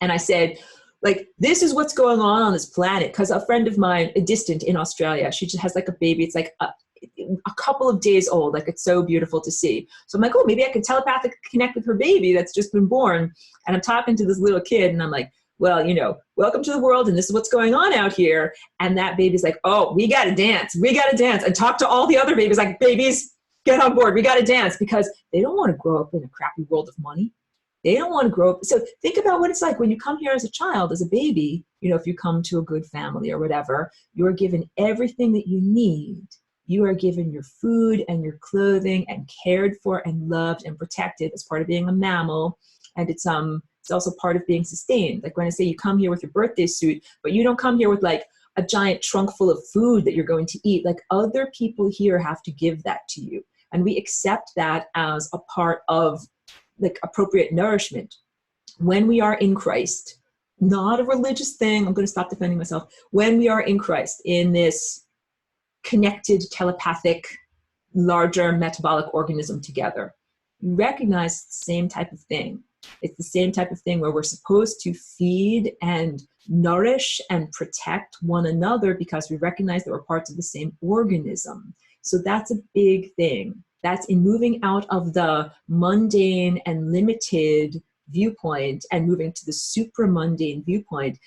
And I said, like, this is what's going on this planet. Because a friend of mine, a distant in Australia, she just has like a baby. It's like a couple of days old. Like, it's so beautiful to see. So I'm like, oh, maybe I can telepathically connect with her baby that's just been born. And I'm talking to this little kid and I'm like, well, you know, welcome to the world and this is what's going on out here. And that baby's like, oh, we got to dance. We got to dance. And talk to all the other babies like, babies, get on board. We got to dance, because they don't want to grow up in a crappy world of money. They don't want to grow up. So think about what it's like when you come here as a child, as a baby. You know, if you come to a good family or whatever, you're given everything that you need. You are given your food and your clothing and cared for and loved and protected as part of being a mammal. And it's also part of being sustained. Like when I say you come here with your birthday suit, but you don't come here with like a giant trunk full of food that you're going to eat. Like other people here have to give that to you. And we accept that as a part of like appropriate nourishment. When we are in Christ, not a religious thing, I'm going to stop defending myself. When we are in Christ, in this connected, telepathic, larger metabolic organism together, we recognize the same type of thing. It's the same type of thing where we're supposed to feed and nourish and protect one another because we recognize that we're parts of the same organism. So that's a big thing. That's in moving out of the mundane and limited viewpoint and moving to the supramundane viewpoint,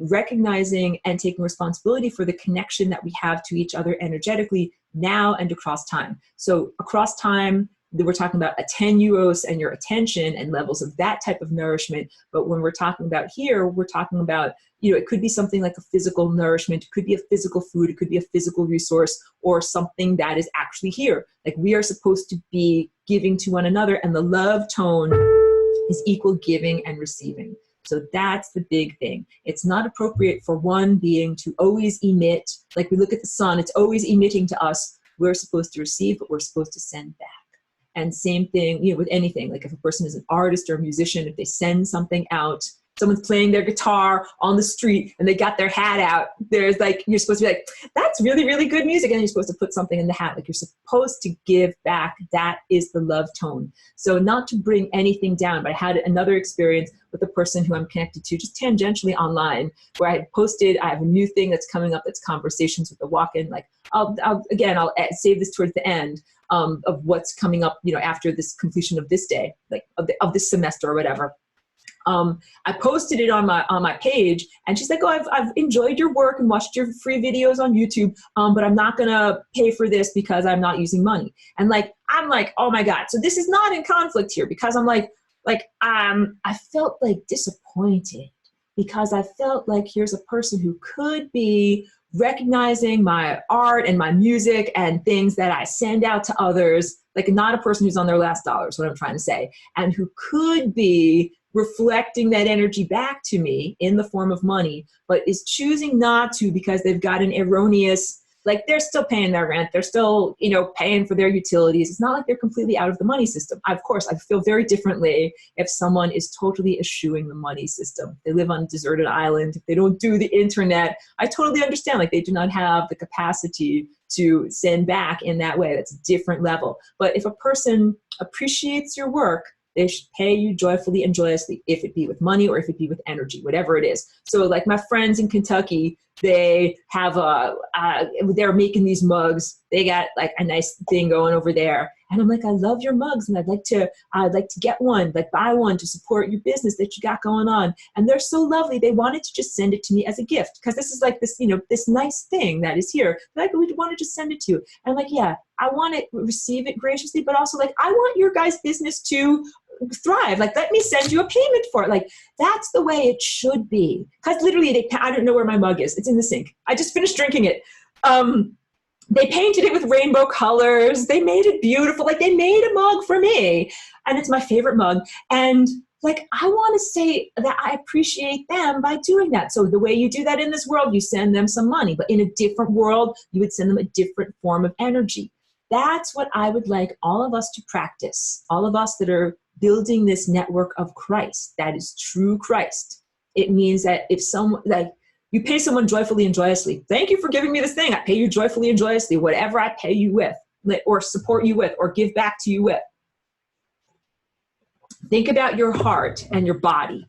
recognizing and taking responsibility for the connection that we have to each other energetically now and across time. So across time, we're talking about a tenuos and your attention and levels of that type of nourishment. But when we're talking about here, we're talking about, you know, it could be something like a physical nourishment, it could be a physical food, it could be a physical resource, or something that is actually here. Like we are supposed to be giving to one another, and the love tone is equal giving and receiving. So that's the big thing. It's not appropriate for one being to always emit. Like we look at the sun, it's always emitting to us. We're supposed to receive, but we're supposed to send back. And same thing, you know, with anything. Like if a person is an artist or a musician, if they send something out, someone's playing their guitar on the street and they got their hat out, there's like, you're supposed to be like, that's really, really good music. And you're supposed to put something in the hat. Like you're supposed to give back. That is the love tone. So not to bring anything down, but I had another experience with a person who I'm connected to just tangentially online, where I had posted, I have a new thing that's coming up, that's conversations with the walk-in. Like I'll save this towards the end of what's coming up, you know, after this completion of this day, like of this semester or whatever. I posted it on my page, and she's like, oh, I've enjoyed your work and watched your free videos on YouTube, but I'm not gonna pay for this because I'm not using money. And like, I'm like, oh my God. So this is not in conflict here, because I'm like, I felt like disappointed, because I felt like here's a person who could be recognizing my art and my music and things that I send out to others, like not a person who's on their last dollar is what I'm trying to say, and who could be reflecting that energy back to me in the form of money, but is choosing not to because they've got an erroneous Like they're still paying their rent. They're still, you know, paying for their utilities. It's not like they're completely out of the money system. Of course, I feel very differently if someone is totally eschewing the money system. They live on a deserted island. If they don't do the internet, I totally understand. Like they do not have the capacity to send back in that way. That's a different level. But if a person appreciates your work, they should pay you joyfully and joyously, if it be with money or if it be with energy, whatever it is. So like my friends in Kentucky, they have they're making these mugs. They got like a nice thing going over there. And I'm like, I love your mugs and I'd like to get one, like buy one to support your business that you got going on. And they're so lovely. They wanted to just send it to me as a gift because this is like this, you know, this nice thing that is here. They're like, we want to just send it to you. And I'm like, yeah, I want to receive it graciously, but also like, I want your guys' business to thrive. Like, let me send you a payment for it. Like, that's the way it should be. Because literally, I don't know where my mug is. It's in the sink. I just finished drinking it. They painted it with rainbow colors. They made it beautiful. Like, they made a mug for me. And it's my favorite mug. And like, I want to say that I appreciate them by doing that. So the way you do that in this world, you send them some money. But in a different world, you would send them a different form of energy. That's what I would like all of us to practice. All of us that are building this network of Christ, that is true Christ. It means that if someone, like, you pay someone joyfully and joyously, thank you for giving me this thing. I pay you joyfully and joyously, whatever I pay you with, or support you with, or give back to you with. Think about your heart and your body.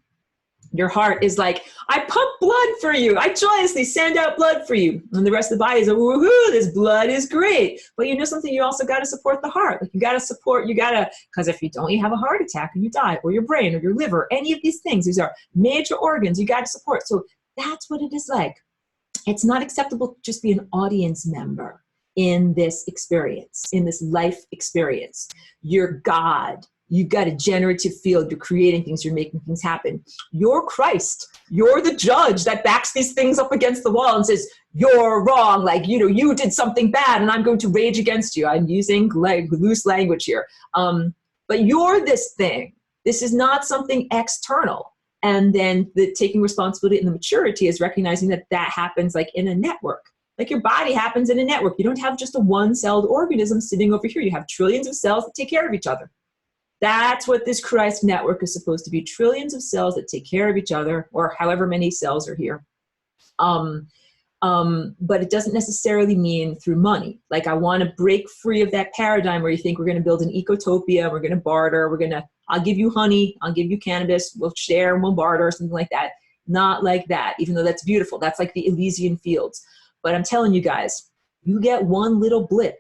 Your heart is like, I pump blood for you. I joyously send out blood for you. And the rest of the body is like, woohoo, this blood is great. But you know something, you also got to support the heart. Like you got to, because if you don't, you have a heart attack and you die, or your brain or your liver, any of these things. These are major organs you got to support. So that's what it is like. It's not acceptable to just be an audience member in this experience, in this life experience. You're God. You've got a generative field. You're creating things. You're making things happen. You're Christ. You're the judge that backs these things up against the wall and says, you're wrong. Like, you know, you did something bad and I'm going to rage against you. I'm using loose language here. But you're this thing. This is not something external. And then the taking responsibility and the maturity is recognizing that that happens like in a network. Like your body happens in a network. You don't have just a one-celled organism sitting over here. You have trillions of cells that take care of each other. That's what this Christ network is supposed to be. Trillions of cells that take care of each other, or however many cells are here. But it doesn't necessarily mean through money. Like I want to break free of that paradigm where you think we're going to build an ecotopia, we're going to barter, I'll give you honey, I'll give you cannabis, we'll share and we'll barter, or something like that. Not like that, even though that's beautiful. That's like the Elysian fields. But I'm telling you guys, you get one little blip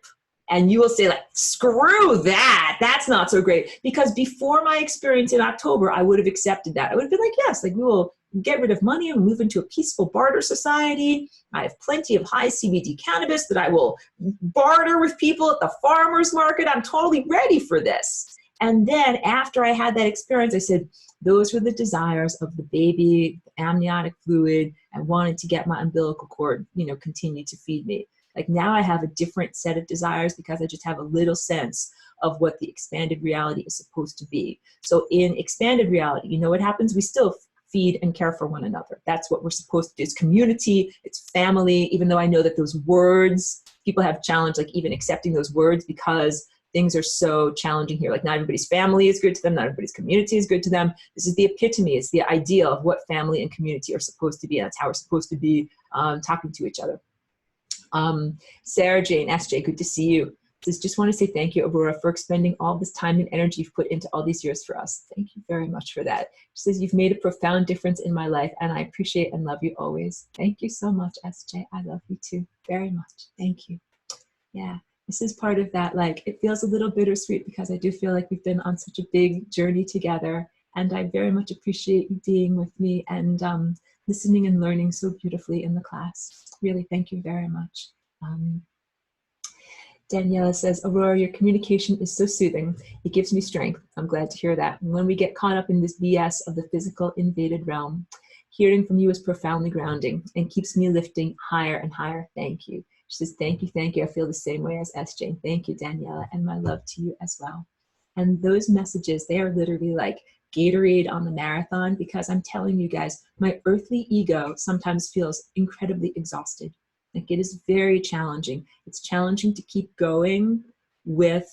and you will say like, screw that, that's not so great. Because before my experience in October, I would have accepted that. I would have been like, yes, like we will get rid of money and move into a peaceful barter society. I have plenty of high CBD cannabis that I will barter with people at the farmer's market. I'm totally ready for this. And then after I had that experience, I said, those were the desires of the baby, the amniotic fluid. I wanted to get my umbilical cord, you know, continue to feed me. Like now I have a different set of desires because I just have a little sense of what the expanded reality is supposed to be. So in expanded reality, you know what happens? We still feed and care for one another. That's what we're supposed to do. It's community, it's family, even though I know that those words, people have challenged like even accepting those words because things are so challenging here. Like not everybody's family is good to them, not everybody's community is good to them. This is the epitome, it's the ideal of what family and community are supposed to be. And that's how we're supposed to be talking to each other. Sarah Jane, SJ, good to see you. Says, just want to say thank you, Aurora, for expending all this time and energy you've put into all these years for us. Thank you very much for that. She says, you've made a profound difference in my life and I appreciate and love you always. Thank you so much, SJ. I love you too very much. Thank you. Yeah, this is part of that. Like, it feels a little bittersweet because I do feel like we've been on such a big journey together and I very much appreciate you being with me and listening and learning so beautifully in the class. Really, thank you very much. Daniela says, Aurora, your communication is so soothing. It gives me strength. I'm glad to hear that. And when we get caught up in this BS of the physical invaded realm, hearing from you is profoundly grounding and keeps me lifting higher and higher. Thank you. She says, thank you, thank you. I feel the same way as SJ. Thank you, Daniela, and my love to you as well. And those messages, they are literally like Gatorade on the marathon, because I'm telling you guys, my earthly ego sometimes feels incredibly exhausted. Like, it is very challenging. It's challenging to keep going with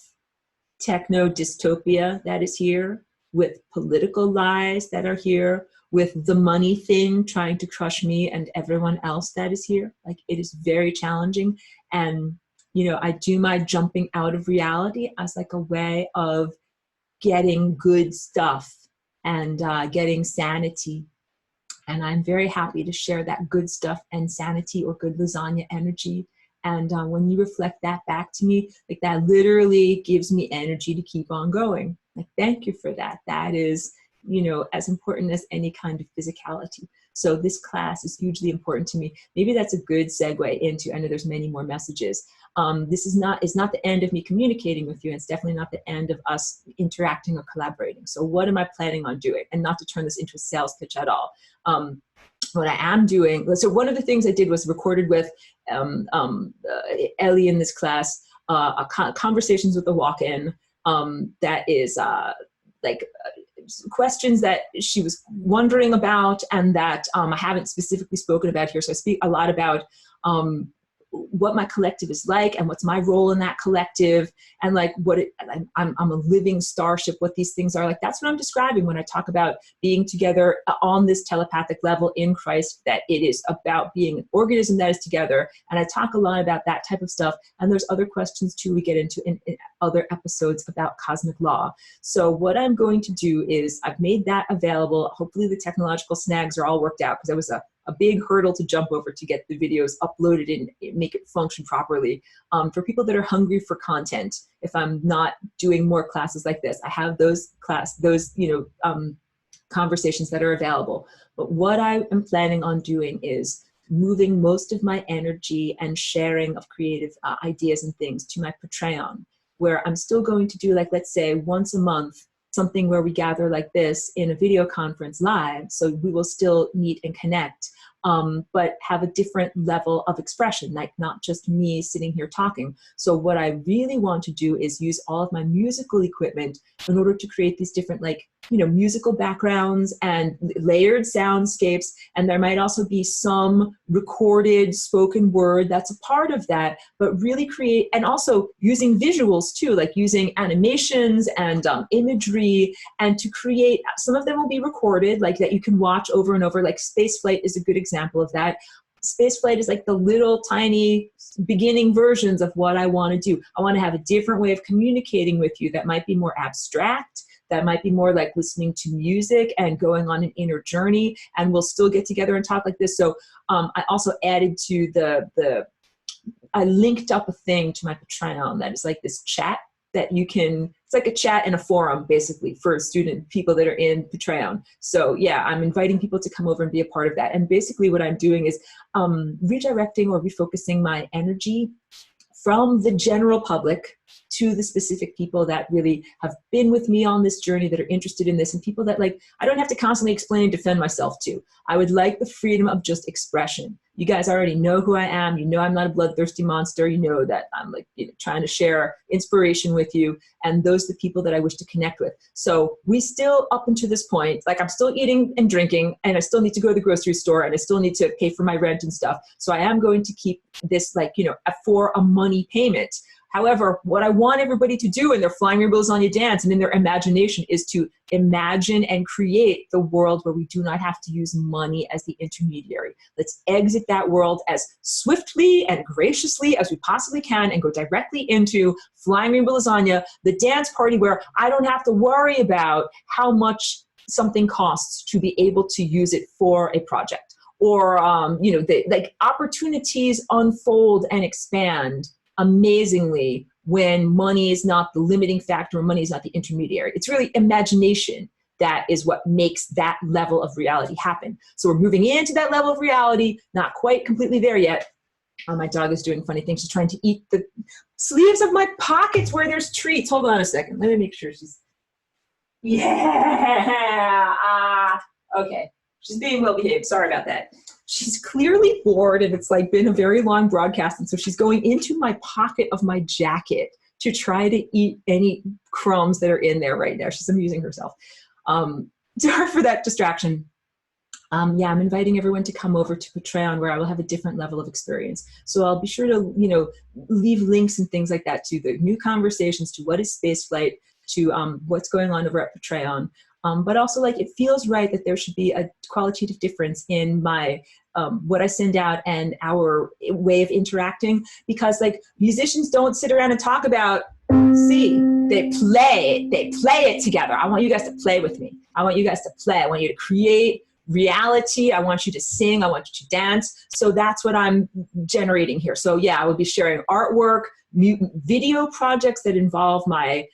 techno dystopia that is here, with political lies that are here, with the money thing trying to crush me and everyone else that is here. Like, it is very challenging. And, you know, I do my jumping out of reality as like a way of getting good stuff and getting sanity. And I'm very happy to share that good stuff and sanity, or good lasagna energy. And when you reflect that back to me, like, that literally gives me energy to keep on going. Like, thank you for that. That is, you know, as important as any kind of physicality. So this class is hugely important to me. Maybe that's a good segue into, I know there's many more messages. This is not the end of me communicating with you. It's definitely not the end of us interacting or collaborating. So what am I planning on doing? And not to turn this into a sales pitch at all. What I am doing, so one of the things I did was recorded with Ellie in this class, conversations with the walk-in, that is questions that she was wondering about, and that I haven't specifically spoken about here. So I speak a lot about what my collective is like, and what's my role in that collective, and like I'm a living starship, what these things are like. That's what I'm describing when I talk about being together on this telepathic level in Christ, that it is about being an organism that is together. And I talk a lot about that type of stuff. And there's other questions too we get into in other episodes about cosmic law. So what I'm going to do is, I've made that available. Hopefully the technological snags are all worked out, because that was a big hurdle to jump over to get the videos uploaded and make it function properly. For people that are hungry for content, if I'm not doing more classes like this, I have those conversations that are available. But what I am planning on doing is moving most of my energy and sharing of creative ideas and things to my Patreon, where I'm still going to do, like, let's say once a month, something where we gather like this in a video conference live. So we will still meet and connect, but have a different level of expression, like not just me sitting here talking. So what I really want to do is use all of my musical equipment in order to create these different, like, you know, musical backgrounds and layered soundscapes. And there might also be some recorded spoken word that's a part of that, but really create, and also using visuals too, like using animations and imagery, and to create, some of them will be recorded, like that you can watch over and over. Like Spaceflight is a good example of that. Spaceflight is like the little tiny beginning versions of what I want to do. I want to have a different way of communicating with you that might be more abstract, that might be more like listening to music and going on an inner journey, and we'll still get together and talk like this. So I also added to I linked up a thing to my Patreon that is like this chat that you can, it's like a chat and a forum basically for people that are in Patreon. So yeah, I'm inviting people to come over and be a part of that. And basically what I'm doing is redirecting or refocusing my energy from the general public to the specific people that really have been with me on this journey, that are interested in this, and people that, like, I don't have to constantly explain and defend myself to. I would like the freedom of just expression. You guys already know who I am. You know I'm not a bloodthirsty monster. You know that I'm, like, you know, trying to share inspiration with you, and those are the people that I wish to connect with. So we still, up until this point, like, I'm still eating and drinking, and I still need to go to the grocery store, and I still need to pay for my rent and stuff. So I am going to keep this, like, you know, for a money payment. However, what I want everybody to do in their Flying Rainbows on Your Dance and in their imagination is to imagine and create the world where we do not have to use money as the intermediary. Let's exit that world as swiftly and graciously as we possibly can and go directly into Flying Rainbow Lasagna, the dance party where I don't have to worry about how much something costs to be able to use it for a project. Or, you know, like, opportunities unfold and expand amazingly when money is not the limiting factor, money is not the intermediary. It's really imagination that is what makes that level of reality happen. So we're moving into that level of reality, not quite completely there yet. My dog is doing funny things. She's trying to eat the sleeves of my pockets where there's treats. Hold on a second. Let me make sure she's, yeah, okay. She's being well behaved. Sorry about that. She's clearly bored, and it's like been a very long broadcast. And so she's going into my pocket of my jacket to try to eat any crumbs that are in there right now. She's amusing herself. Sorry for that distraction. Yeah, I'm inviting everyone to come over to Patreon, where I will have a different level of experience. So I'll be sure to, leave links and things like that to the new conversations, to what is spaceflight, to what's going on over at Patreon. But also, like, it feels right that there should be a qualitative difference in my what I send out and our way of interacting, because, like, musicians don't sit around and talk about C. They play it together. I want you guys to play with me. I want you guys to play. I want you to create reality. I want you to sing. I want you to dance. So that's what I'm generating here. So yeah, I will be sharing artwork, video projects that involve my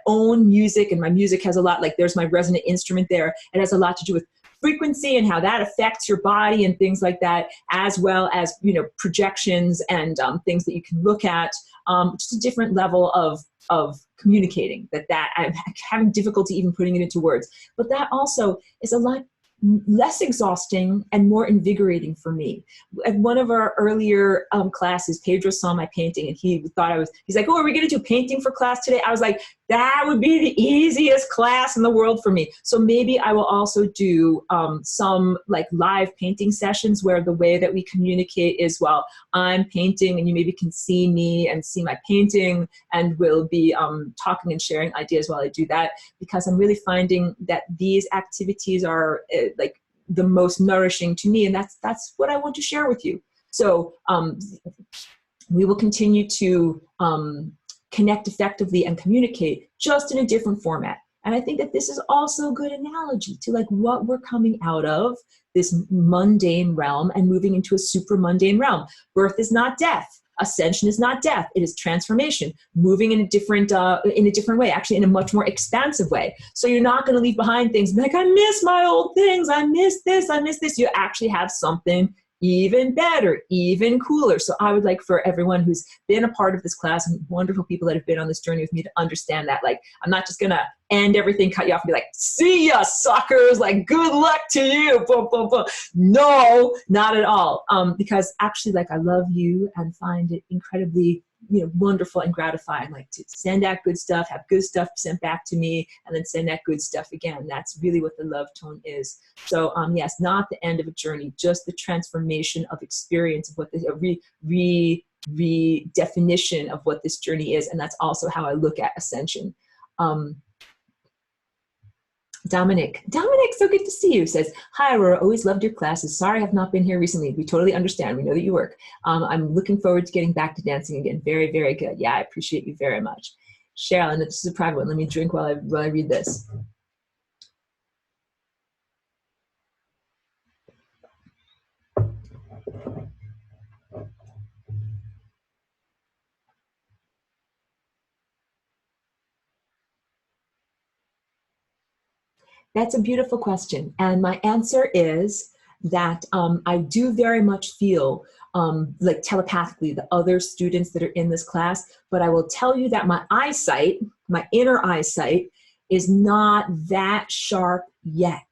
own music, and my music has a lot, like, there's my resonant instrument there. It has a lot to do with frequency and how that affects your body and things like that, as well as, projections and things that you can look at. Just a different level of communicating that I'm having difficulty even putting it into words. But that also is a lot less exhausting and more invigorating for me. At one of our earlier classes, Pedro saw my painting, and he's like, oh, are we going to do painting for class today? I was like, that would be the easiest class in the world for me. So maybe I will also do some, like, live painting sessions, where the way that we communicate is, while I'm painting and you maybe can see me and see my painting, and we'll be talking and sharing ideas while I do that, because I'm really finding that these activities are like the most nourishing to me, and that's what I want to share with you. So we will continue to connect effectively and communicate, just in a different format. And I think that this is also a good analogy to, like, what we're coming out of, this mundane realm, and moving into a super mundane realm. Birth is not death. Ascension is not death. It is transformation, moving in a different way, actually in a much more expansive way. So you're not going to leave behind things like, I miss my old things. I miss this. I miss this. You actually have something even better, even cooler. So I would like for everyone who's been a part of this class, and wonderful people that have been on this journey with me, to understand that, like, I'm not just going to end everything, cut you off, and be like, see ya, suckers, like, good luck to you, boom, boom, boom. No, not at all. Because actually, like, I love you and find it incredibly, wonderful and gratifying, like, to send out good stuff, have good stuff sent back to me, and then send that good stuff again. That's really what the love tone is. So yes, not the end of a journey, just the transformation of experience, of what the redefinition of what this journey is. And that's also how I look at ascension. Dominic, so good to see you, says, hi, Aurora, always loved your classes. Sorry I have not been here recently. We totally understand. We know that you work. I'm looking forward to getting back to dancing again. Very, very good. Yeah, I appreciate you very much. Cheryl, and this is a private one. Let me drink while I read this. That's a beautiful question. And my answer is that I do very much feel like telepathically the other students that are in this class, but I will tell you that my eyesight, my inner eyesight, is not that sharp yet,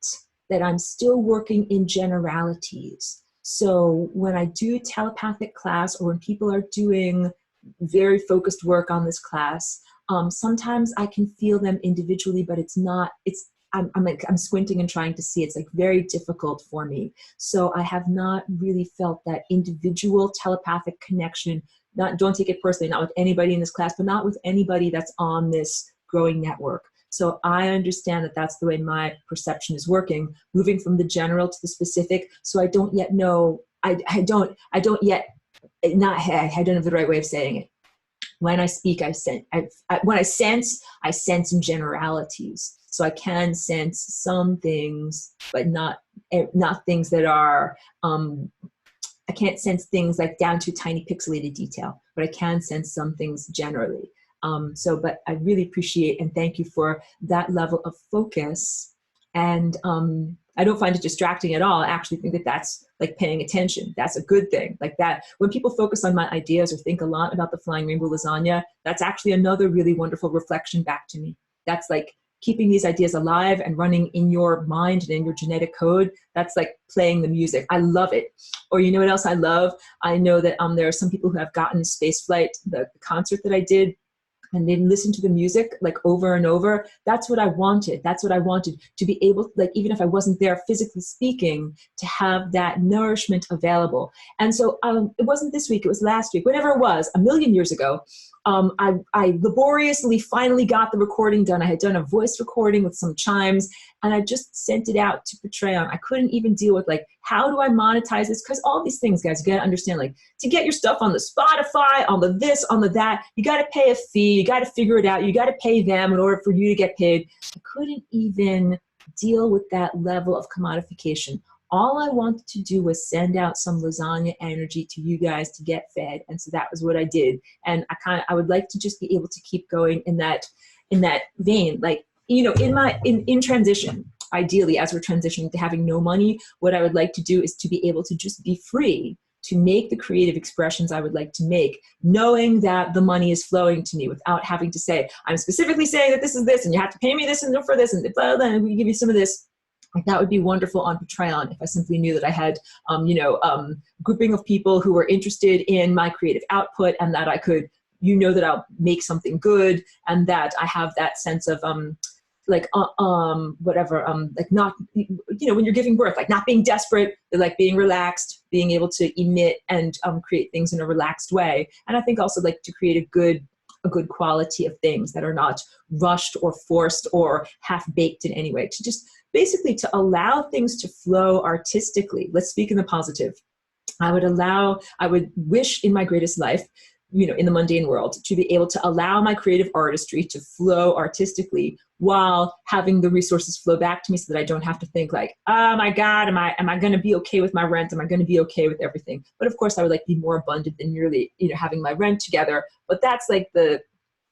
that I'm still working in generalities. So when I do telepathic class, or when people are doing very focused work on this class, sometimes I can feel them individually, but I'm squinting and trying to see. It's like very difficult for me. So I have not really felt that individual telepathic connection. Don't take it personally, not with anybody in this class, but not with anybody that's on this growing network. So I understand that that's the way my perception is working, moving from the general to the specific. So I don't yet know, I don't have the right way of saying it. When I speak, when I sense in generalities. So I can sense some things, but not things that are, I can't sense things like down to tiny pixelated detail, but I can sense some things generally. But I really appreciate and thank you for that level of focus. And I don't find it distracting at all. I actually think that that's like paying attention. That's a good thing. Like that, when people focus on my ideas or think a lot about the Flying Rainbow Lasagna, that's actually another really wonderful reflection back to me. That's like keeping these ideas alive and running in your mind and in your genetic code. That's like playing the music. I love it. Or you know what else I love? I know that there are some people who have gotten spaceflight, the concert that I did and then listen to the music like over and over. That's what I wanted. That's what I wanted, to be able, like, even if I wasn't there physically speaking, to have that nourishment available. And so it wasn't this week, it was last week, whatever it was, a million years ago. I laboriously finally got the recording done. I had done a voice recording with some chimes, and I just sent it out to portray on. I couldn't even deal with, like, how do I monetize this? Because all these things, guys, you got to understand, like, to get your stuff on the Spotify, on the this, on the that, you got to pay a fee. You got to figure it out. You got to pay them in order for you to get paid. I couldn't even deal with that level of commodification. All I wanted to do was send out some lasagna energy to you guys to get fed. And so that was what I did. And I would like to just be able to keep going in that vein. Like, you know, in transition, ideally, as we're transitioning to having no money, what I would like to do is to be able to just be free to make the creative expressions I would like to make, knowing that the money is flowing to me without having to say, I'm specifically saying that this is this, and you have to pay me this and for this, and blah, blah, and we give you some of this. Like, that would be wonderful on Patreon if I simply knew that I had, grouping of people who were interested in my creative output, and that I could, that I'll make something good, and that I have that sense of, like not, when you're giving birth, like not being desperate, but like being relaxed, being able to emit and create things in a relaxed way. And I think also, like, to create a good quality of things that are not rushed or forced or half-baked in any way, to just basically to allow things to flow artistically. Let's speak in the positive. I would wish in my greatest life, in the mundane world, to be able to allow my creative artistry to flow artistically while having the resources flow back to me, so that I don't have to think like, oh my God, am I going to be okay with my rent? Am I going to be okay with everything? But of course I would like be more abundant than merely, having my rent together. But that's like the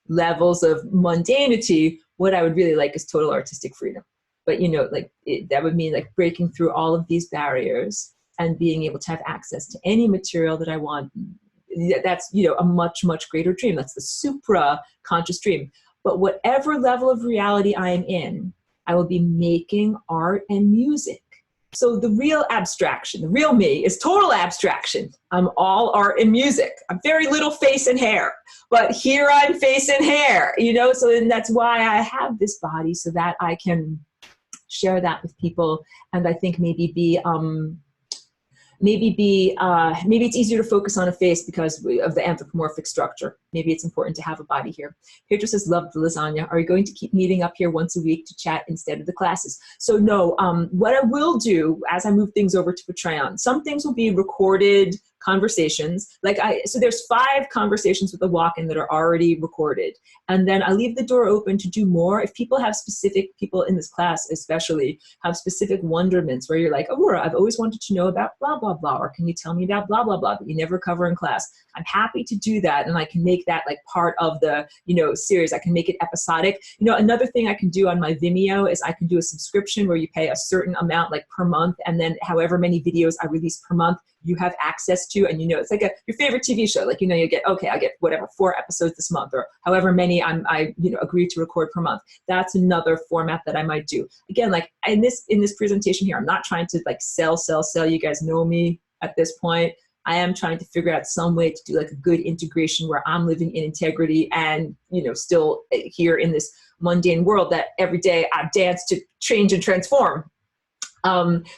levels of mundanity. What I would really like is total artistic freedom. But, that would mean like breaking through all of these barriers and being able to have access to any material that I want. That's, a much, much greater dream. That's the supra-conscious dream. But whatever level of reality I am in, I will be making art and music. So the real abstraction, the real me, is total abstraction. I'm all art and music. I'm very little face and hair, but here I'm face and hair, so then that's why I have this body, so that I can share that with people. And I think maybe it's easier to focus on a face because of the anthropomorphic structure. Maybe it's important to have a body here. Pedro says, love the lasagna. Are you going to keep meeting up here once a week to chat instead of the classes? So no, what I will do as I move things over to Patreon, some things will be recorded conversations. So there's 5 conversations with the walk-in that are already recorded. And then I leave the door open to do more. If people in this class especially have specific wonderments where you're like, Aurora, I've always wanted to know about blah, blah, blah, or can you tell me about blah, blah, blah, that you never cover in class? I'm happy to do that. And I can make that like part of the, series. I can make it episodic. Another thing I can do on my Vimeo is I can do a subscription where you pay a certain amount like per month. And then however many videos I release per month, you have access to, and it's like your favorite TV show. Like, you get, okay, I'll get whatever, 4 episodes this month, or however many I agree to record per month. That's another format that I might do. Again, like in this presentation here, I'm not trying to like sell. You guys know me at this point. I am trying to figure out some way to do like a good integration where I'm living in integrity and, still here in this mundane world that every day I dance to change and transform.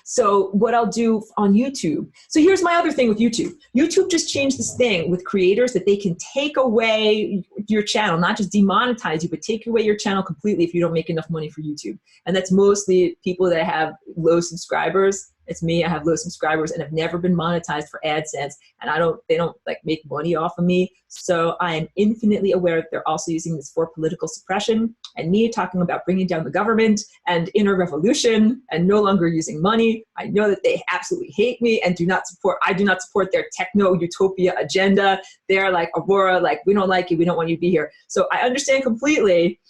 So what I'll do on YouTube. So here's my other thing with YouTube. YouTube just changed this thing with creators that they can take away your channel, not just demonetize you, but take away your channel completely if you don't make enough money for YouTube. And that's mostly people that have low subscribers. It's me. I have low subscribers and have never been monetized for AdSense, and they don't like make money off of me. So I am infinitely aware that they're also using this for political suppression, and me talking about bringing down the government and inner revolution and no longer using money. I know that they absolutely hate me and I do not support their techno utopia agenda. They're like, Aurora, like, we don't like you. We don't want you to be here. So I understand completely,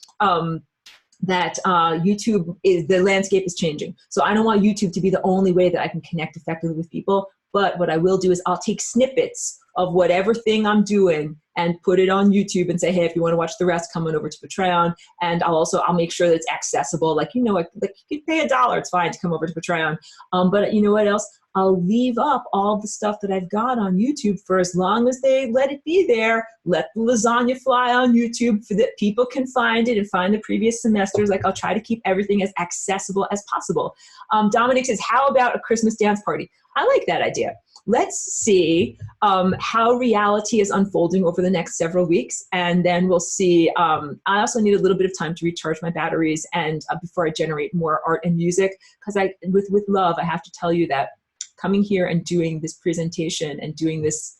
that the landscape is changing. So I don't want YouTube to be the only way that I can connect effectively with people. But what I will do is I'll take snippets of whatever thing I'm doing and put it on YouTube and say, hey, if you want to watch the rest, come on over to Patreon. And I'll make sure that it's accessible. Like, you can pay $1. It's fine to come over to Patreon. But you know what else? I'll leave up all the stuff that I've got on YouTube for as long as they let it be there. Let the lasagna fly on YouTube so that people can find it and find the previous semesters. Like, I'll try to keep everything as accessible as possible. Dominic says, how about a Christmas dance party? I like that idea. Let's see how reality is unfolding over the next several weeks. And then we'll see. I also need a little bit of time to recharge my batteries and before I generate more art and music. Because with love, I have to tell you that coming here and doing this presentation and doing this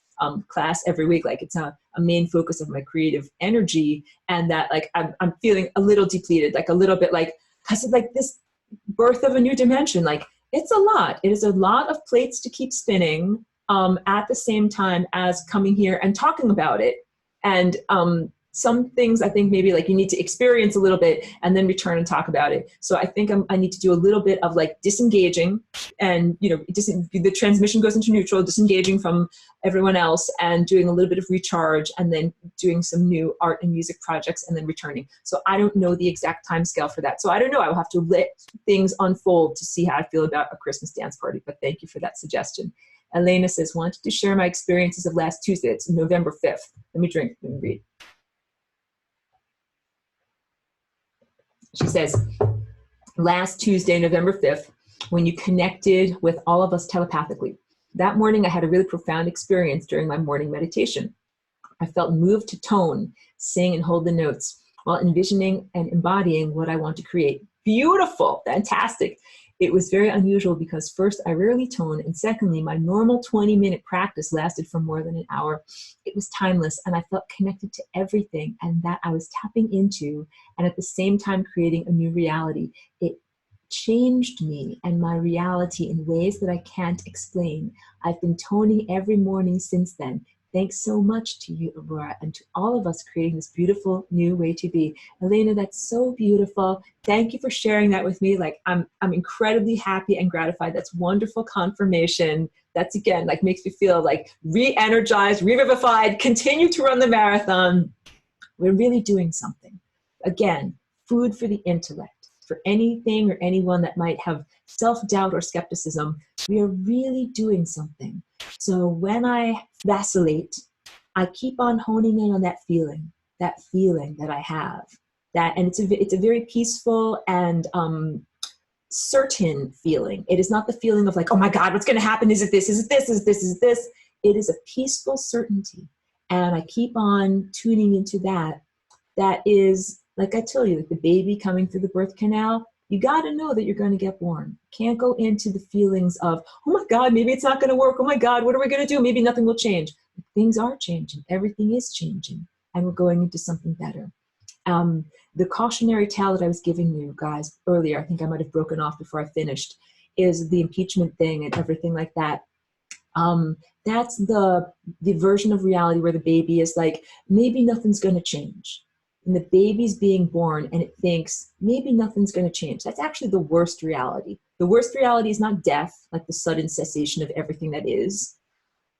class every week, like it's a main focus of my creative energy, and that like I'm feeling a little depleted, like a little bit like, because of like this birth of a new dimension, like it's a lot. It is a lot of plates to keep spinning at the same time as coming here and talking about it. And some things I think maybe like you need to experience a little bit and then return and talk about it. So I think I need to do a little bit of like disengaging, and the transmission goes into neutral, disengaging from everyone else and doing a little bit of recharge, and then doing some new art and music projects and then returning. So I don't know the exact time scale for that. So I don't know. I will have to let things unfold to see how I feel about a Christmas dance party. But thank you for that suggestion. Elena says, wanted to share my experiences of last Tuesday. It's November 5th. Let me read. She says, last Tuesday, November 5th, when you connected with all of us telepathically. That morning, I had a really profound experience during my morning meditation. I felt moved to tone, sing, and hold the notes while envisioning and embodying what I want to create. Beautiful, fantastic. It was very unusual because first, I rarely tone, and secondly, my normal 20-minute practice lasted for more than an hour. It was timeless, and I felt connected to everything, and that I was tapping into, and at the same time creating a new reality. It changed me and my reality in ways that I can't explain. I've been toning every morning since then. Thanks so much to you, Aurora, and to all of us creating this beautiful new way to be. Elena, that's so beautiful. Thank you for sharing that with me. Like, I'm incredibly happy and gratified. That's wonderful confirmation. That's, again, like makes me feel like re-energized, revivified, continue to run the marathon. We're really doing something. Again, food for the intellect. For anything or anyone that might have self-doubt or skepticism, we are really doing something. So when I vacillate, I keep on honing in on that feeling that I have. And it's a very peaceful and certain feeling. It is not the feeling of like, oh my God, what's going to happen? Is it this? Is it this? Is this? Is this? It is a peaceful certainty. And I keep on tuning into that. That is, like I tell you, like the baby coming through the birth canal, you got to know that you're going to get born. Can't go into the feelings of, oh my God, maybe it's not going to work. Oh my God, what are we going to do? Maybe nothing will change. Things are changing. Everything is changing. And we're going into something better. The cautionary tale that I was giving you guys earlier, I think I might have broken off before I finished, is the impeachment thing and everything like that. That's the version of reality where the baby is like, maybe nothing's going to change. And the baby's being born and it thinks maybe nothing's going to change. That's actually the worst reality. The worst reality is not death, like the sudden cessation of everything that is.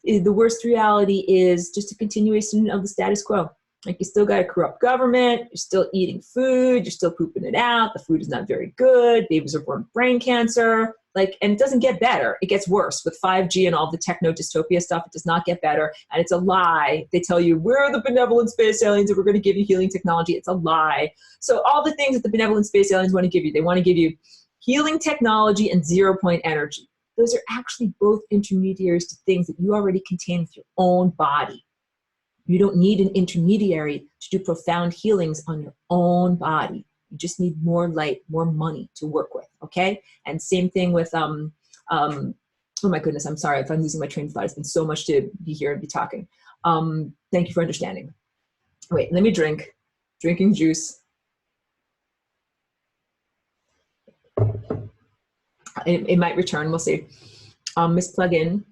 The worst reality is just a continuation of the status quo. Like, you still got a corrupt government, you're still eating food, you're still pooping it out, the food is not very good, babies are born with brain cancer, like, and it doesn't get better, it gets worse. With 5G and all the techno dystopia stuff, it does not get better, and it's a lie. They tell you, we're the benevolent space aliens and we're going to give you healing technology. It's a lie. So all the things that the benevolent space aliens want to give you, they want to give you healing technology and 0-point energy. Those are actually both intermediaries to things that you already contain with your own body. You don't need an intermediary to do profound healings on your own body. You just need more light, more money to work with, okay? And same thing with, oh my goodness, I'm sorry if I'm losing my train of thought. It's been so much to be here and be talking. Thank you for understanding. Wait, let me drink. Drinking juice. It might return, we'll see. Miss Plugin,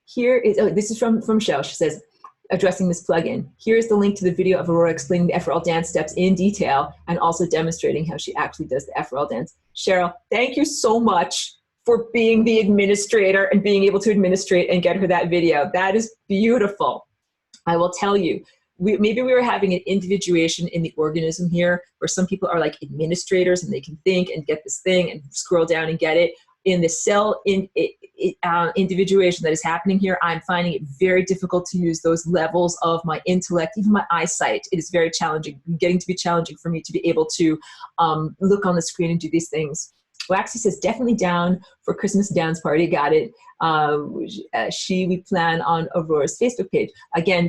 here is, oh, this is from Michelle. She says, addressing this plugin. Here's the link to the video of Aurora explaining the FRL dance steps in detail and also demonstrating how she actually does the FRL dance. Cheryl, thank you so much for being the administrator and being able to administrate and get her that video. That is beautiful. I will tell you, maybe we were having an individuation in the organism here, where some people are like administrators and they can think and get this thing and scroll down and get it. In the cell individuation that is happening here, I'm finding it very difficult to use those levels of my intellect, even my eyesight. It is very challenging, getting to be challenging for me to be able to look on the screen and do these things. Waxy says, definitely down for Christmas dance party. Got it. We plan on Aurora's Facebook page. Again,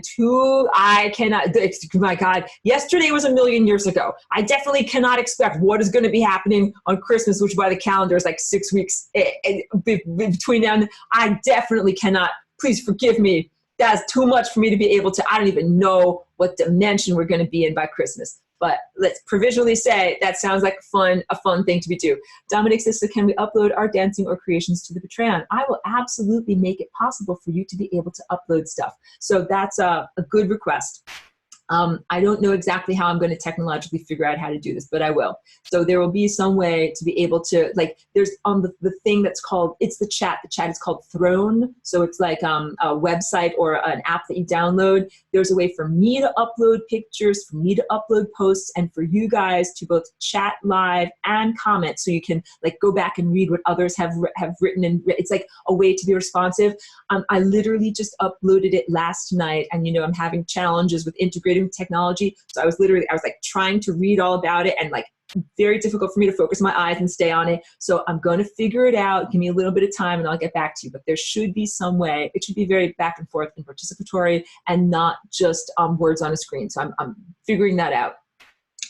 I cannot, my God, yesterday was a million years ago. I definitely cannot expect what is going to be happening on Christmas, which by the calendar is like 6 weeks between now and I definitely cannot. Please forgive me. That's too much for me to be able to, I don't even know what dimension we're going to be in by Christmas. But let's provisionally say that sounds like a fun thing to be do. Dominic says, so can we upload our dancing or creations to the Patreon? I will absolutely make it possible for you to be able to upload stuff. So that's a good request. I don't know exactly how I'm going to technologically figure out how to do this, but I will. So there will be some way to be able to, like, there's on the thing that's called, it's the chat. The chat is called Throne. So it's like a website or an app that you download. There's a way for me to upload pictures, for me to upload posts, and for you guys to both chat live and comment. So you can like go back and read what others have written. And it's like a way to be responsive. I literally just uploaded it last night, and I'm having challenges with integrating technology. So I was like trying to read all about it, and like very difficult for me to focus my eyes and stay on it. So I'm going to figure it out. Give me a little bit of time and I'll get back to you. But there should be some way. It should be very back and forth and participatory and not just words on a screen. So I'm figuring that out.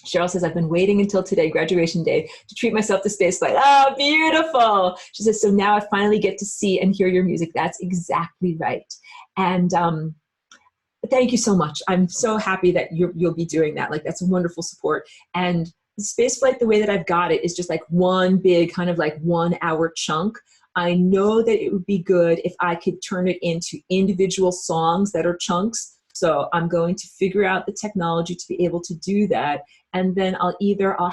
Cheryl says, I've been waiting until today, graduation day, to treat myself to spaceflight. Oh, beautiful. She says, so now I finally get to see and hear your music. That's exactly right. And thank you so much. I'm so happy that you'll be doing that. Like, that's a wonderful support. And spaceflight, the way that I've got it is just like one big kind of like 1 hour chunk. I know that it would be good if I could turn it into individual songs that are chunks. So I'm going to figure out the technology to be able to do that. And then I'll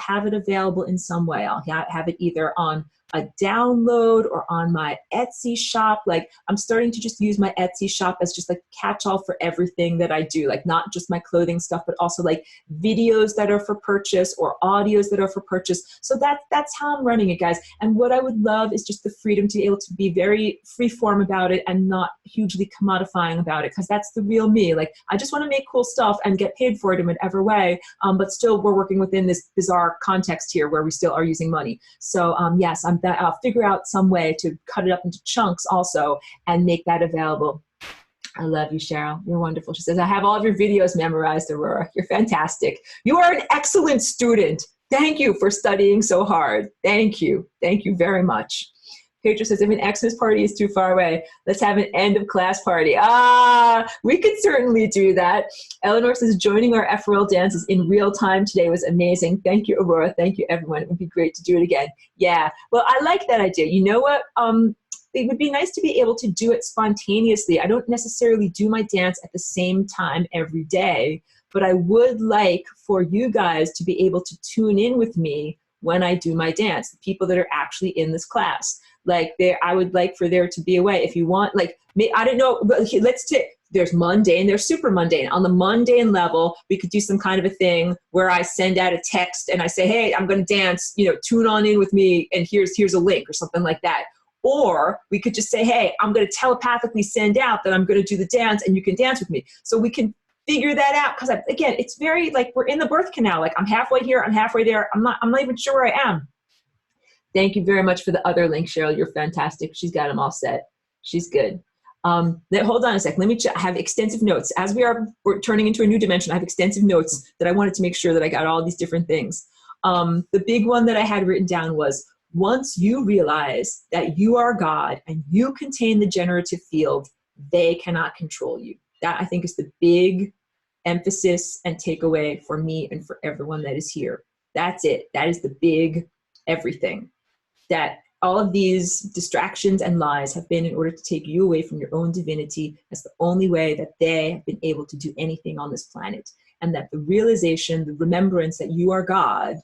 have it available in some way. I'll have it either on a download or on my Etsy shop. Like, I'm starting to just use my Etsy shop as just like catch-all for everything that I do, like not just my clothing stuff, but also like videos that are for purchase or audios that are for purchase. So that's how I'm running it, guys. And what I would love is just the freedom to be able to be very free form about it and not hugely commodifying about it, because that's the real me. Like, I just want to make cool stuff and get paid for it in whatever way, but still we're working within this bizarre context here where we still are using money. So yes, I'll figure out some way to cut it up into chunks also and make that available. I love you, Cheryl. You're wonderful. She says, I have all of your videos memorized, Aurora. You're fantastic. You are an excellent student. Thank you for studying so hard. Thank you. Thank you very much. Pedro says, if an Xmas party is too far away, let's have an end of class party. We could certainly do that. Eleanor says, joining our FRL dances in real time today was amazing. Thank you, Aurora. Thank you, everyone. It would be great to do it again. Yeah, well, I like that idea. You know what? It would be nice to be able to do it spontaneously. I don't necessarily do my dance at the same time every day, but I would like for you guys to be able to tune in with me when I do my dance, the people that are actually in this class. Like, I would like for there to be a way, if you want, like, I don't know, but let's take, there's mundane, there's super mundane. On the mundane level, we could do some kind of a thing where I send out a text and I say, hey, I'm going to dance, tune on in with me, and here's a link or something like that. Or we could just say, hey, I'm going to telepathically send out that I'm going to do the dance and you can dance with me. So we can figure that out, because again, it's very like we're in the birth canal. Like, I'm halfway here, I'm halfway there. I'm not even sure where I am. Thank you very much for the other link, Cheryl. You're fantastic. She's got them all set. She's good. Hold on a sec. Let me check. I have extensive notes. As we're turning into a new dimension, I have extensive notes that I wanted to make sure that I got all these different things. The big one that I had written down was, once you realize that you are God and you contain the generative field, they cannot control you. That, I think, is the big emphasis and takeaway for me and for everyone that is here. That's it. That is the big everything. That all of these distractions and lies have been in order to take you away from your own divinity. That's the only way that they have been able to do anything on this planet. And that the realization, the remembrance that you are God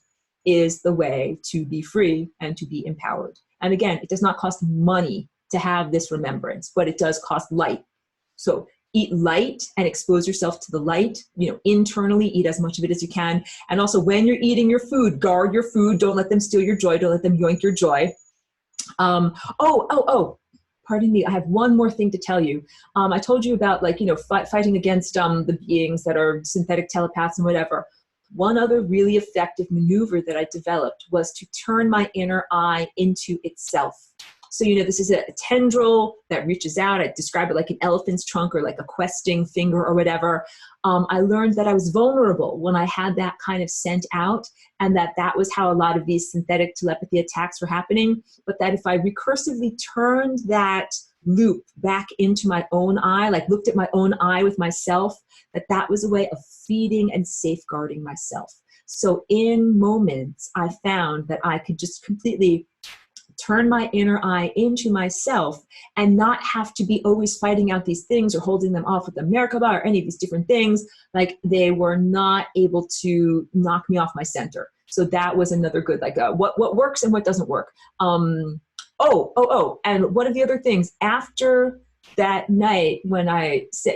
is the way to be free and to be empowered. And again, it does not cost money to have this remembrance, but it does cost light. So eat light and expose yourself to the light, internally, eat as much of it as you can. And also when you're eating your food, guard your food. Don't let them steal your joy. Don't let them yoink your joy. Pardon me. I have one more thing to tell you. I told you about fighting against the beings that are synthetic telepaths and whatever. One other really effective maneuver that I developed was to turn my inner eye into itself. So, this is a tendril that reaches out. I describe it like an elephant's trunk or like a questing finger or whatever. I learned that I was vulnerable when I had that kind of sent out, and that was how a lot of these synthetic telepathy attacks were happening. But that if I recursively turned that loop back into my own eye, like looked at my own eye with myself, that was a way of feeding and safeguarding myself. So in moments, I found that I could just completely turn my inner eye into myself and not have to be always fighting out these things or holding them off with the Merkaba or any of these different things. Like they were not able to knock me off my center. So that was another good, what works and what doesn't work. And one of the other things after that night when I said,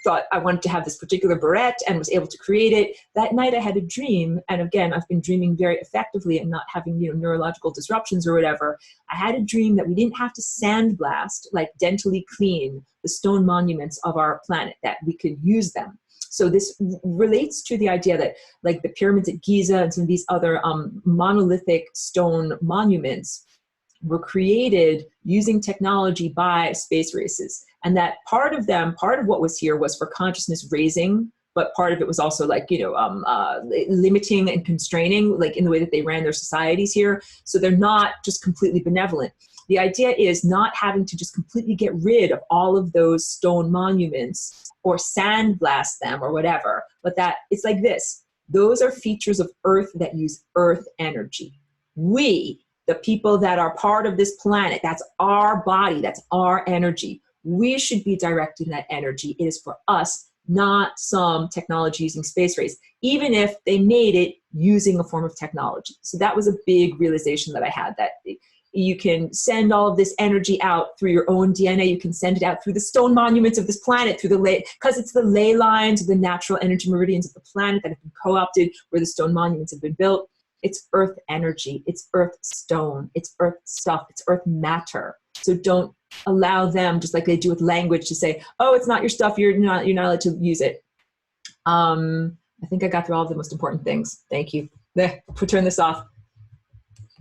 thought I wanted to have this particular barrette and was able to create it. That night I had a dream. And again, I've been dreaming very effectively and not having, neurological disruptions or whatever. I had a dream that we didn't have to sandblast, like dentally clean the stone monuments of our planet, that we could use them. So this relates to the idea that like the pyramids at Giza and some of these other monolithic stone monuments were created using technology by space races. And that part of what was here was for consciousness raising, but part of it was also limiting and constraining, like in the way that they ran their societies here. So they're not just completely benevolent. The idea is not having to just completely get rid of all of those stone monuments or sandblast them or whatever, but that it's like this. Those are features of Earth that use Earth energy. The people that are part of this planet, that's our body, that's our energy. We should be directing that energy. It is for us, not some technology using space race, even if they made it using a form of technology. So that was a big realization that I had, that you can send all of this energy out through your own DNA. You can send it out through the stone monuments of this planet, because it's the ley lines, the natural energy meridians of the planet that have been co-opted where the stone monuments have been built. It's Earth energy, it's Earth stone, it's Earth stuff, it's Earth matter. So don't allow them, just like they do with language, to say, oh, it's not your stuff, you're not allowed to use it. I think I got through all of the most important things. Thank you. Turn this off.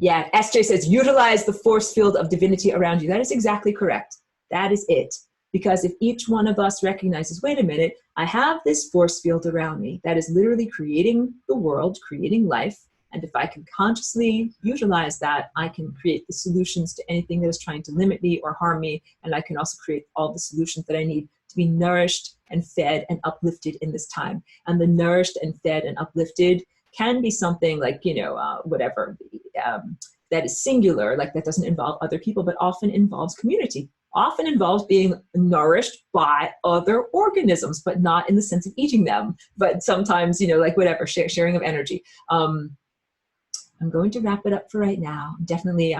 Yeah, SJ says, utilize the force field of divinity around you. That is exactly correct. That is it. Because if each one of us recognizes, wait a minute, I have this force field around me that is literally creating the world, creating life. And if I can consciously utilize that, I can create the solutions to anything that is trying to limit me or harm me. And I can also create all the solutions that I need to be nourished and fed and uplifted in this time. And the nourished and fed and uplifted can be something like, whatever, that is singular, like that doesn't involve other people, but often involves community. Often involves being nourished by other organisms, but not in the sense of eating them. But sometimes, whatever, sharing of energy. I'm going to wrap it up for right now. Definitely,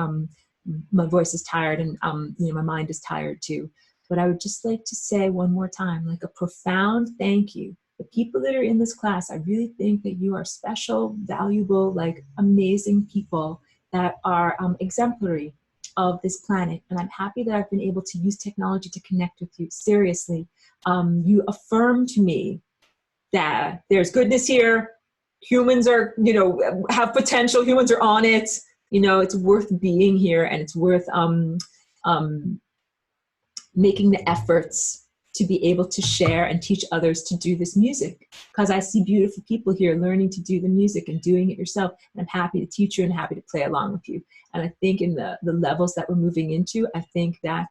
my voice is tired and, my mind is tired too. But I would just like to say one more time, like a profound thank you. The people that are in this class, I really think that you are special, valuable, like amazing people that are exemplary of this planet. And I'm happy that I've been able to use technology to connect with you. Seriously, you affirm to me that there's goodness here. Humans are, have potential. Humans are on it. It's worth being here, and it's worth making the efforts to be able to share and teach others to do this music. Because I see beautiful people here learning to do the music and doing it yourself. And I'm happy to teach you and happy to play along with you. And I think in the levels that we're moving into, I think that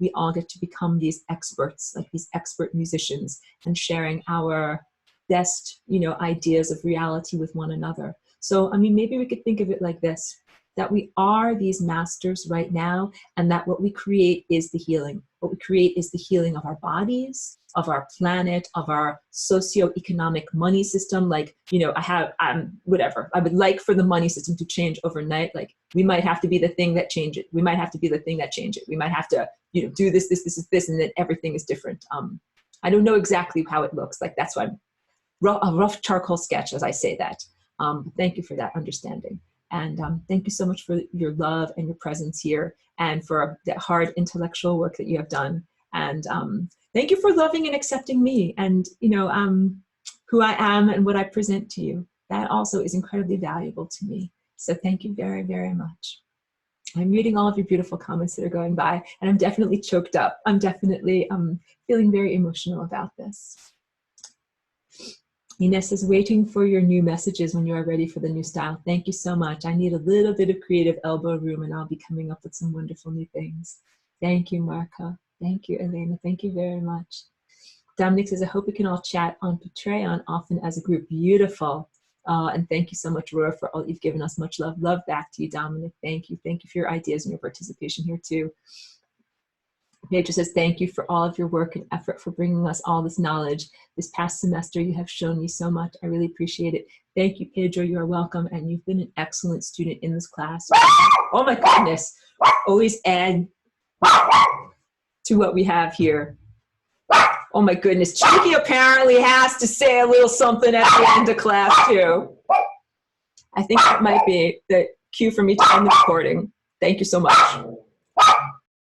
we all get to become these experts, like these expert musicians, and sharing our best, ideas of reality with one another. So, maybe we could think of it like this. that we are these masters right now, and that what we create is the healing. What we create is the healing of our bodies, of our planet, of our socioeconomic money system. Like, you know, whatever. I would like for the money system to change overnight. Like, we might have to be the thing that change it. We might have to be the thing that change it. We might have to, you know, do this, and then everything is different. I don't know exactly how it looks like. That's why a rough charcoal sketch as I say that. Thank you for that understanding. And thank you so much for your love and your presence here, and for the hard intellectual work that you have done. And thank you for loving and accepting me, and, you know, who I am and what I present to you. That also is incredibly valuable to me. So thank you very, very much. I'm reading all of your beautiful comments that are going by, and I'm definitely choked up. I'm definitely feeling very emotional about this. Ines is waiting for your new messages when you are ready for the new style. Thank you so much. I need a little bit of creative elbow room, and I'll be coming up with some wonderful new things. Thank you, Marka. Thank you, Elena. Thank you very much. Dominic says, I hope we can all chat on Patreon often as a group. Beautiful. And thank you so much, Aurora, for all you've given us. Much love. Love back to you, Dominic. Thank you. Thank you for your ideas and your participation here too. Pedro says, thank you for all of your work and effort for bringing us all this knowledge. This past semester, you have shown me so much. I really appreciate it. Thank you, Pedro. You are welcome. And you've been an excellent student in this class. Oh my goodness. Always add to what we have here. Oh my goodness. Cheeky apparently has to say a little something at the end of class too. I think that might be the cue for me to end the recording. Thank you so much.